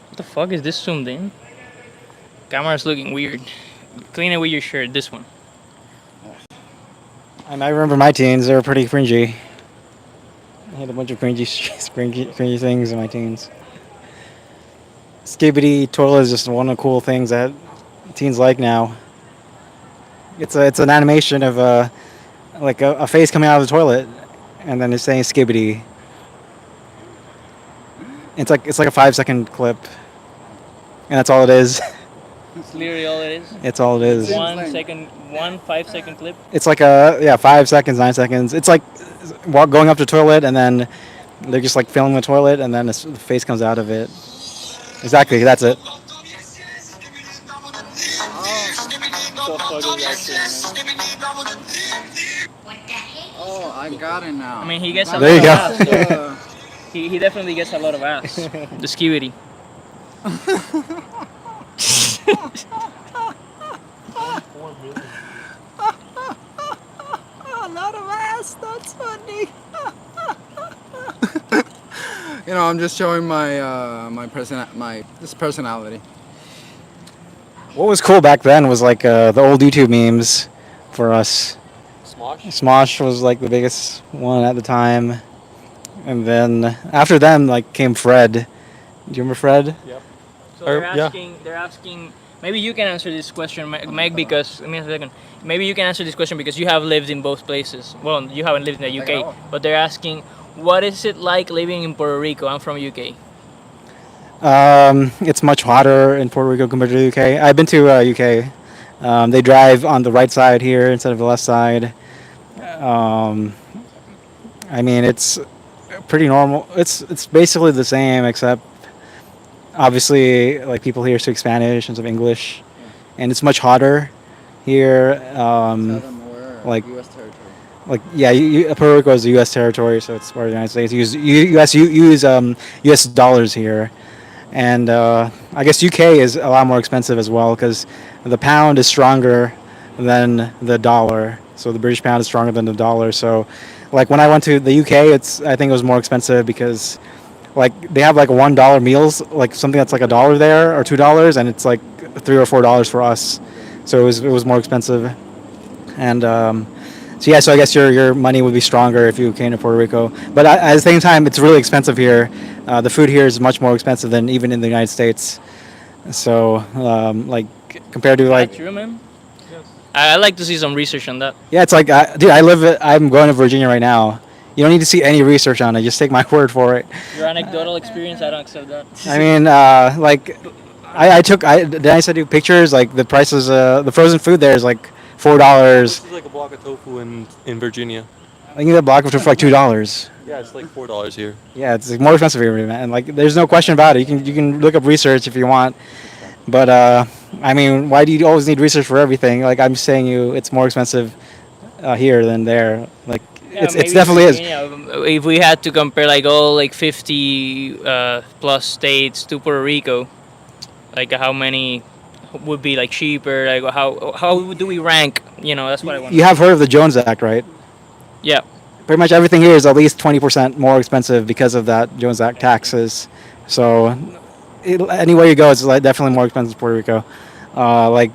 What the fuck is this zoomed in? Camera's looking weird. Clean it with your shirt. This one. I remember my teens. They were pretty cringy. I had a bunch of cringy things in my teens. Skibbity toilet is just one of the cool things that teens like now. It's an animation of a face coming out of the toilet, and then it's saying skibbity. It's like a 5-second clip, and that's all it is. It's literally all it is. It's all it is. 1 second, 5-second clip. It's like 5 seconds, 9 seconds. It's like going up to the toilet, and then they're just like filling the toilet, and then the face comes out of it. Exactly, that's it. Oh, I got it now. I mean, he gets a There lot you of go. ass. So he definitely gets a lot of ass. The skibidi. A lot of ass. That's funny. You know, I'm just showing my personality. What was cool back then was like the old YouTube memes for us. Smosh was like the biggest one at the time, and then after them like came Fred. Do you remember Fred? Yep. So they're asking. Maybe you can answer this question, Meg, because give me a second. Maybe you can answer this question because you have lived in both places. Well, you haven't lived in the UK, but they're asking, what is it like living in Puerto Rico? I'm from UK. It's much hotter in Puerto Rico compared to the UK. I've been to UK. They drive on the right side here instead of the left side. I mean, it's pretty normal. It's basically the same, except obviously like people here speak Spanish and some English, and it's much hotter here. Like U.S. territory. Like yeah, Puerto Rico is a U.S. territory, so it's part of the United States. Use U.S. dollars here, and I guess UK is a lot more expensive as well because the pound is stronger than the dollar. So the British pound is stronger than the dollar. So, like when I went to the UK, I think it was more expensive because, like they have like $1 meals, like something that's like $1 there or $2, and it's like $3 or $4 for us. So it was more expensive, and so yeah. So I guess your money would be stronger if you came to Puerto Rico. But at the same time, it's really expensive here. The food here is much more expensive than even in the United States. So like compared to like. True, man. I'd like to see some research on that. Yeah, it's like, dude, I'm going to Virginia right now. You don't need to see any research on it. Just take my word for it. Your anecdotal experience, I don't accept that. I mean, like, I sent you pictures, like, the prices, the frozen food there is like $4. This is like a block of tofu in Virginia. I can get a block of tofu for like $2. Yeah, it's like $4 here. Yeah, it's like more expensive here, man. Like, there's no question about it. You can look up research if you want. But I mean, why do you always need research for everything? Like I'm saying, it's more expensive here than there. Like Yeah, it's maybe definitely is. you know, if we had to compare like all like 50 plus states to Puerto Rico, like how many would be like cheaper? Like how do we rank? You know, that's what I want. You have heard of the Jones Act, right? Yeah. Pretty much everything here is at least 20% more expensive because of that Jones Act taxes. So anywhere you go, it's like definitely more expensive in Puerto Rico. Like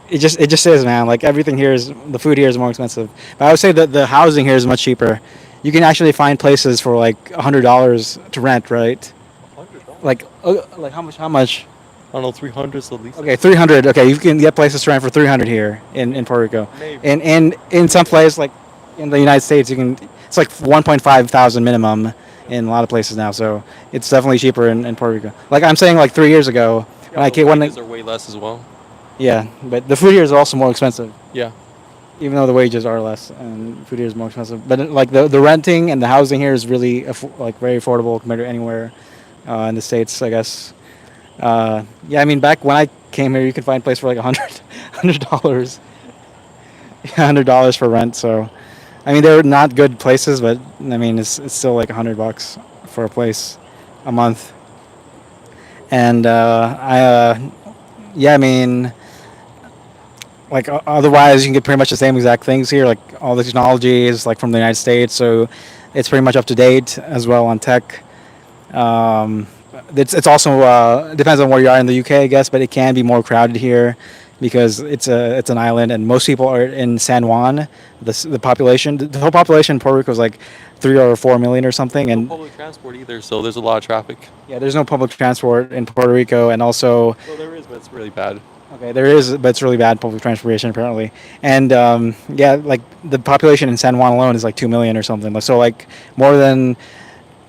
it just is, man. Like everything here is the food here is more expensive. But I would say that the housing here is much cheaper. You can actually find places for like $100 to rent, right? Like how much? How much? I don't know, 300 is the least. Okay, 300. Okay, you can get places to rent for 300 here in Puerto Rico. Maybe. And in some places like in the United States, you can it's like 1.5 thousand minimum in a lot of places now. So it's definitely cheaper in Puerto Rico. Like I'm saying, like 3 years ago when I came when wages are way less as well. yeah, but the food here is also more expensive. Yeah. Even though the wages are less and food here is more expensive, but like the renting and the housing here is really like very affordable compared to anywhere in the states, I guess. Yeah, I mean back when I came here, you could find a place for like $100, $100 for rent. So, I mean they're not good places, but I mean it's still like $100 for a place a month. And yeah, I mean like otherwise you can get pretty much the same exact things here. Like all the technology is like from the United States, so it's pretty much up to date as well on tech. It's also depends on where you are in the UK, I guess, but it can be more crowded here because it's an island and most people are in San Juan. The population, the whole population in Puerto Rico is like 3 or 4 million or something, and No public transport either, so there's a lot of traffic. yeah, there's no public transport in Puerto Rico, and also Well, there is, but it's really bad. okay, there is, but it's really bad public transportation apparently. And yeah, like the population in San Juan alone is like 2 million or something. So like more than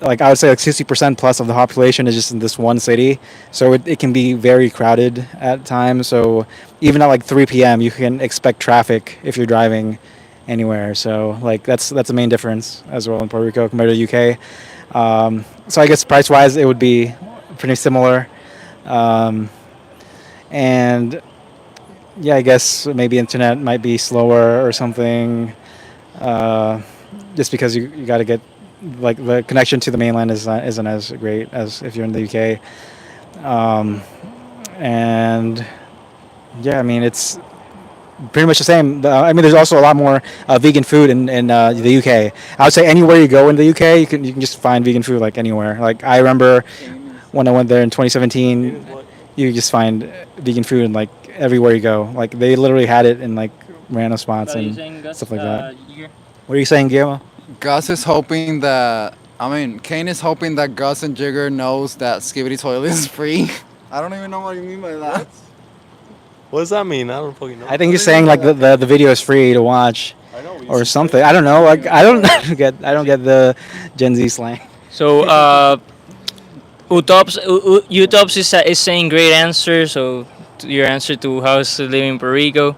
like I would say like 60% plus of the population is just in this one city. So it can be very crowded at times. So even at like 3 p.m. you can expect traffic if you're driving anywhere. So like that's the main difference as well in Puerto Rico compared to the UK. So I guess price wise it would be pretty similar. And yeah, I guess maybe internet might be slower or something, just because you got to get like the connection to the mainland isn't as great as if you're in the UK. And yeah, I mean it's pretty much the same. I mean there's also a lot more vegan food in the UK. I would say anywhere you go in the UK, you can just find vegan food like anywhere. Like I remember when I went there in 2017. You just find vegan food in like everywhere you go. Like they literally had it in like random spots and stuff like that. What are you saying, Guillermo? Gus is hoping that Kane is hoping that Gus and Jigger knows that Skibidi Toilet is free. I don't even know what you mean by that. What does that mean? I don't fucking know. I think he's saying like the video is free to watch or something. I don't know. Like I don't get the Gen Z slang. So Utops is saying great answer. So your answer to how's living in Puerto Rico.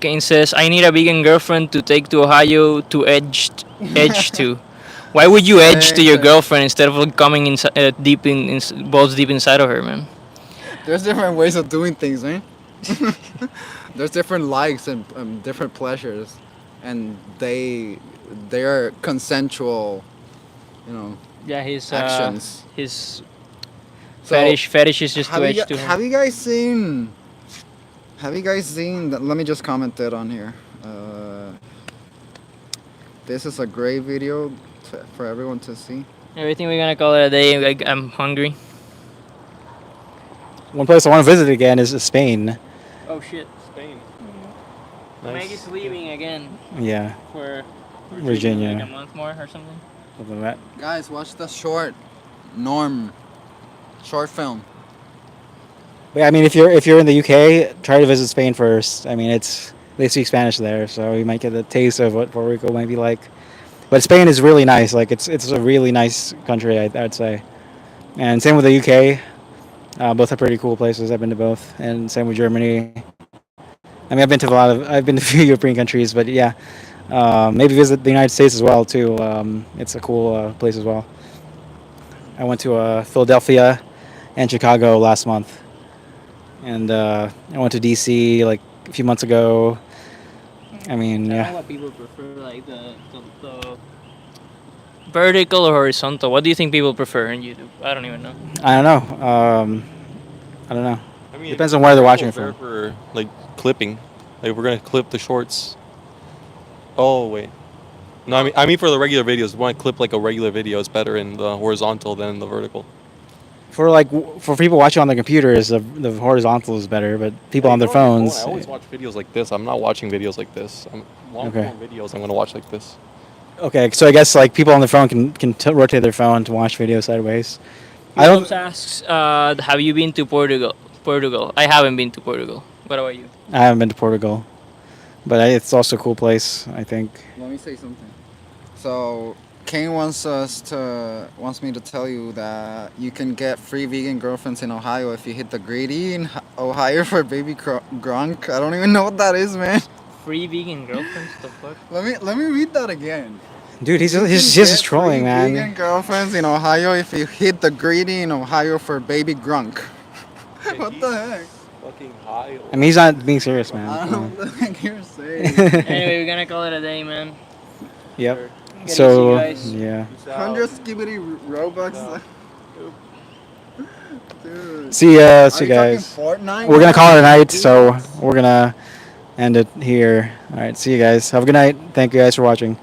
Kane says I need a vegan girlfriend to take to Ohio to edge to. Why would you edge to your girlfriend instead of coming in balls deep inside of her, man? There's different ways of doing things, man. There's different likes and different pleasures, and they are consensual, Yeah, his actions. His So, fetish is just to edge to her. Have you guys seen? Let me just comment that on here. This is a great video for everyone to see. Everything we're gonna call it a day. I'm hungry. One place I want to visit again is Spain. Oh shit, Spain. Megg is leaving again. Yeah. For Virginia. like a month more or something. Something like that. Guys, watch the short film. But yeah, I mean, if you're in the UK, try to visit Spain first. I mean, they speak Spanish there, so you might get a taste of what Puerto Rico might be like. But Spain is really nice. Like it's a really nice country, I'd say. And same with the UK. Both are pretty cool places. I've been to both, and same with Germany. I mean, I've been to a few European countries, but yeah, maybe visit the United States as well too. It's a cool place as well. I went to Philadelphia and Chicago last month, and I went to DC like a few months ago. I mean, I don't know yeah. what people prefer, like the vertical or horizontal. What do you think people prefer on YouTube? I don't even know. I don't know. I don't know. I mean, Depends on where they're watching it there from. for like clipping. Like we're gonna clip the shorts. Oh wait. No, I mean for the regular videos, we want to clip like a regular video. It's better in the horizontal than in the vertical. For people watching on their computers, the horizontal is better, but people on their phones. I always watch videos like this. I'm not watching videos like this. I'm long Okay. form videos. I'm gonna watch like this. Okay, so I guess like people on their phone can rotate their phone to watch video sideways. I He don't. also asks, have you been to Portugal? Portugal. I haven't been to Portugal. What about you? I haven't been to Portugal, but it's also a cool place. I think. Let me say something. So Kane wants me to tell you that you can get free vegan girlfriends in Ohio if you hit the greedy in Ohio for baby grunk. I don't even know what that is, man. Free vegan girlfriends? The fuck? Let me read that again. Dude, he's You can just get trolling, free man. Vegan girlfriends in Ohio if you hit the greedy in Ohio for baby grunk. What the heck? Fucking high. I mean, he's not being serious, man. I don't know what the heck you're saying. Anyway, we're gonna call it a day, man. Yep. Good to So see you guys. yeah. 100 skibidi Robux. Dude. See Are you you talking guys. Fortnite We're gonna now? call it a night, so we're gonna end it here. All right. See you guys. Have a good night. Thank you guys for watching.